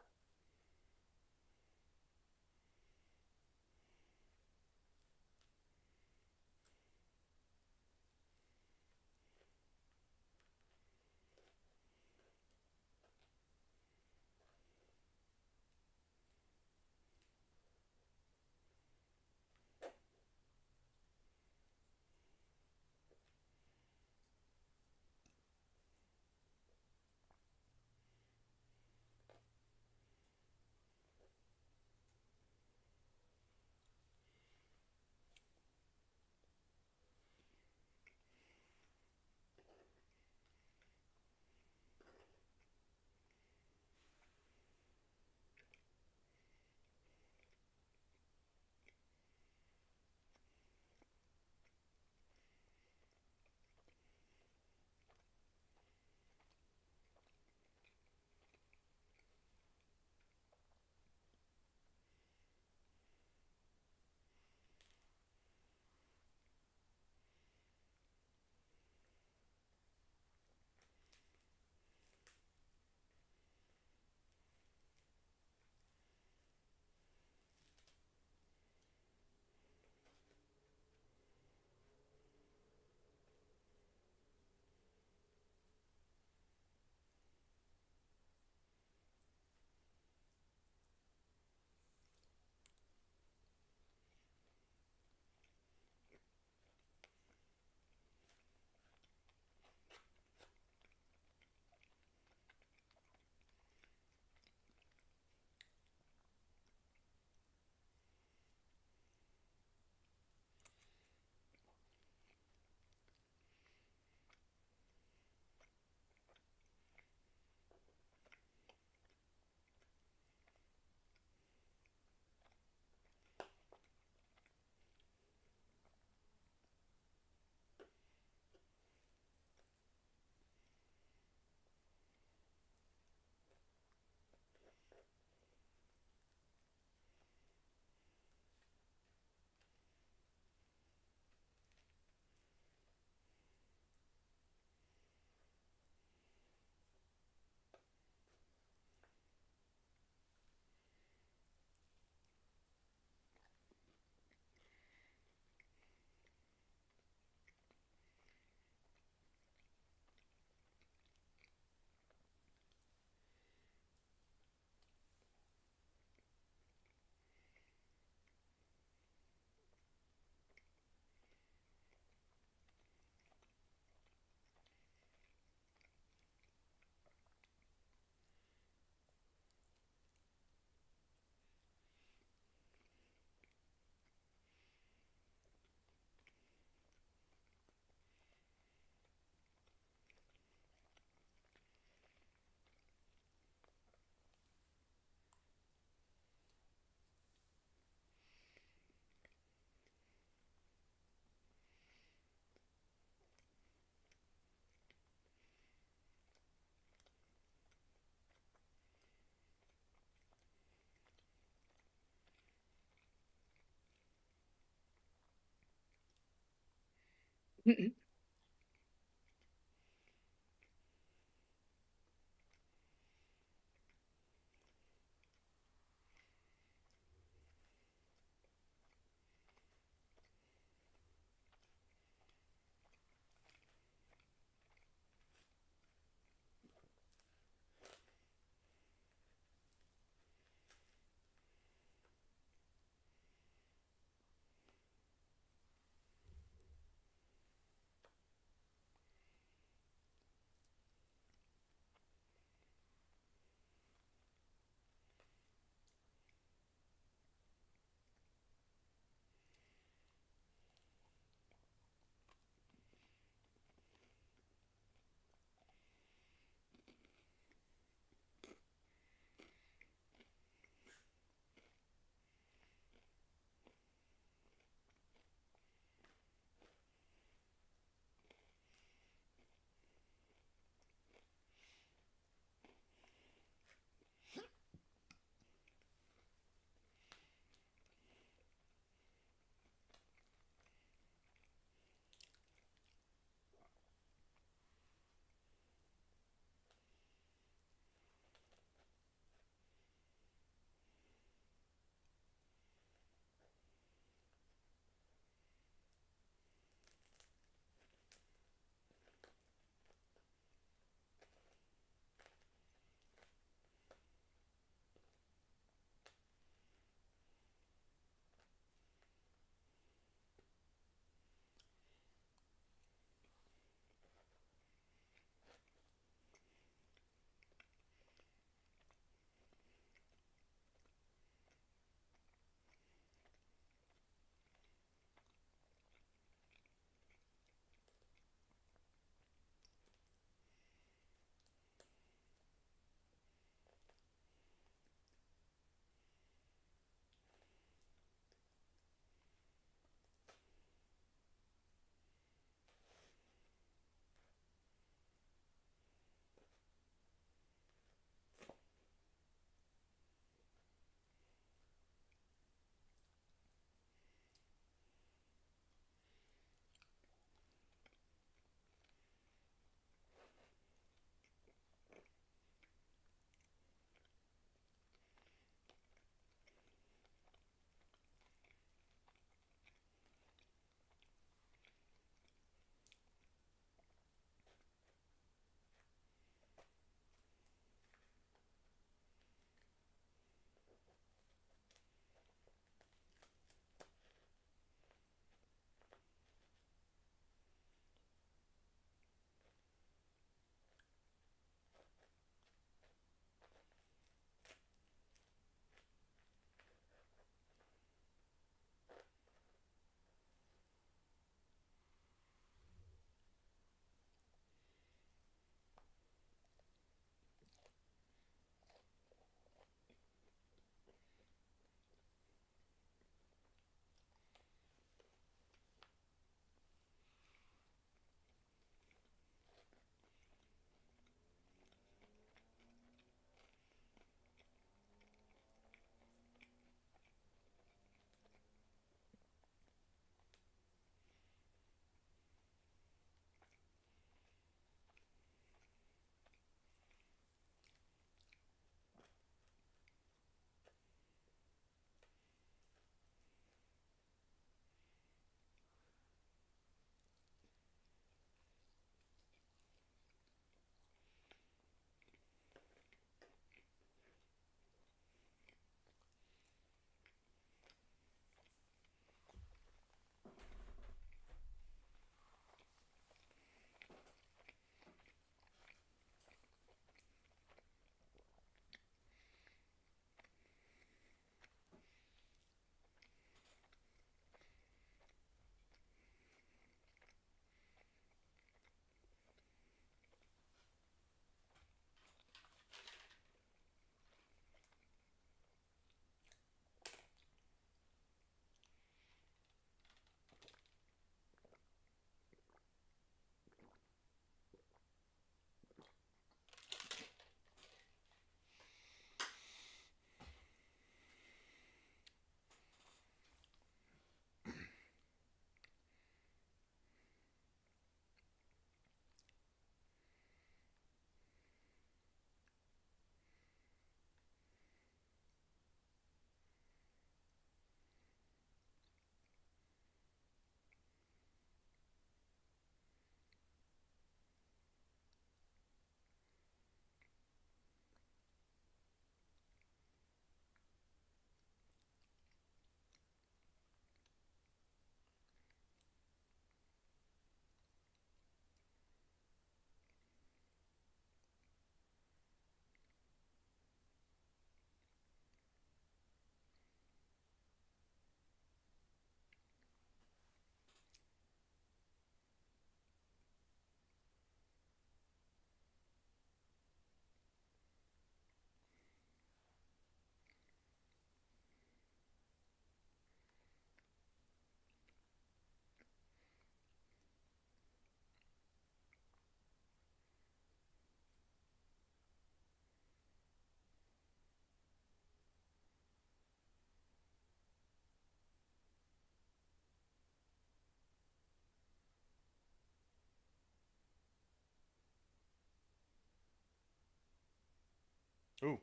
Ooh.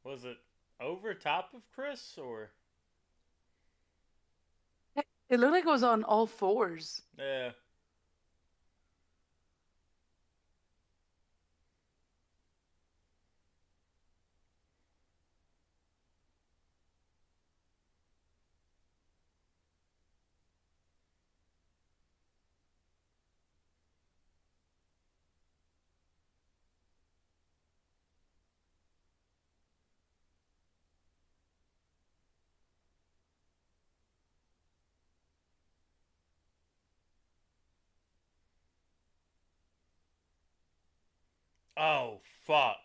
Was it over top of Chris or? It looked like it was on all fours. Yeah. Oh fuck.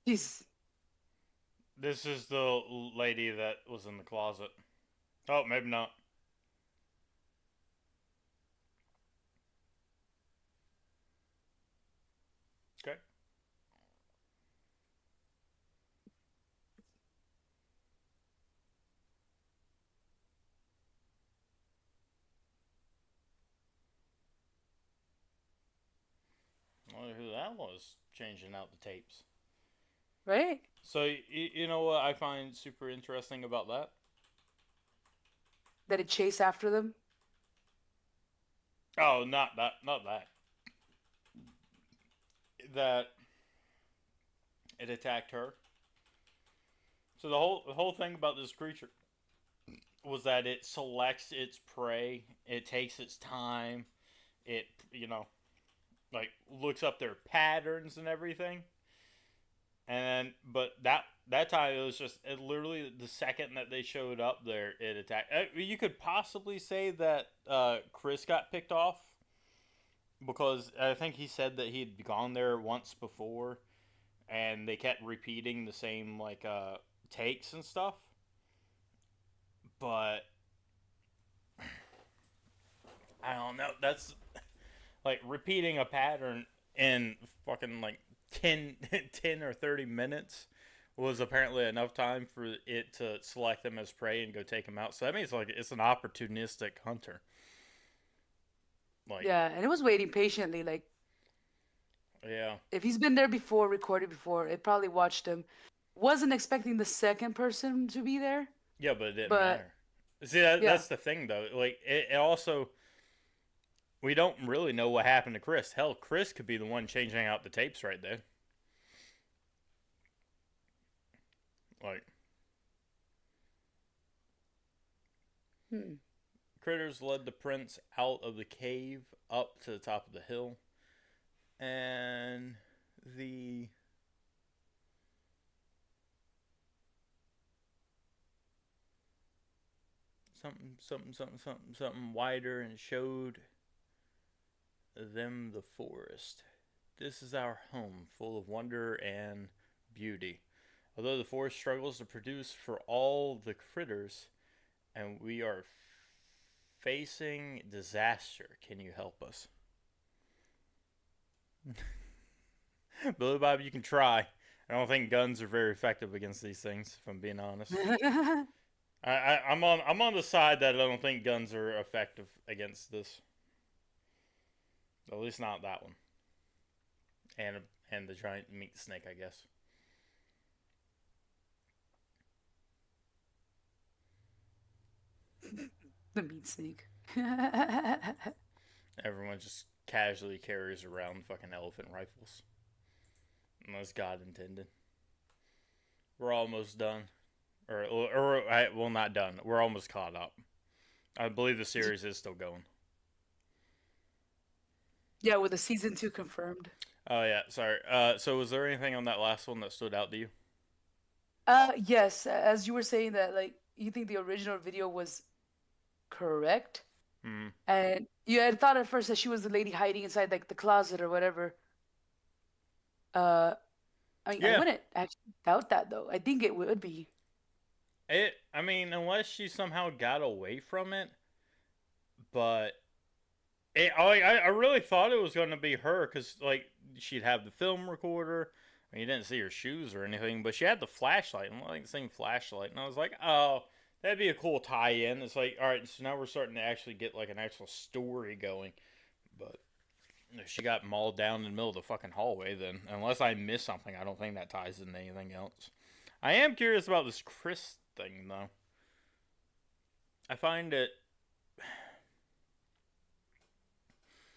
Jeez. This is the lady that was in the closet. Oh, maybe not. Okay. I wonder who that was changing out the tapes. Right? So you know what I find super interesting about that? That it chased after them. Oh, not that, not that. That it attacked her. So the whole thing about this creature was that it selects its prey. It takes its time. It like looks up their patterns and everything. And but that time it was just literally the second that they showed up there, it attacked. You could possibly say that Chris got picked off because I think he said that he'd gone there once before, and they kept repeating the same takes and stuff. But I don't know. That's like repeating a pattern in fucking like 10, 10 or 30 minutes was apparently enough time for it to select them as prey and go take them out. So that means like it's an opportunistic hunter. Like, Yeah, and it was waiting patiently. Like, yeah, if he's been there before, recorded before, it probably watched him. Wasn't expecting the second person to be there, yeah, but it didn't but matter. See, yeah. that's the thing though. Like, it also we don't really know what happened to Chris. Hell, Chris could be the one changing out the tapes right there. Like, Hmm. critters led the prince out of the cave up to the top of the hill, and the something wider and showed them the forest. This is our home, full of wonder and beauty. Although the forest struggles to produce for all the critters, and we are facing disaster, can you help us? Billy Bob, you can try. I don't think guns are very effective against these things, if I'm being honest. I'm on the side that I don't think guns are effective against this. At least not that one. And the giant meat snake, I guess. The meat snake. Everyone just casually carries around fucking elephant rifles. Unless God intended. We're almost done. Well, not done. We're almost caught up. I believe the series is still going. Yeah, with the season 2 confirmed. Oh, yeah. Sorry. So was there anything on that last one that stood out to you? Yes, as you were saying that, like, you think the original video was correct, Hmm. and you had thought at first that she was the lady hiding inside, like, the closet or whatever. Uh, I mean, I Yeah. wouldn't actually doubt that, though. I think it would be. I mean, unless she somehow got away from it. but I really thought it was going to be her because like she'd have the film recorder. I mean, you didn't see her shoes or anything, but she had the flashlight, and like the same flashlight, and I was like, oh, that'd be a cool tie-in. It's like, all right, so now we're starting to actually get like an actual story going, but if she got mauled down in the middle of the fucking hallway, then unless I missed something, I don't think that ties into anything else. I am curious about this Chris thing though. I find it.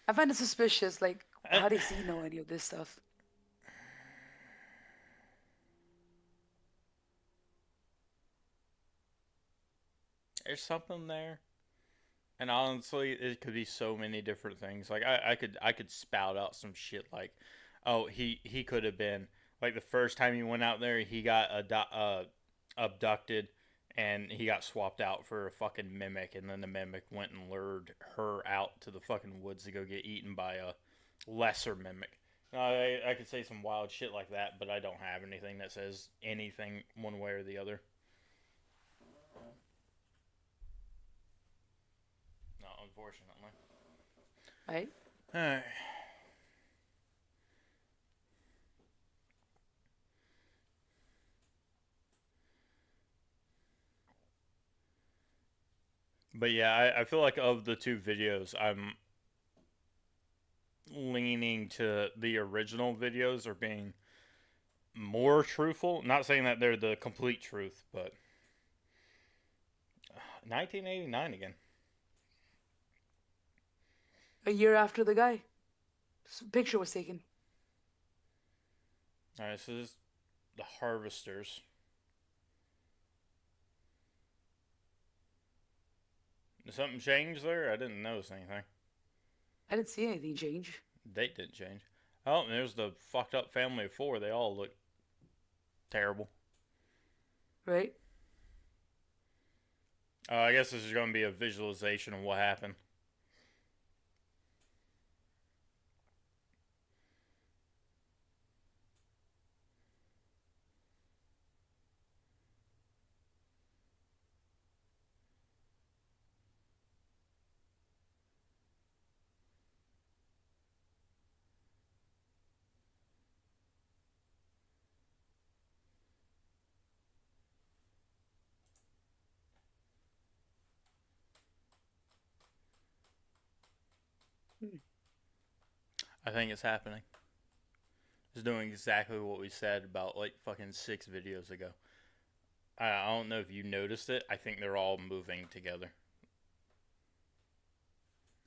I find it suspicious. Like, how does he know any of this stuff? There's something there. And honestly, it could be so many different things. Like I could spout out some shit like, oh, he could have been like the first time he went out there, he got abducted, and he got swapped out for a fucking mimic, and then the mimic went and lured her out to the fucking woods to go get eaten by a lesser mimic. Now, I could say some wild shit like that, but I don't have anything that says anything one way or the other. No, unfortunately. Right? Alright. But yeah, I feel like of the two videos, I'm leaning to the original videos or being more truthful. Not saying that they're the complete truth, but 1989 again. A year after the guy. Picture was taken. Alright, so this is the Harvesters. Did something change there? I didn't notice anything. I didn't see anything change. Date didn't change. Oh, and there's the fucked up family of four. They all look terrible. Right? I guess this is going to be a visualization of what happened. I think it's happening. It's doing exactly what we said about like fucking 6 videos ago. I don't know if you noticed it. I think they're all moving together.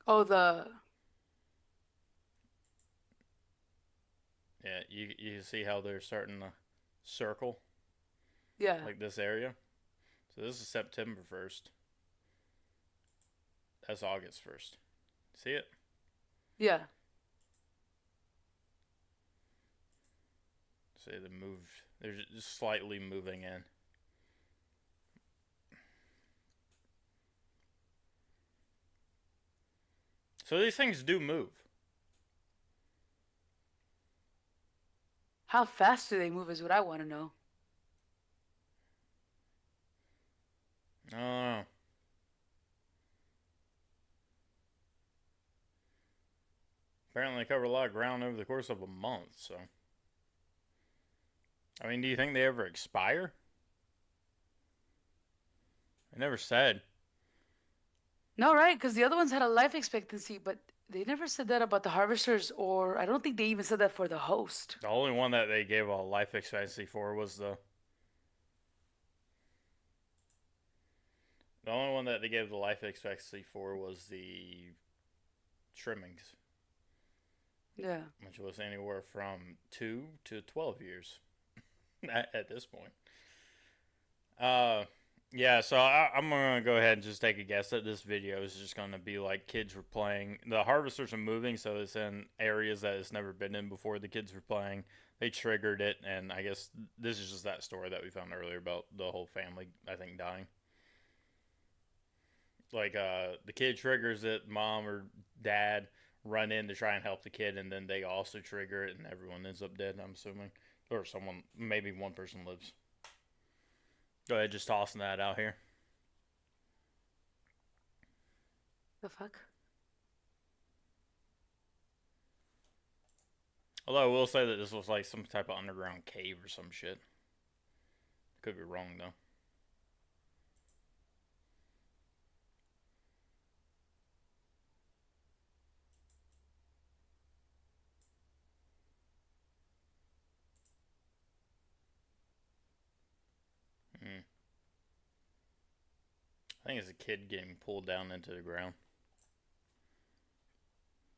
Oh, Yeah, you see how they're starting to circle? Yeah. Like this area? So this is September 1st. That's August 1st. See it? Yeah. See, they moved. They're just slightly moving in. So these things do move. How fast do they move is what I want to know. Oh. Apparently they cover a lot of ground over the course of a month, so. I mean, do you think they ever expire? I never said. No, right? Because the other ones had a life expectancy, but they never said that about the harvesters, or I don't think they even said that for the host. The only one that they gave a life expectancy for was the only one that they gave the life expectancy for was the trimmings. Yeah. Which was anywhere from 2 to 12 years at this point. Yeah, so I'm going to go ahead and just take a guess that this video is just going to be like kids were playing. The harvesters are moving, so it's in areas that it's never been in before. The kids were playing. They triggered it, and I guess this is just that story that we found earlier about the whole family, I think, dying. Like, the kid triggers it, mom or dad run in to try and help the kid, and then they also trigger it, and everyone ends up dead, I'm assuming. Or someone, maybe one person lives. Go ahead, just tossing that out here. The fuck? Although I will say that this was like some type of underground cave or some shit. Could be wrong though. Hmm. I think it's a kid getting pulled down into the ground.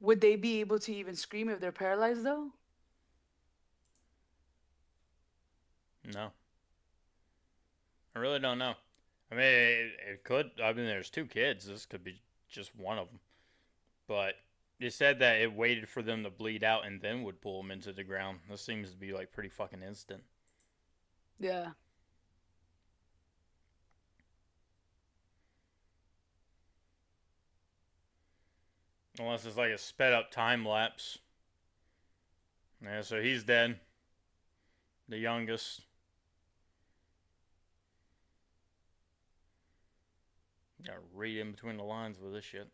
Would they be able to even scream if they're paralyzed though? No. I really don't know. I mean, it could. I mean, there's two kids. This could be just one of them. But it said that it waited for them to bleed out and then would pull them into the ground. This seems to be like pretty fucking instant. Yeah. Unless it's like a sped up time lapse. Yeah, so he's dead. The youngest. Gotta read in between the lines with this shit.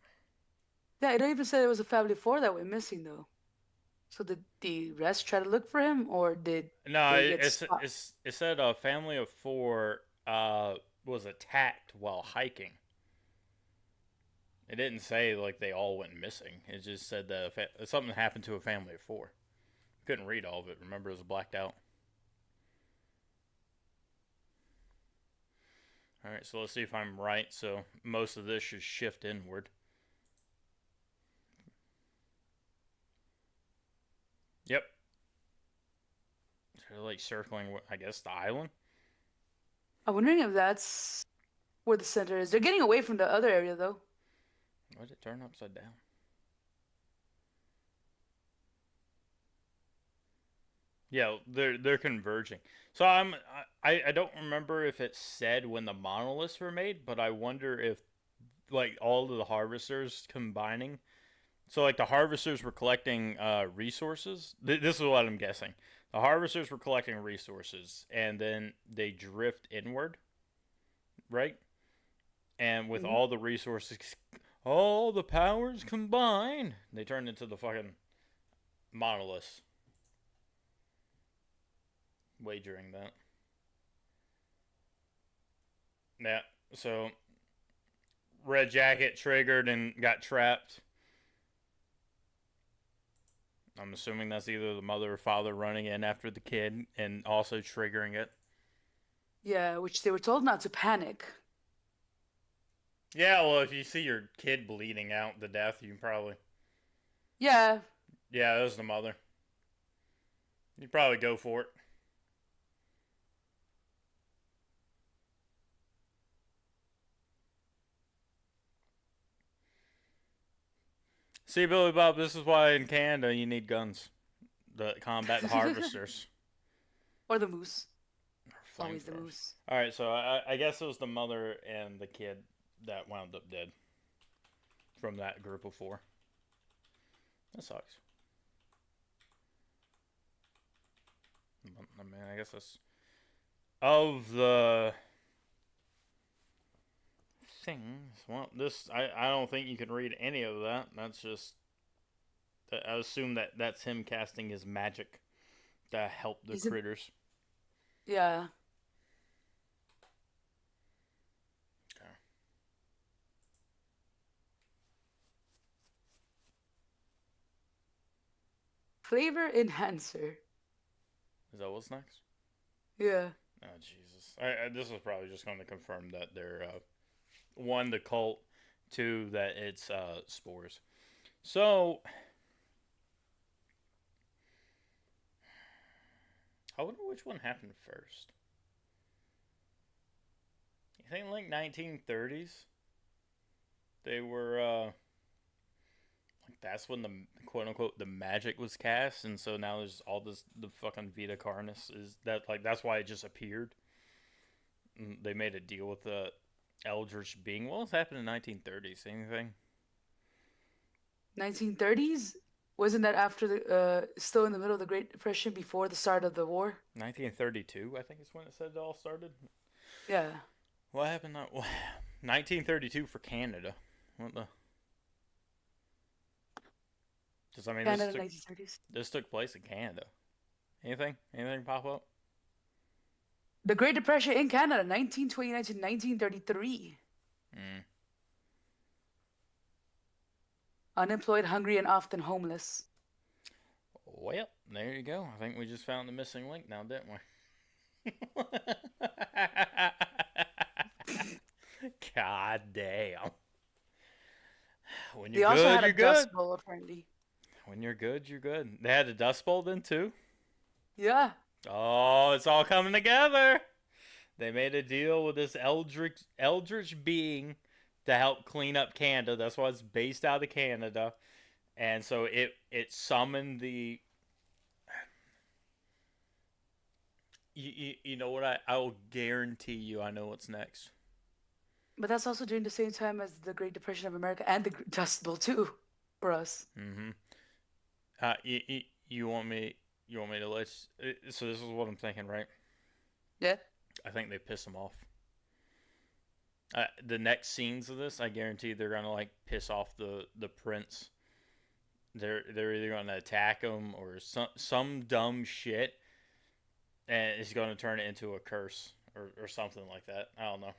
Yeah, it don't even say there was a family of 4 that went missing though. So did the rest try to look for him, or did No, they get stopped? it said a family of 4 was attacked while hiking. It didn't say like they all went missing. It just said that something happened to a family of 4. Couldn't read all of it. Remember, it was blacked out. Alright, so let's see if I'm right. So most of this should shift inward. Yep. They're like circling, I guess, the island. I'm wondering if that's where the center is. They're getting away from the other area though. Why did it turn upside down? Yeah, they're converging. So I don't remember if it said when the monoliths were made, but I wonder if like all of the harvesters combining. So like the harvesters were collecting resources. This is what I'm guessing. The harvesters were collecting resources, and then they drift inward, right? And with all the resources, all the powers combined, they turned into the fucking monoliths. Wagering that. Yeah, so Red Jacket triggered and got trapped. I'm assuming that's either the mother or father running in after the kid and also triggering it. Yeah, which they were told not to panic. Yeah, well, if you see your kid bleeding out to death, you can probably... Yeah. Yeah, that was the mother. You'd probably go for it. See, Billy Bob, this is why in Canada you need guns. To combat the harvesters. Or the moose. Or Always the moose. Alright, so I guess it was the mother and the kid that wound up dead. From that group of 4. That sucks. I mean, I guess that's... Of the... things. Well, this... I don't think you can read any of that. That's just... I assume that that's him casting his magic to help the critters. Yeah. Okay. Flavor enhancer. Is that what's next? Yeah. Oh, Jesus. This is probably just going to confirm that they're, 1, the cult, 2, that it's, spores. So, I wonder which one happened first. You think like 1930s? They were, like that's when the quote unquote the magic was cast, and so now there's all this the fucking Vita Carnis is that like that's why it just appeared. And they made a deal with the Eldritch being. What was happened in 1930s? Anything? 1930s? Wasn't that after the still in the middle of the Great Depression before the start of the war? 1932, I think is when it said it all started. Yeah. What happened? 1932 for Canada. What the? Because I mean, Canada, 1930s. this took place in Canada. Anything pop up? The Great Depression in Canada, 1929 to 1933. Mm. Unemployed, hungry, and often homeless. Well, there you go. I think we just found the missing link now, didn't we? God damn. When They you're also good, had a you're good. Dust Bowl, apparently. When you're good, you're good. They had a Dust Bowl then, too? Yeah. Oh, it's all coming together. They made a deal with this eldritch being to help clean up Canada. That's why it's based out of Canada. And so it summoned the... You know what? I will guarantee you I know what's next. But that's also during the same time as the Great Depression of America and the Dust Bowl, too, for us. Mm-hmm. You want me to let... So this is what I'm thinking, right? Yeah. I think they piss him off. The next scenes of this, I guarantee they're gonna like piss off the prince. They're either gonna attack him or some dumb shit, and it's gonna turn it into a curse or something like that. I don't know.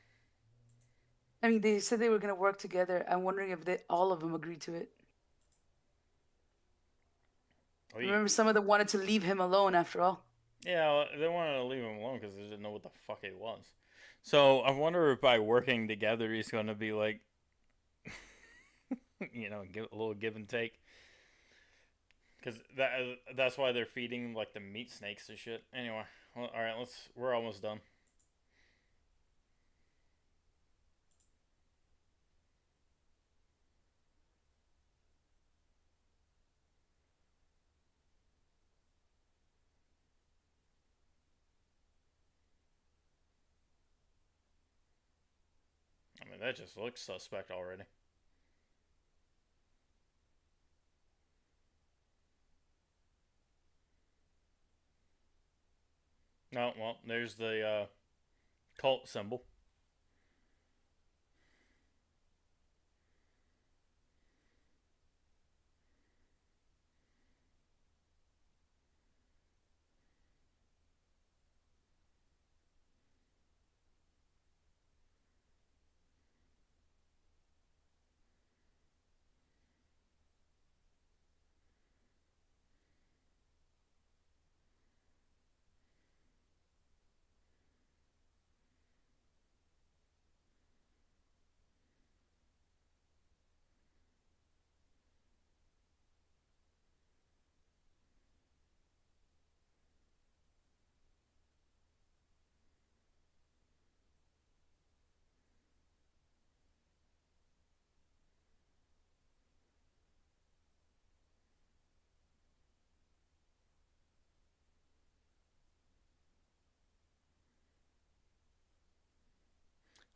I mean, they said they were going to work together. I'm wondering if all of them agreed to it. Remember, some of them wanted to leave him alone after all. Yeah, well, they wanted to leave him alone because they didn't know what the fuck it was. So I wonder if by working together he's going to be like, give a little give and take. Because that's why they're feeding like the meat snakes and shit. Anyway, well, all right, we're almost done. I mean, that just looks suspect already. No, well, there's the cult symbol.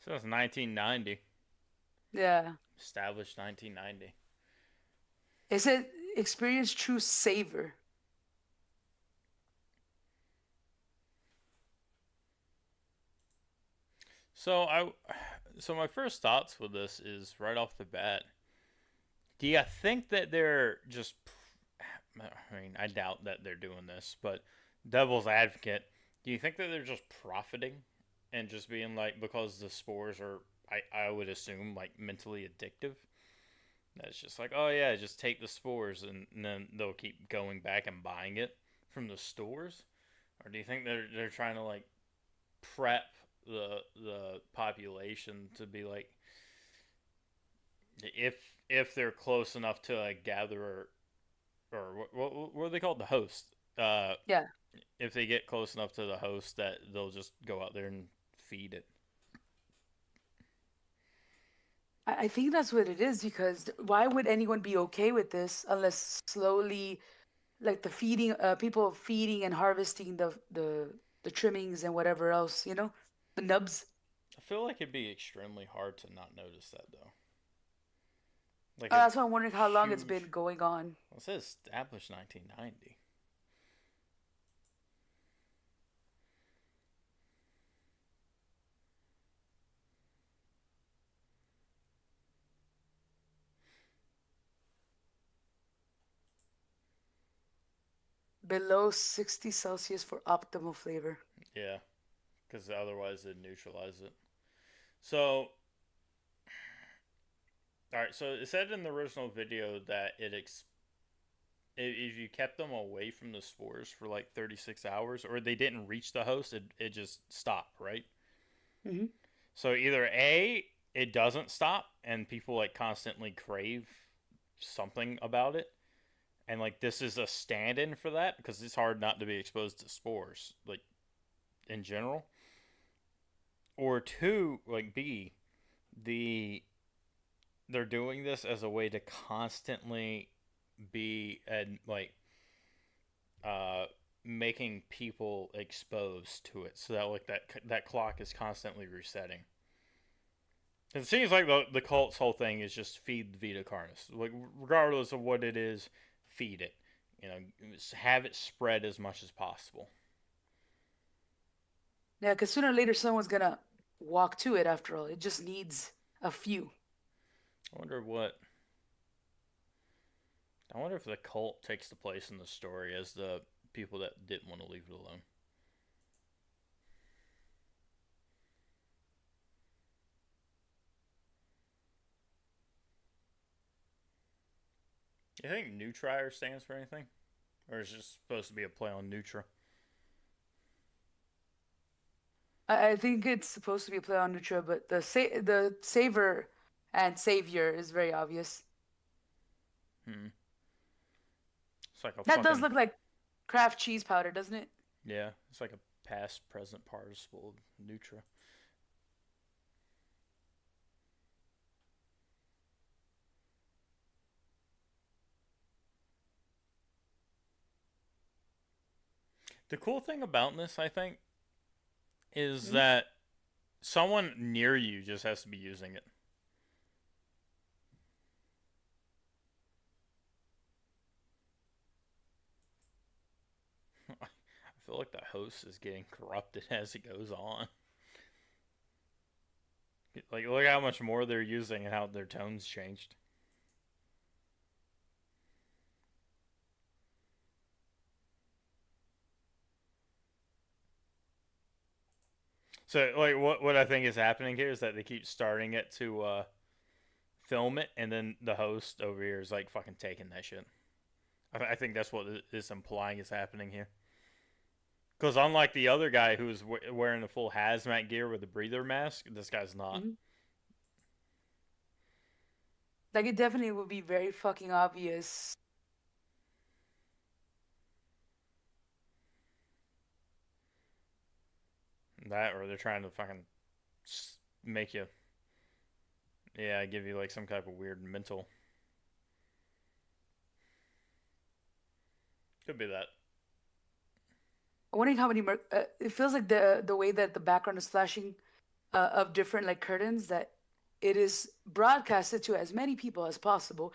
So it's 1990. Yeah. Established 1990. It said, experience true savor. So my first thoughts with this is right off the bat. Do you think that they're just... I mean, I doubt that they're doing this, but devil's advocate, do you think that they're just profiting and just being like, because the spores are, I would assume, like mentally addictive? That's just like, oh yeah, just take the spores and then they'll keep going back and buying it from the stores? Or do you think they're trying to like prep the population to be like, if they're close enough to a gatherer, or what are they called, the host? Yeah. If they get close enough to the host, that they'll just go out there and feed it. I think that's what it is, because why would anyone be okay with this unless slowly, like the feeding, people feeding and harvesting the trimmings and whatever else, the nubs. I feel like it'd be extremely hard to not notice that, though. Like That's why I'm wondering how long it's been going on. Well, it says established 1990. below 60 Celsius for optimal flavor. Yeah, because otherwise it'd neutralize it. So, all right. So it said in the original video that if you kept them away from the spores for like 36 hours, or they didn't reach the host, it just stopped, right? Mm-hmm. So either A, it doesn't stop, and people like constantly crave something about it, and like this is a stand-in for that because it's hard not to be exposed to spores, like in general. Or two, like B, the they're doing this as a way to constantly be and like uh making people exposed to it so that like that clock is constantly resetting. It seems like the cult's whole thing is just feed the Vita Carnis. Like regardless of what it is, feed it. You know, have it spread as much as possible. Yeah, because sooner or later someone's gonna walk to it after all. It just needs a few. I wonder what. I wonder if the cult takes the place in the story as the people that didn't want to leave it alone. You think Nutrier stands for anything? Or is it just supposed to be a play on Nutra? I think it's supposed to be a play on Nutra, but the savor and savior is very obvious. Hmm. It's like a That does fucking. look like Kraft cheese powder, doesn't it? Yeah, it's like a past present participle of Nutra. The cool thing about this, I think, is that someone near you just has to be using it. I feel like the host is getting corrupted as it goes on. Like, look how much more they're using and how their tones changed. So, like, what I think is happening here is that they keep starting it to film it, and then the host over here is like fucking taking that shit. I think that's what is implying is happening here. Because unlike the other guy who's wearing the full hazmat gear with a breather mask, this guy's not. Mm-hmm. Like it definitely would be very fucking obvious. That, or they're trying to fucking make you, yeah, give you like some type of weird mental. Could be that. I'm wondering how many. It feels like the way that the background is flashing of different like curtains that it is broadcasted to as many people as possible.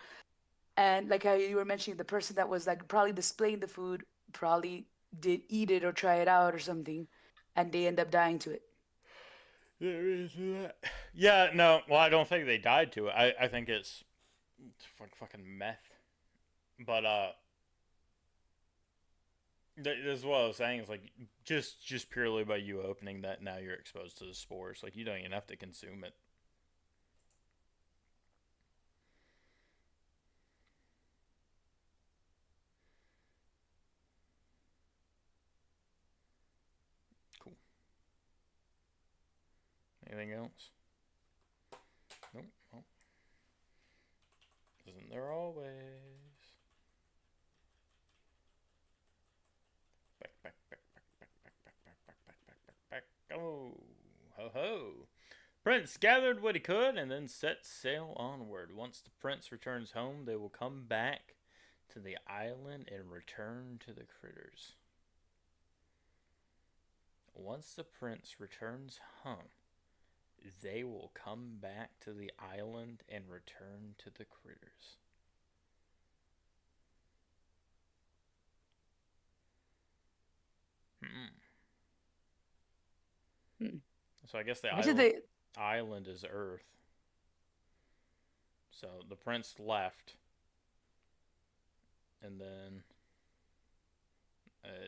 And like how you were mentioning, the person that was like probably displaying the food probably did eat it or try it out or something, and they end up dying to it. There is that. Yeah, no. Well, I don't think they died to it. I think it's like fucking meth. But this is what I was saying. Is like just purely by you opening that, now you're exposed to the spores. Like you don't even have to consume it. Cool. Anything else? Nope. Oh. Isn't there always? Back. Oh, ho ho. Prince gathered what he could and then set sail onward. Once the prince returns home, they will come back to the island and return to the critters. Once the prince returns home, they will come back to the island and return to the critters. So I guess the island is Earth. So the prince left, and then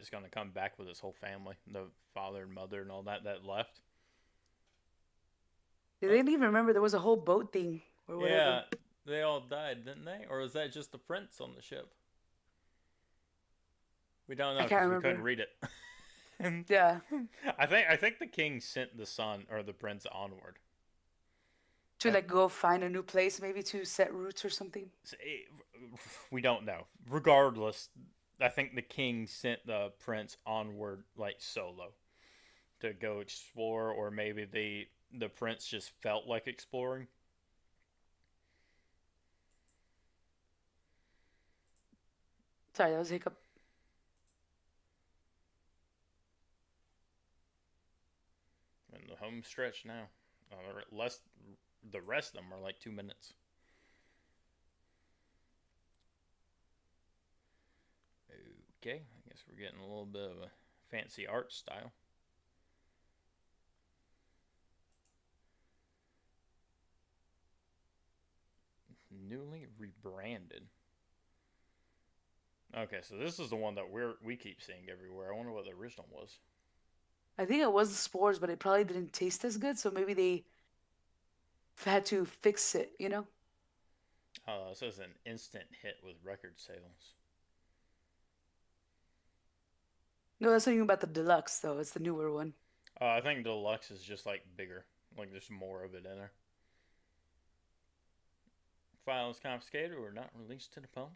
is going to come back with his whole family, the father and mother and all that left. They didn't even remember there was a whole boat thing or Yeah, whatever. they all died, didn't they? Or was that just the prince on the ship? We don't I know can't because we couldn't remember. read it. Yeah, I think the king sent the son or the prince onward. to like go find a new place, maybe to set roots or something. We don't know. Regardless, I think the king sent the prince onward like solo to go explore, or maybe the prince just felt like exploring. Sorry, that was a hiccup. In the home stretch now, less the rest of them are like 2 minutes. Okay, I guess we're getting a little bit of a fancy art style. Newly rebranded. Okay, so this is the one that we keep seeing everywhere. I wonder what the original was. I think it was the spores, but it probably didn't taste as good, so maybe they had to fix it, you know? It says an instant hit with record sales. No, that's not even about the deluxe, though. It's the newer one. I think deluxe is just like bigger, like there's more of it in there. Files confiscated or not released to the public.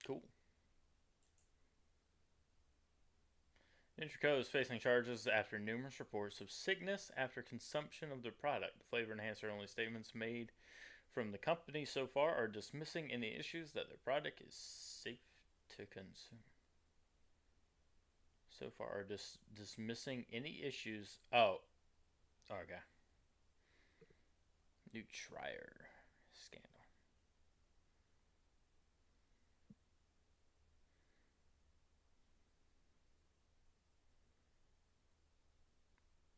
Cool. Nutrico is facing charges after numerous reports of sickness after consumption of their product. The flavor enhancer only statements made from the company so far are dismissing any issues that their product is safe to consume. So far are dismissing any issues. Oh, okay. New Trier scandal.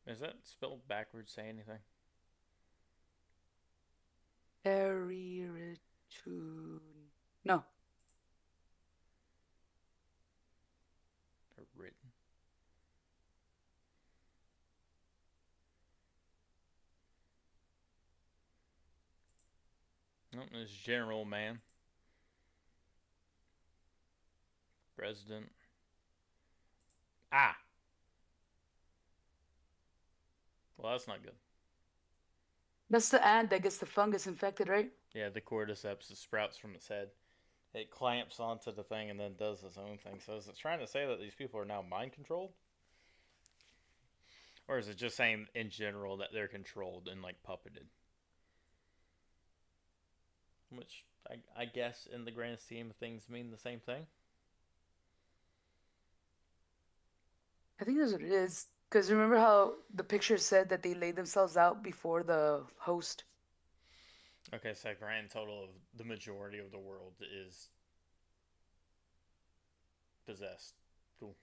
Is that spelled backwards? Say anything? Very No. Or written? Oh, this general man. President. Ah! Well, that's not good. That's the ant that gets the fungus infected, right? Yeah, the cordyceps sprouts from its head. It clamps onto the thing and then does its own thing. So is it trying to say that these people are now mind controlled? Or is it just saying in general that they're controlled and like puppeted? Which I guess in the grand scheme of things mean the same thing. I think that's what it is. Because remember how the picture said that they laid themselves out before the host? Okay, so grand total of the majority of the world is possessed. Cool.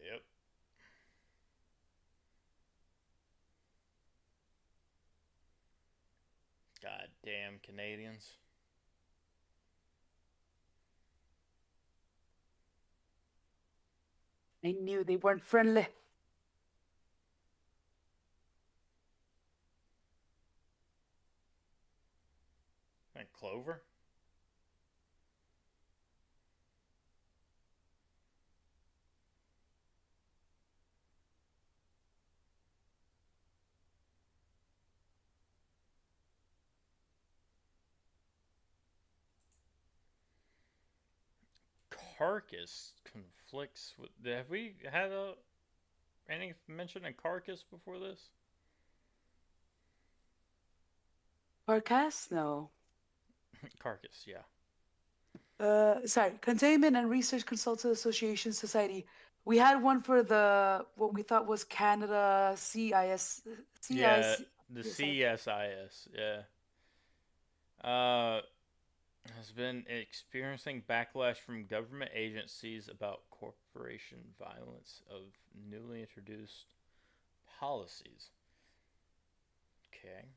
Yep. Goddamn Canadians. I knew they weren't friendly. And Clover? Carcass conflicts with. Have we had any mention of Carcass before this? Carcass? No. Carcass, yeah. Sorry, Containment and Research Consultative Association Society. We had one for the what we thought was Canada CIS Yeah, CIC. the CSI. CSIS, yeah. Uh, has been experiencing backlash from government agencies about corporation violence of newly introduced policies. Okay.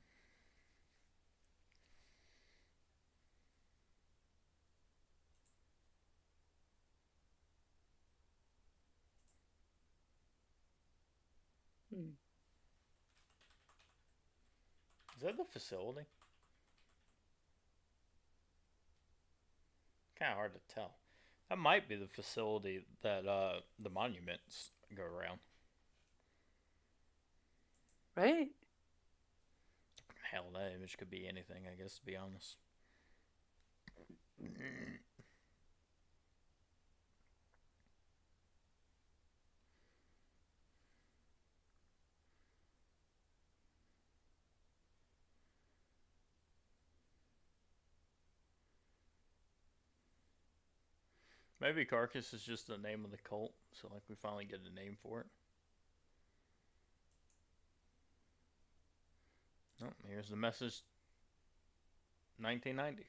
Hmm. Is that the facility? Kind of hard to tell. That might be the facility that the monuments go around. Right? Hell, that image could be anything, I guess, to be honest. Maybe Carcass is just the name of the cult, so like we finally get a name for it. Oh, here's the message. 1990.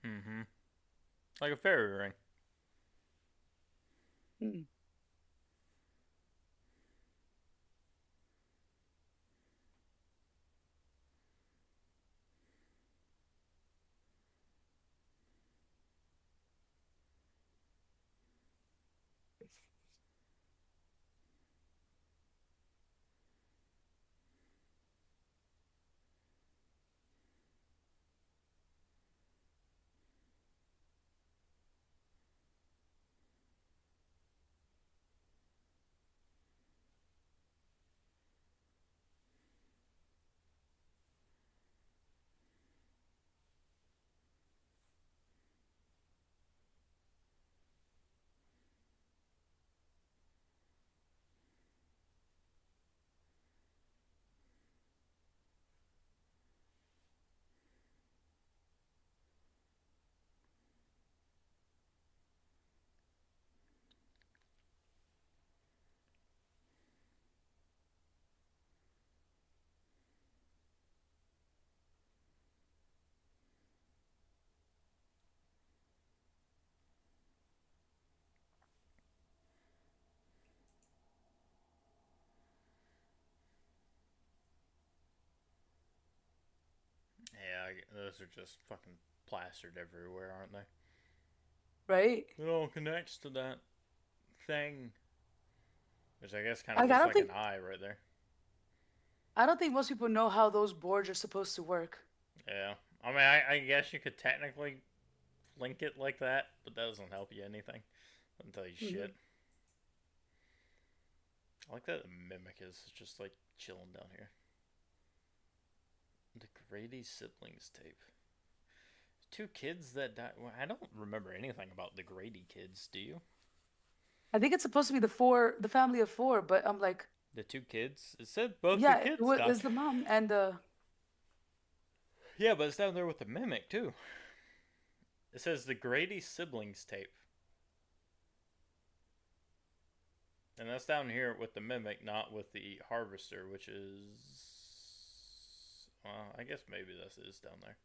Mm-hmm. Like a fairy ring. Hmm. Yeah, those are just fucking plastered everywhere, aren't they? Right? It all connects to that thing, which I guess kind of Like, I looks don't like think an eye right there. I don't think most people know how those boards are supposed to work. Yeah. I mean, I guess you could technically link it like that, but that doesn't help you anything. Doesn't tell you Hmm. shit. I like that the mimic is just like chilling down here. The Grady siblings tape. Two kids that died. Well, I don't remember anything about the Grady kids. Do you? I think it's supposed to be the family of four, but I'm like, The two kids. It said both the yeah, kids died. is the mom and the Yeah, but it's down there with the mimic too. It says the Grady siblings tape. And that's down here with the mimic, not with the harvester, which is. Well, I guess maybe this is down there.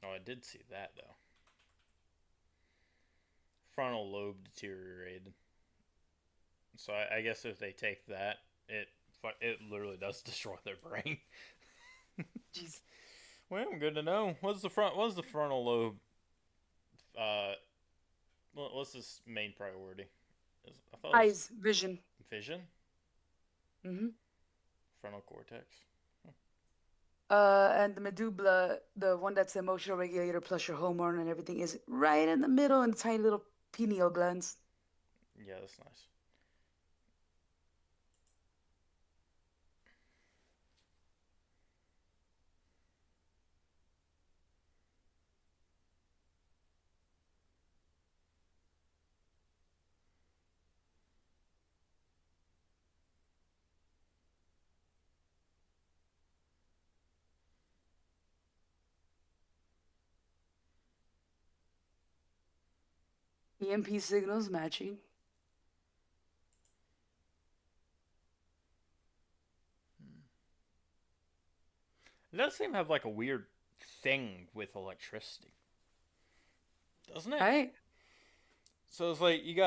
Oh, I did see that though. Frontal lobe deteriorated. So I guess if they take that, it literally does destroy their brain. jeez, Well, good to know. What's the frontal lobe? Uh, what's this main priority? I thought it was eyes, vision. vision, Hmm. frontal cortex. And the medulla, the one that's the emotional regulator plus your hormone and everything, is right in the middle in the tiny little pineal glands. Yeah, that's nice. EMP signals matching. It does seem to have like a weird thing with electricity, doesn't it? Right? So it's like you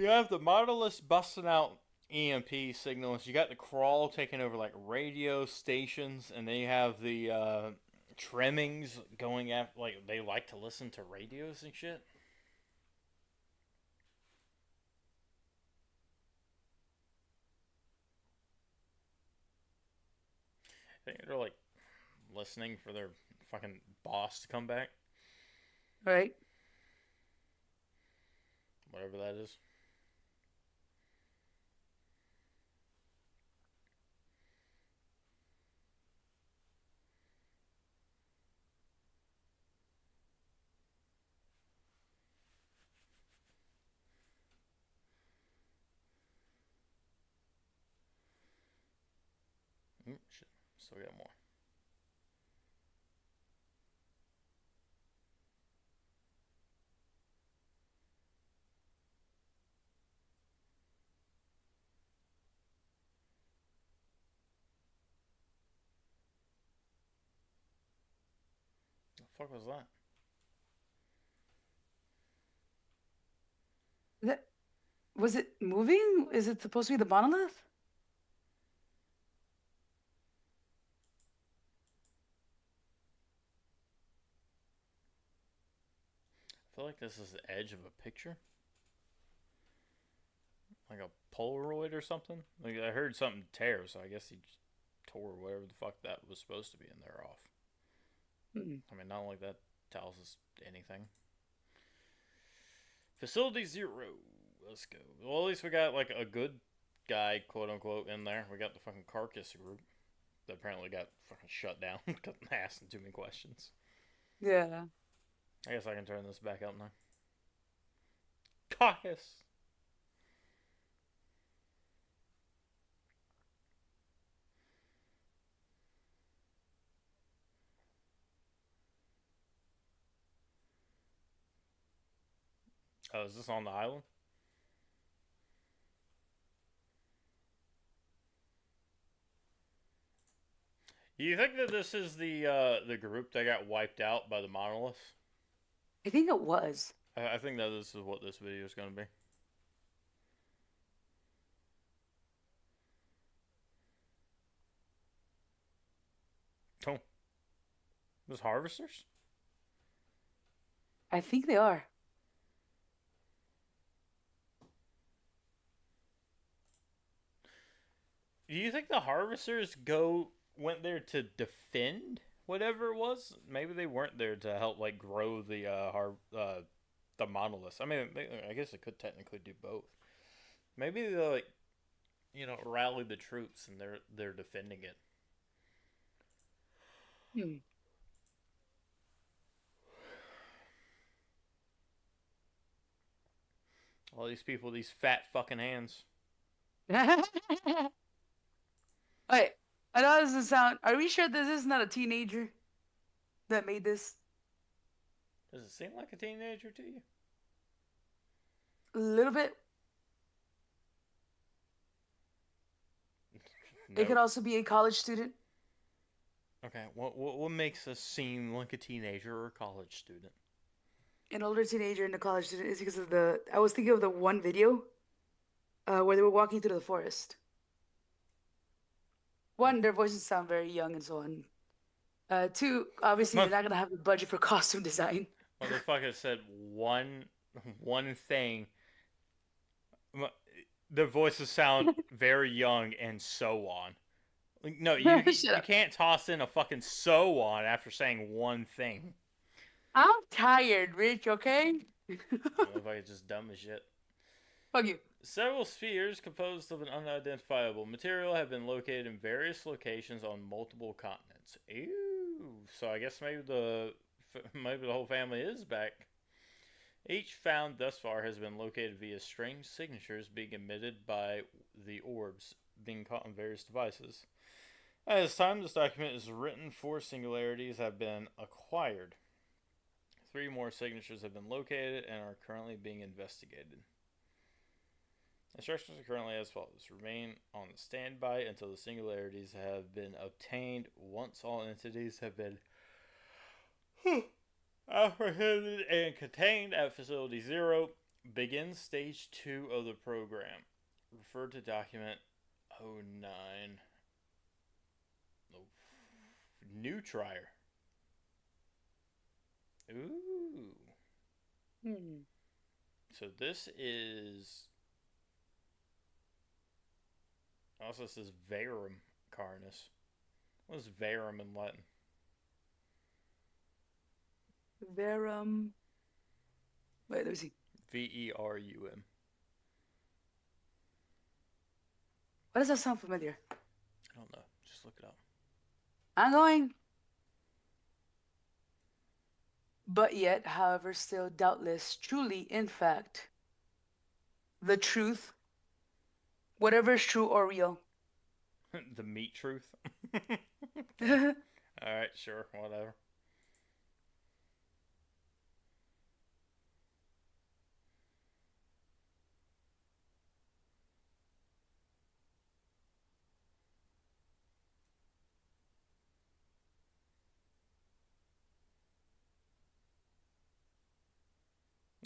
have the monoliths busting out EMP signals. You got the crawl taking over like radio stations, and then you have the trimmings going after like they like to listen to radios and shit. I think they're like listening for their fucking boss to come back, Right? whatever that is. Shit. Still got more. The fuck was that? That was it moving? Is it supposed to be the monolith? I feel like this is the edge of a picture. Like a Polaroid or something. Like I heard something tear, so I guess he just tore whatever the fuck that was supposed to be in there off. I mean, not like that tells us anything. Facility 0. Let's go. Well, at least we got like a good guy, quote unquote, in there. We got the fucking carcass group that apparently got fucking shut down because asking too many questions. Yeah. I guess I can turn this back up now. Carcass. Oh, is this on the island? You think that this is the group that got wiped out by the monoliths? I think it was. I think that this is what this video is going to be. Oh, those harvesters? I think they are. Do you think the harvesters went there to defend whatever it was? Maybe they weren't there to help like grow the monoliths. I mean, I guess they could technically do both. Maybe they like rally the troops and they're defending it. All these people, these fat fucking hands. Wait, I know this doesn't sound. Are we sure this is not a teenager that made this? Does it seem like a teenager to you? A little bit. No. It could also be a college student. Okay, what makes us seem like a teenager or a college student? An older teenager and a college student is because of the. I was thinking of the one video where they were walking through the forest. One, their voices sound very young and so on. Two, obviously they're not gonna have the budget for costume design. Motherfucker said one thing. Their voices sound very young and so on. Like, no, you can't toss in a fucking so on after saying one thing. I'm tired, Rich. Okay. Motherfucker's just dumb as shit. Fuck you. Several spheres composed of an unidentifiable material have been located in various locations on multiple continents. Ew. So I guess maybe the whole family is back. Each found thus far has been located via strange signatures being emitted by the orbs being caught on various devices. At this time, this document is written. 4 singularities have been acquired. 3 more signatures have been located and are currently being investigated. Instructions are currently as follows. Remain on standby until the singularities have been obtained. Once all entities have been apprehended and contained at Facility 0, begin Stage 2 of the program. Refer to document 09. New trier. Ooh. So this is... Also says verum carnis. What is verum in Latin? Verum. Wait, let me see. Verum. Why does that sound familiar? I don't know. Just look it up. I'm going. But yet, however, still doubtless, truly, in fact, the truth, whatever is true or real. The meat truth? Alright, sure, whatever.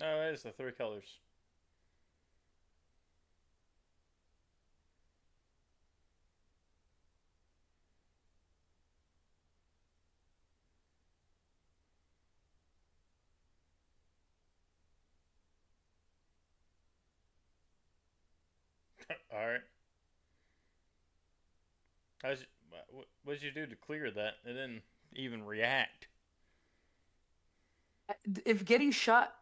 Oh, it is the 3 colors. Alright. What did you do to clear that? It didn't even react. If getting shot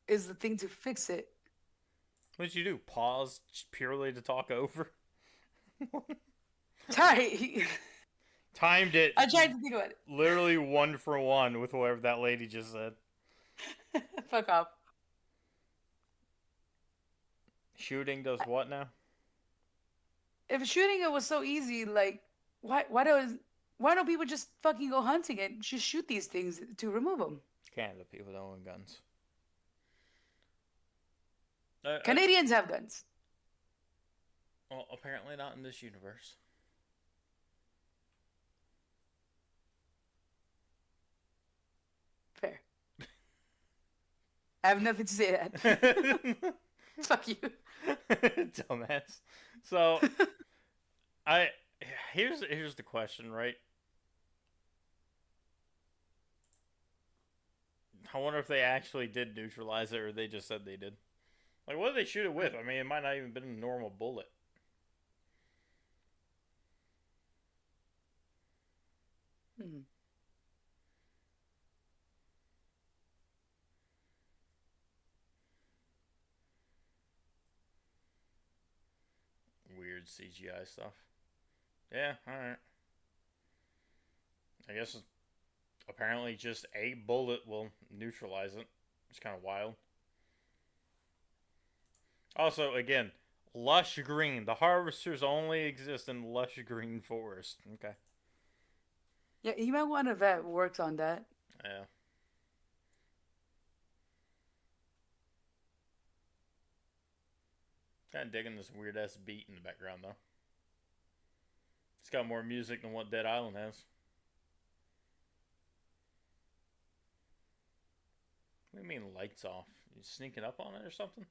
is the thing to fix it. What did you do? Pause purely to talk over? Sorry. Timed it. I tried to think about it. Literally 1 for 1 with whatever that lady just said. Fuck off. Shooting does what now? If shooting it was so easy, like, why don't people just fucking go hunting and just shoot these things to remove them? Canada people don't own guns. Canadians have guns. Well, apparently not in this universe. Fair. I have nothing to say to that. Fuck you. Dumbass. So, here's the question, right? I wonder if they actually did neutralize it or they just said they did. Like, what did they shoot it with? I mean, it might not even been a normal bullet. Weird CGI stuff. Yeah, alright. I guess apparently just a bullet will neutralize it. It's kind of wild. Also, again, lush green. The harvesters only exist in lush green forest. Okay. Yeah, you might want to vet works on that. Yeah. Kind of digging this weird ass beat in the background though. It's got more music than what Dead Island has. What do you mean lights off? You sneaking up on it or something?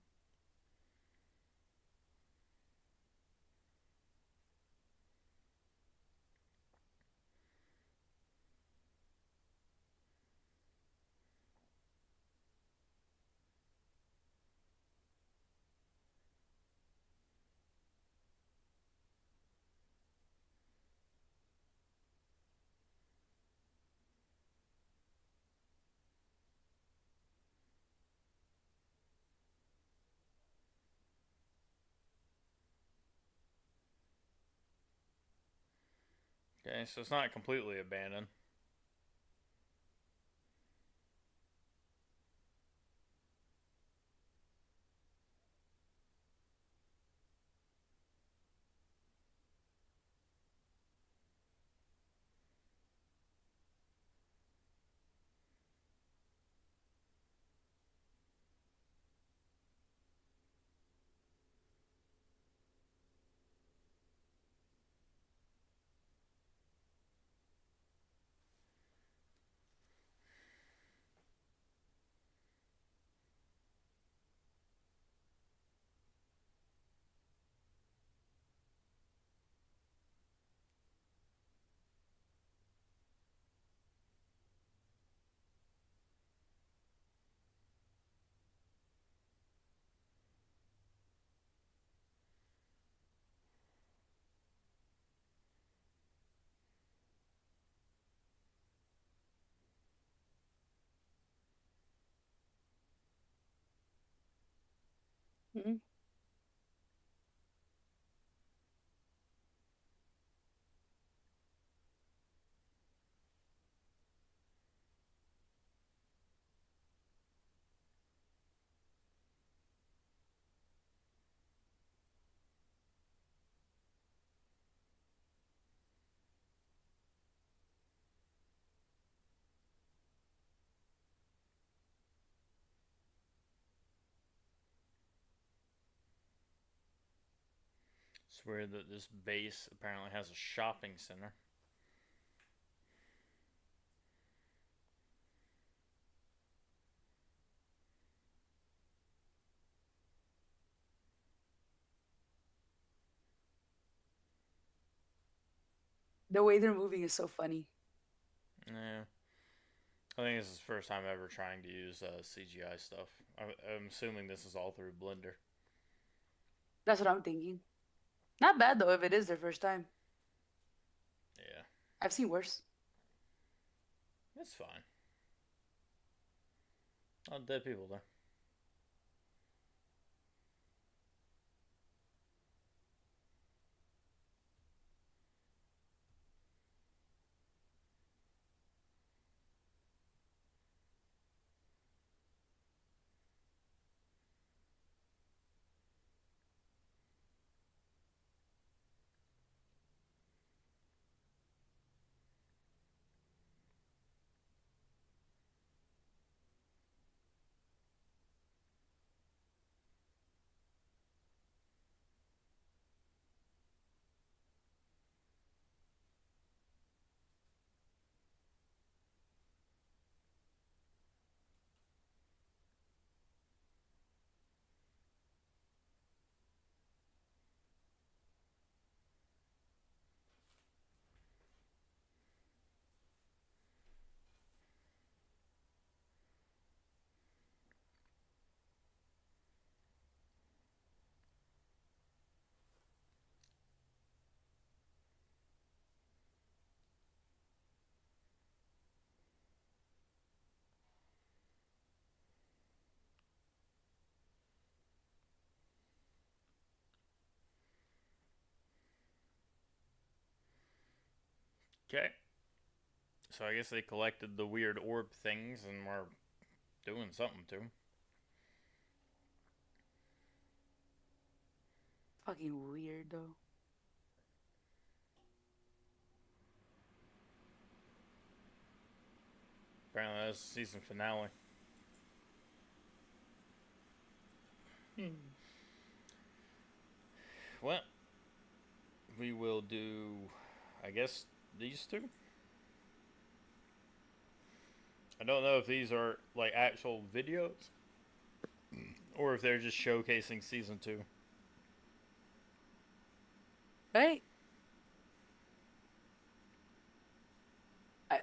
Okay, so it's not completely abandoned. It's weird that this base apparently has a shopping center. The way they're moving is so funny. Yeah. I think this is the first time ever trying to use CGI stuff. I'm assuming this is all through Blender. That's what I'm thinking. Not bad though if it is their first time. Yeah. I've seen worse. It's fine. Oh, dead people there. Okay. So I guess they collected the weird orb things and were doing something to them. Fucking weird though. Apparently that's the season finale. Well, we will do, I guess, these two. I don't know if these are like actual videos or if they're just showcasing season 2. Right?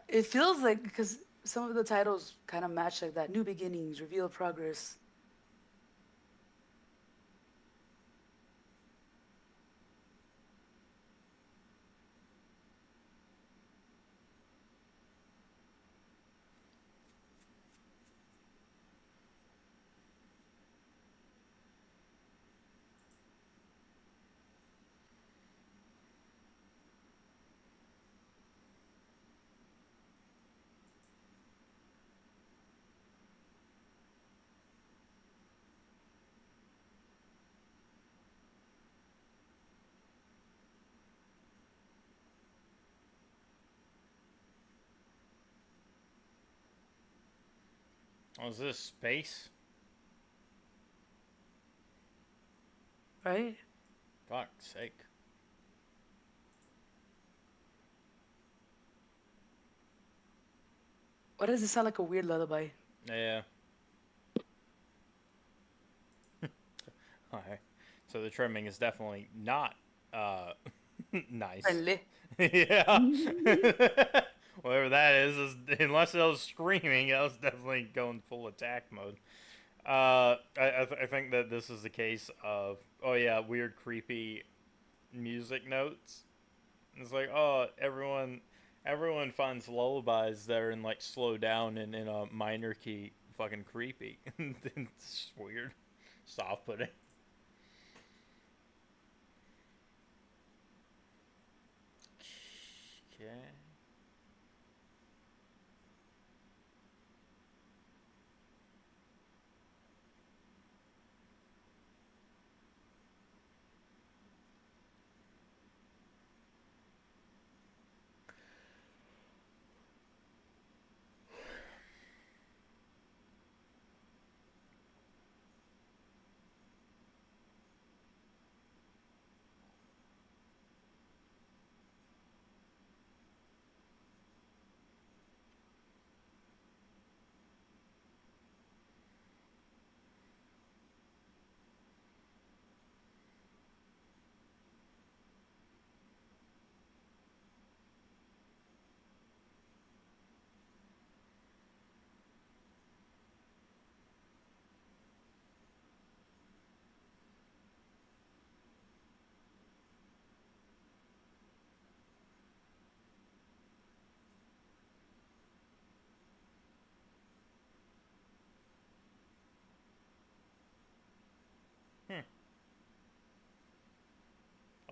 It feels like because some of the titles kind of match like that. New beginnings, reveal progress. Oh, is this space? Right? Fuck's sake. Why does it sound like a weird lullaby? Yeah. Alright. So the trimming is definitely not nice. Friendly. Yeah. Whatever that is unless it was screaming, I was definitely going full attack mode. I think that this is the case of, oh yeah, weird, creepy music notes. It's like, oh, everyone finds lullabies that are in like slow down and in a minor key fucking creepy. It's just weird. Soft putting. Okay.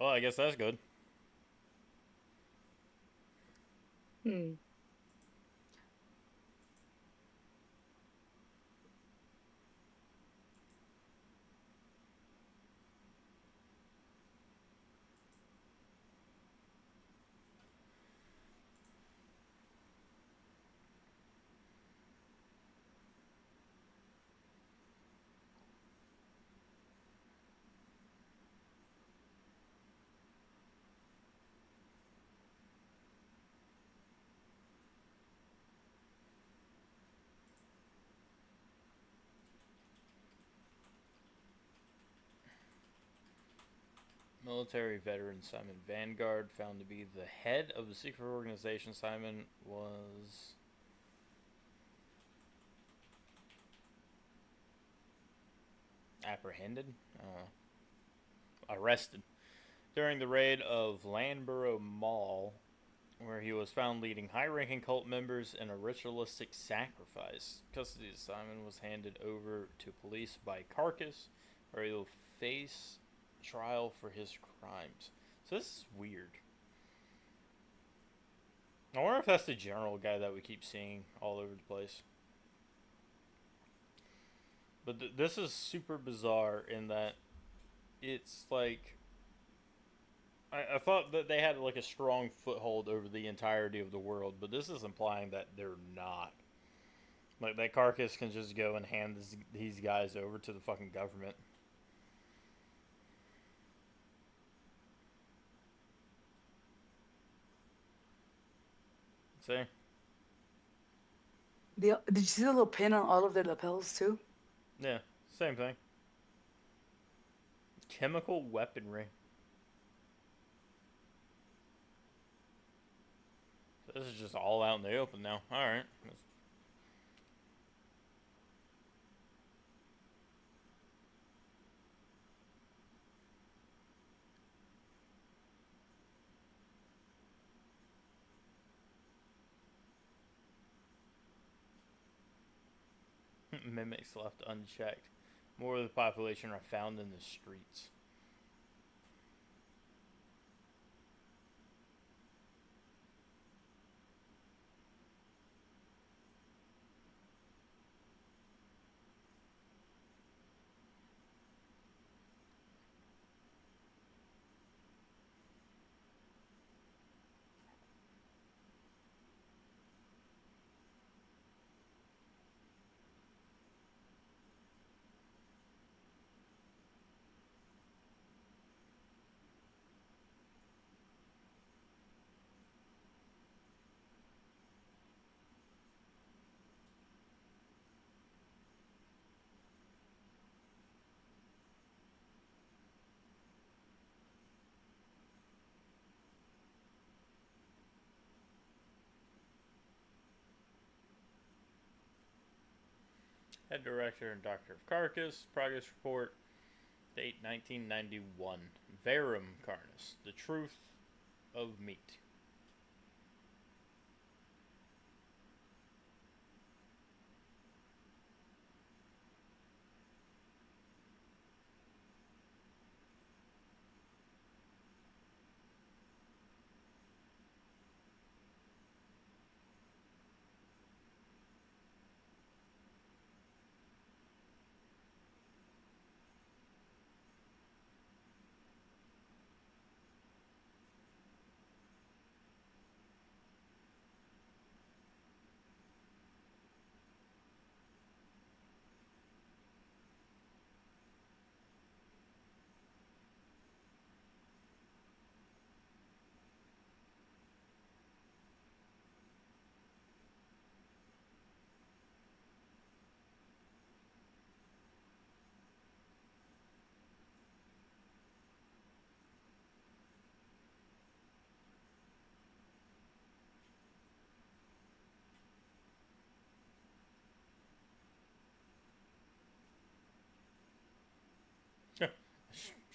Well, I guess that's good. Hmm. Military veteran Simon Vanguard found to be the head of the secret organization. Simon was apprehended, arrested during the raid of Landborough Mall, where he was found leading high-ranking cult members in a ritualistic sacrifice. Custody of Simon was handed over to police by Carcass, where he will face trial for his crimes. So this is weird. I wonder if that's the general guy that we keep seeing all over the place. But this is super bizarre in that it's like I thought that they had like a strong foothold over the entirety of the world, but this is implying that they're not. Like that Carcass can just go and hand these guys over to the fucking government. See? Did you see the little pin on all of their lapels too? Yeah, same thing. Chemical weaponry. So this is just all out in the open now. Alright. Mimics left unchecked. More of the population are found in the streets. Head director and doctor of Carcass. Progress report. Date 1991. Verum Carnis. The truth of meat.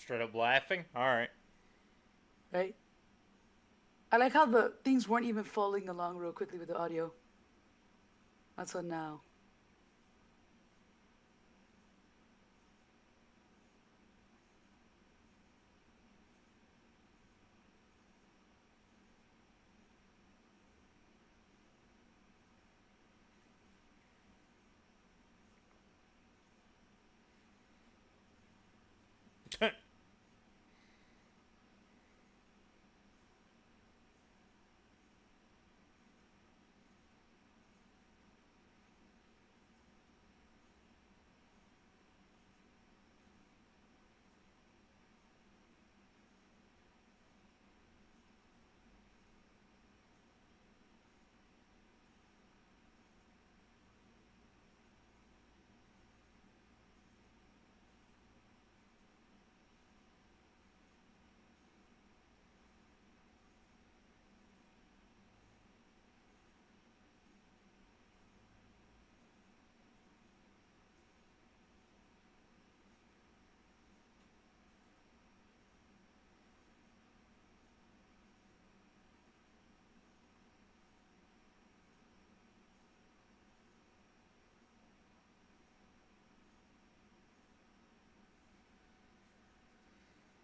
Straight up laughing? Alright. Right? I like how the things weren't even following along real quickly with the audio. That's what now.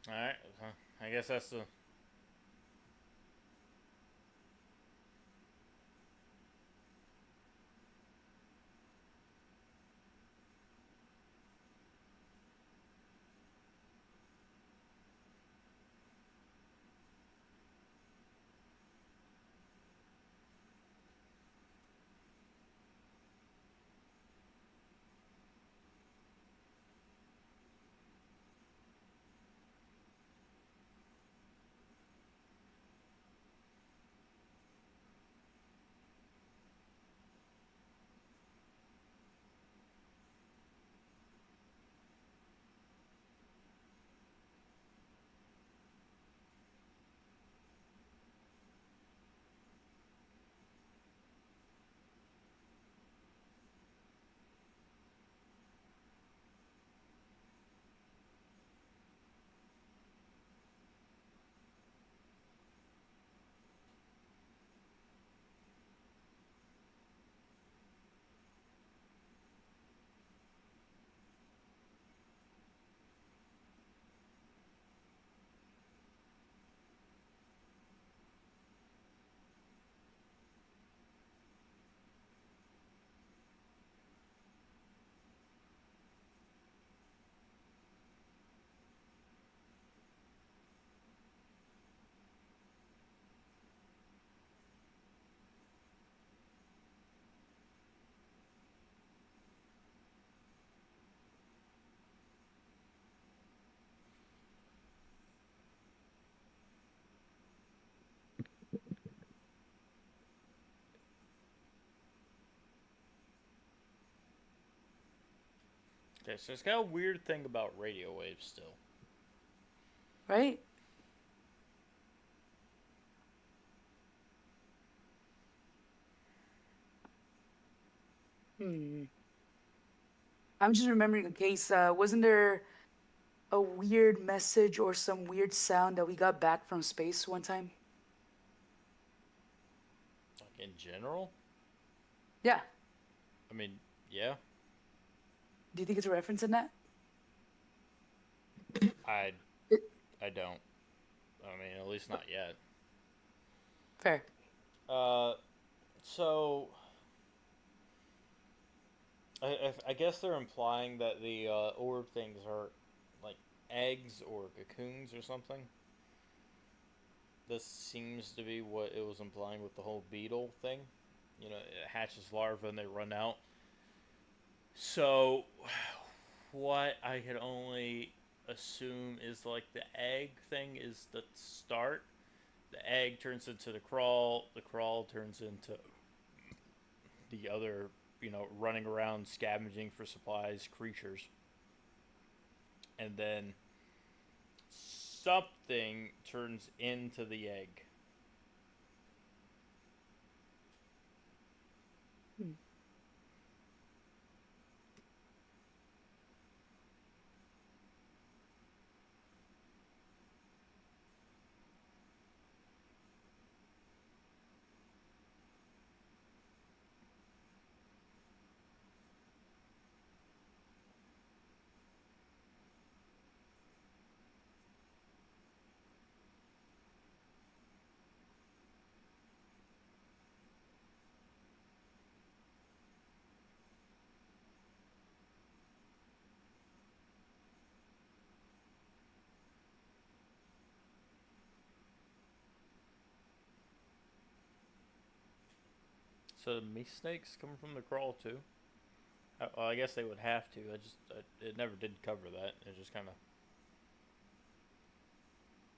All right. I guess that's the. Okay, so it's got a weird thing about radio waves still. Right? Hmm. I'm just remembering a case. Wasn't there a weird message or some weird sound that we got back from space one time? Like in general? Yeah. I mean, yeah. Do you think it's a reference in that? I It, I don't. I mean, at least not yet. fair. Uh, so I guess they're implying that the orb things are like eggs or cocoons or something. This seems to be what it was implying with the whole beetle thing. You know, it hatches larvae and they run out. So, what I could only assume is like the egg thing is the start. The egg turns into the crawl turns into the other, running around scavenging for supplies creatures. And then something turns into the egg. Hmm. So the meat snakes come from the crawl too. Well, I guess they would have to. It never did cover that. It just kind of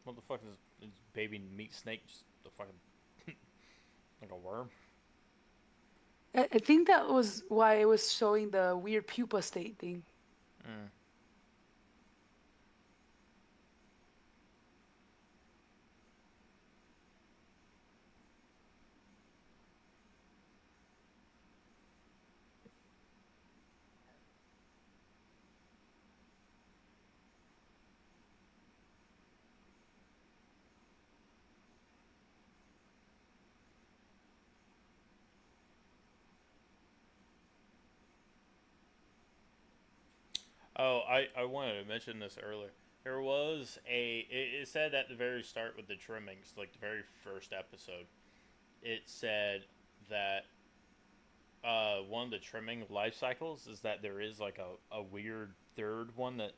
what the fuck is baby meat snake just the fucking like a worm? I think that was why it was showing the weird pupa state thing. Mm. Oh, I wanted to mention this earlier. There was it said at the very start with the trimmings, like the very first episode, it said that one of the trimming life cycles is that there is like a weird third one that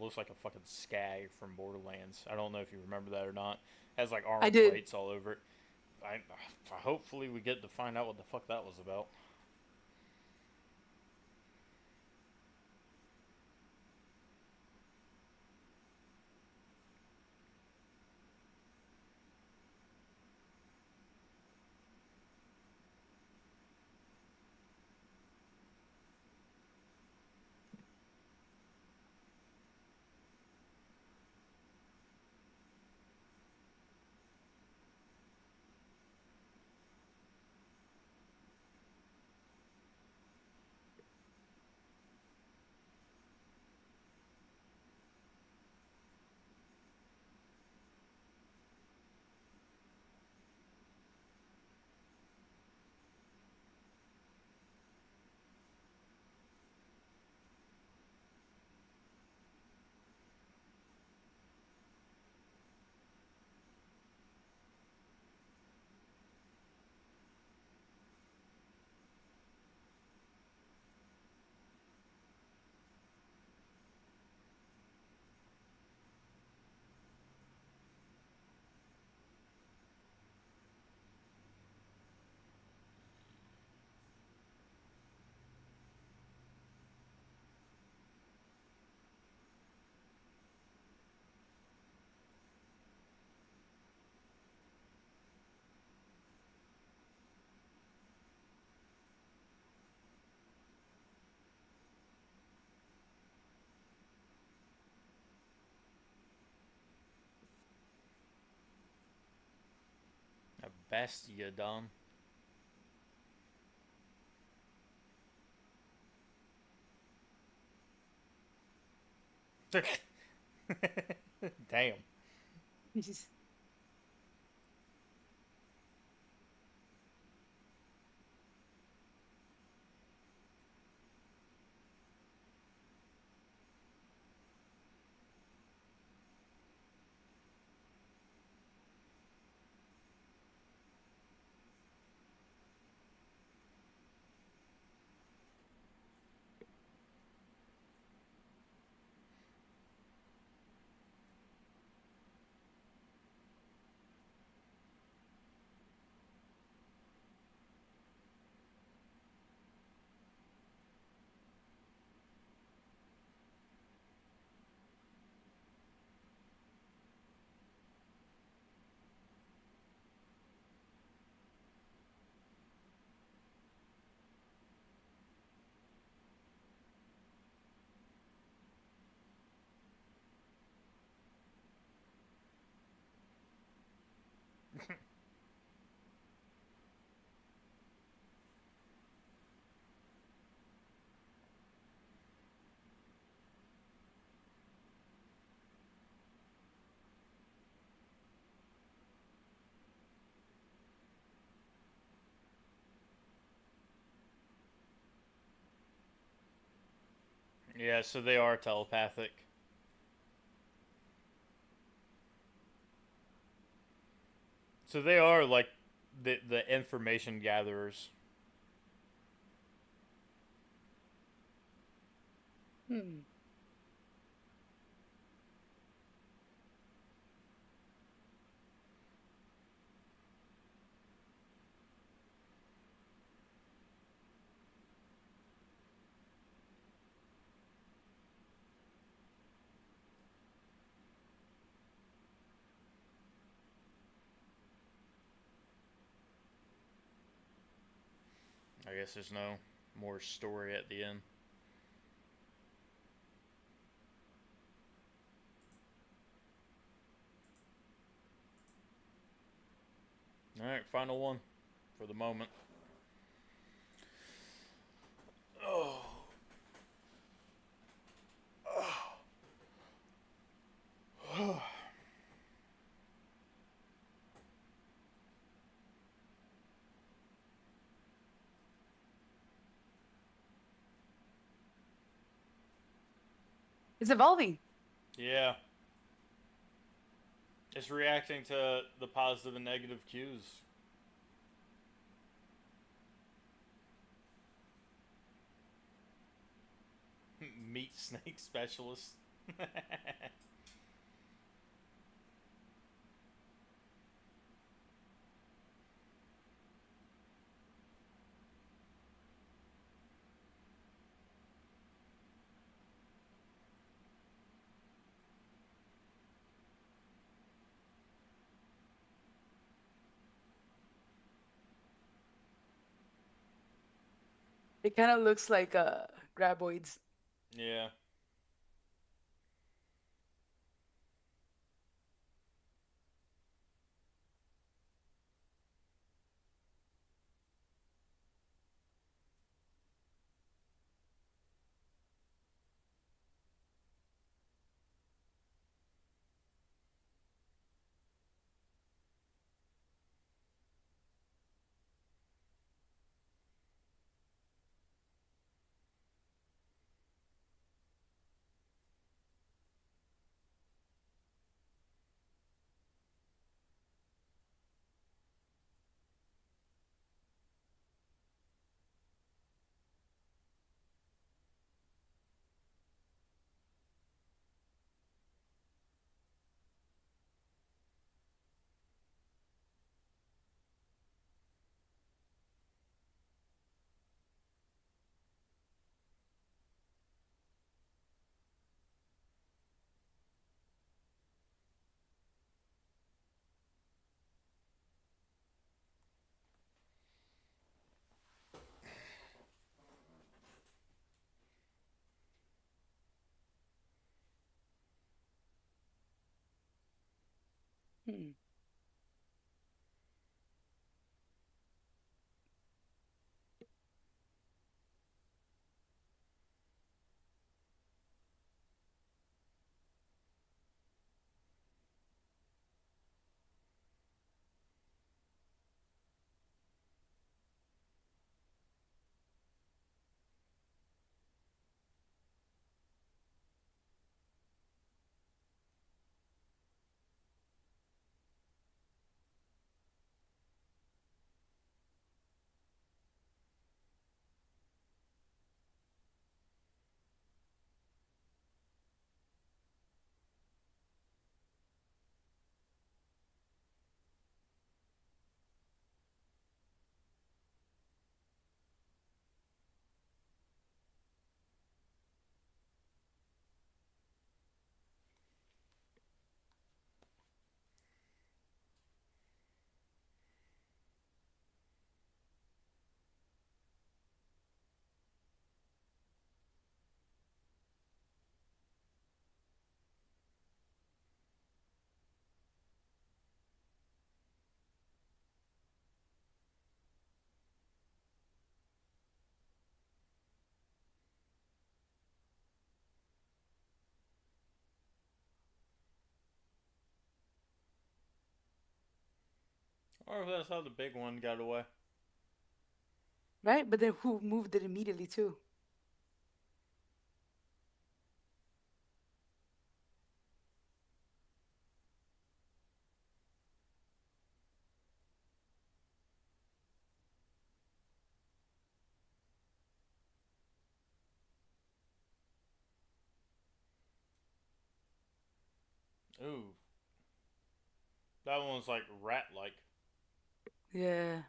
looks like a fucking skag from Borderlands. I don't know if you remember that or not. It has like I armor did. plates all over it. I hopefully we get to find out what the fuck that was about. A bestia done. Damn. Yeah, so they are telepathic. So they are like the information gatherers. Hmm. I guess there's no more story at the end. Alright, final one for the moment. Oh. Oh. It's evolving. Yeah. It's reacting to the positive and negative cues. Meat snake specialist. It kind of looks like graboids. Yeah. Hmm. Or if that's how the big one got away. Right? But then who moved it immediately too? Ooh. That one's like rat like. Yeah.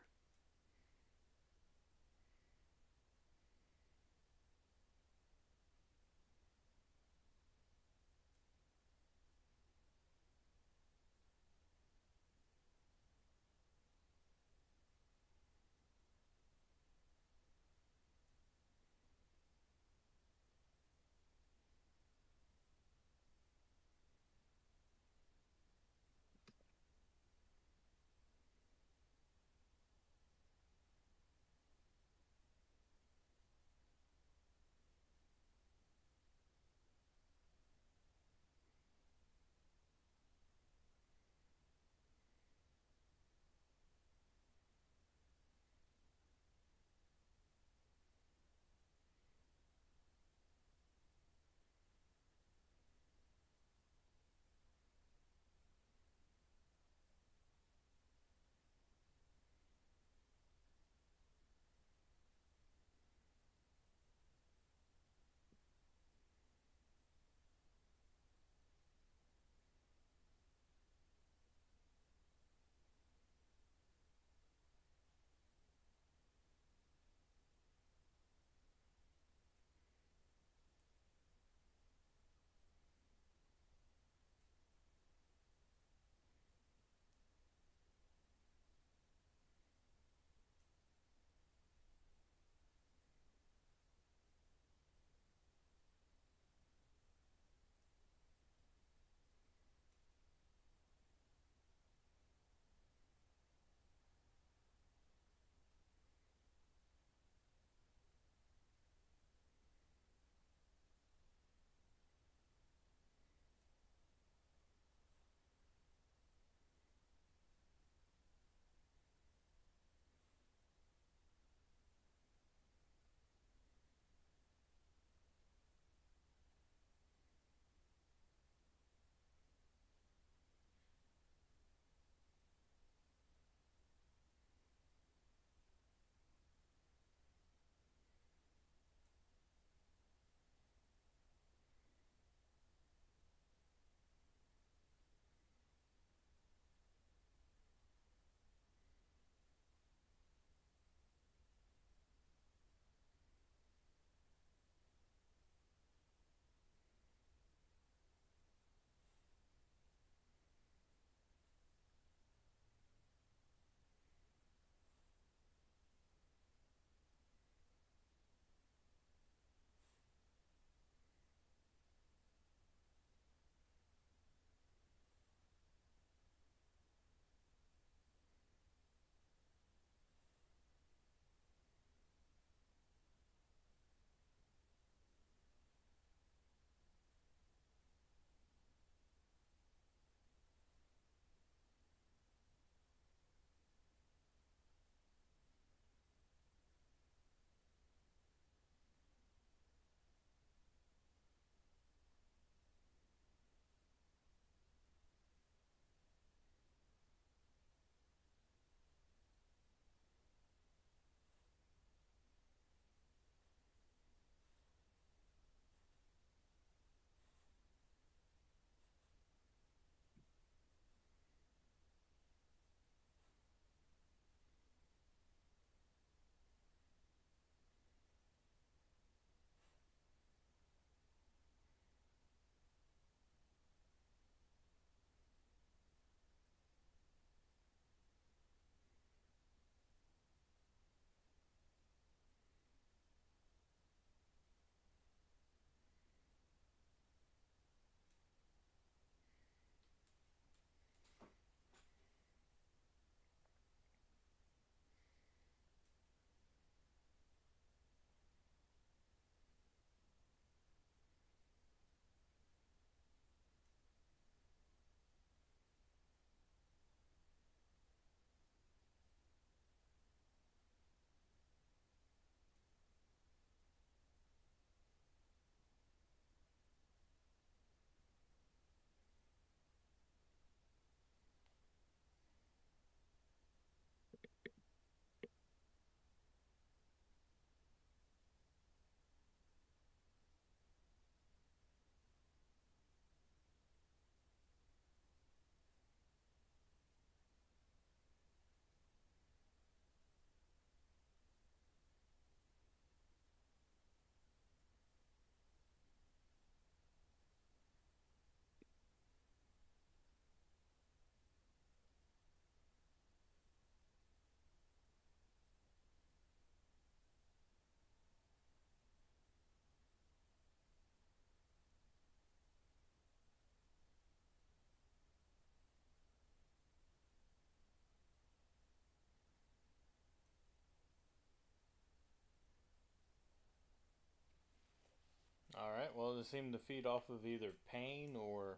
All right. Well, they seem to feed off of either pain or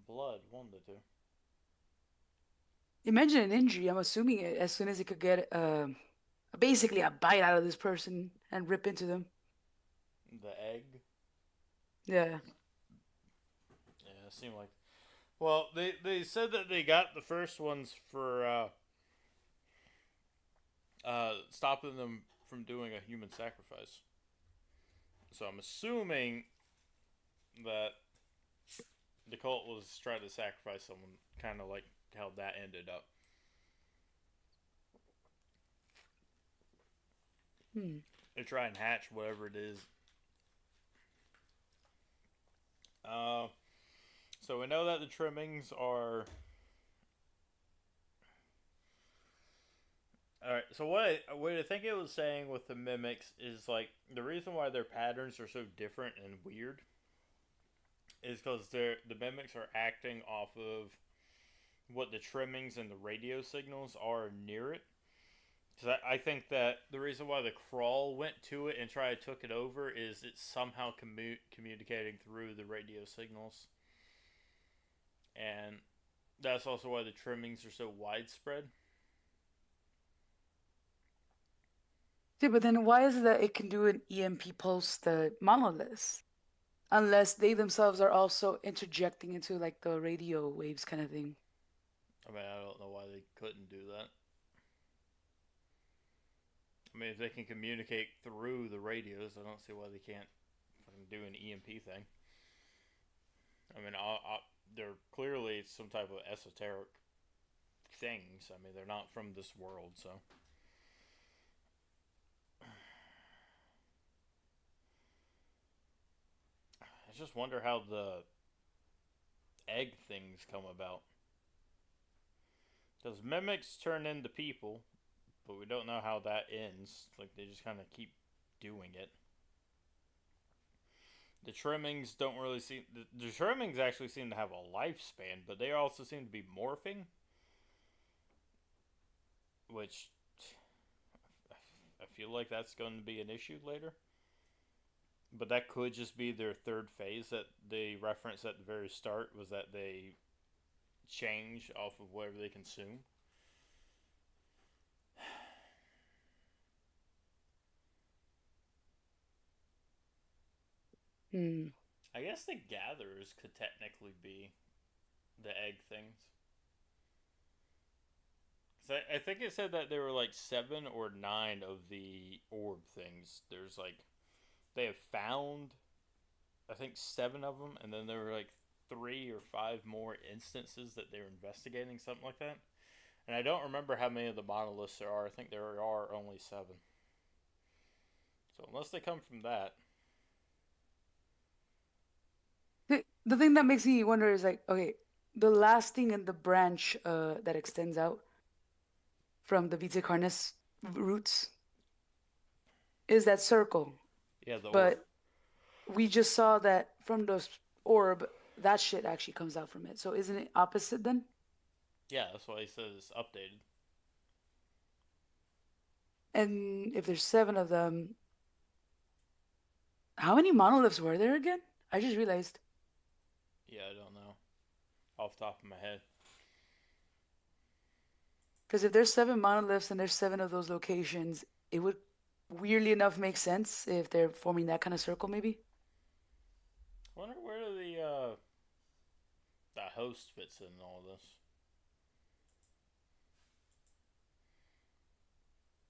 blood. One of the two. Imagine an injury. I'm assuming as soon as he could get basically a bite out of this person and rip into them. The egg. Yeah. Yeah, it seemed like. Well, they said that they got the first ones for stopping them from doing a human sacrifice. So I'm assuming that the cult was trying to sacrifice someone, kind of like how that ended up. They try and hatch whatever it is. So we know that the trimmings are. Alright, so what I think it was saying with the mimics is like the reason why their patterns are so different and weird is because the mimics are acting off of what the trimmings and the radio signals are near it. Because I think that the reason why the crawl went to it and tried to took it over is it's somehow communicating through the radio signals. And that's also why the trimmings are so widespread. Yeah, but then why is it that it can do an EMP pulse the monoliths? Unless they themselves are also interjecting into like the radio waves kind of thing. I mean, I don't know why they couldn't do that. I mean, if they can communicate through the radios, I don't see why they can't fucking do an EMP thing. I mean, they're clearly some type of esoteric things. I mean, they're not from this world, so. I just wonder how the egg things come about. Because mimics turn into people, but we don't know how that ends. Like, they just kind of keep doing it. The trimmings don't really seem... The trimmings actually seem to have a lifespan, but they also seem to be morphing. Which... I feel like that's going to be an issue later. But that could just be their third phase that they referenced at the very start, was that they change off of whatever they consume. I guess the gatherers could technically be the egg things. Cause I think it said that there were like 7 or 9 of the orb things. There's like, they have found, I think 7 of them, and then there were like 3 or 5 more instances that they're investigating, something like that. And I don't remember how many of the monoliths there are. I think there are only 7. So unless they come from that. The thing that makes me wonder is like, okay, the last thing in the branch that extends out from the Vita Carnis roots is that circle. Yeah, the but orb. we just saw that from the orb, that shit actually comes out from it. So isn't it opposite then? Yeah, that's why he says it's updated. And if there's 7 of them, how many monoliths were there again? I just realized. Yeah, I don't know. Off the top of my head. Because if there's 7 monoliths and there's 7 of those locations, it would weirdly enough make sense if they're forming that kind of circle, maybe. I wonder where the host fits in all this.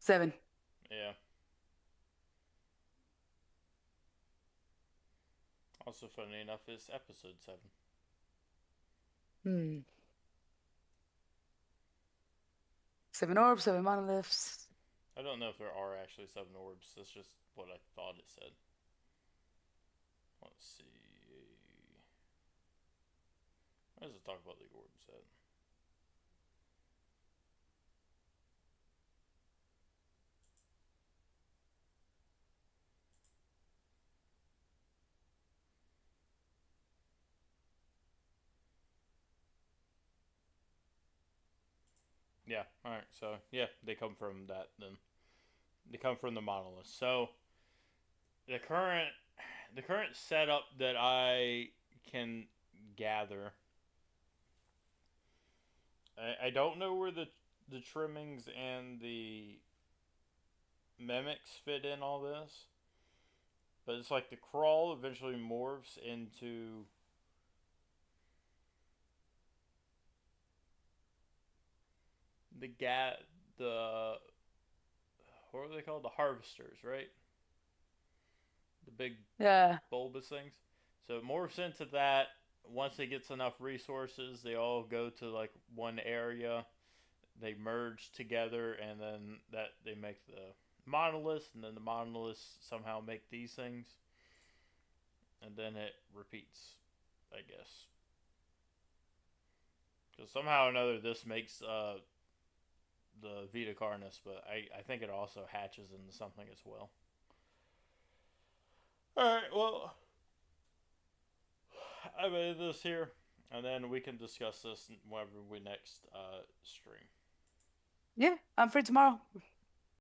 7. Yeah. Also, funny enough, it's episode 7. 7 orbs, 7 monoliths. I don't know if there are actually 7 orbs. That's just what I thought it said. Let's see. Where does it talk about the orbs at? Yeah, alright, so, yeah, they come from that then. They come from the monolith. So the current the current setup that I can gather, I don't know where the trimmings and the mimics fit in all this, but it's like the crawl eventually morphs into the the what are they called? The harvesters, right? The big Yeah. bulbous things. So it morphs into that. Once it gets enough resources, they all go to like one area. They merge together, and then that they make the monoliths, and then the monoliths somehow make these things, and then it repeats, I guess. Because somehow or another, this makes the Vita Carnis, but I think it also hatches into something as well. Alright, well, I made this here, and then we can discuss this whenever we next stream. Yeah, I'm free tomorrow.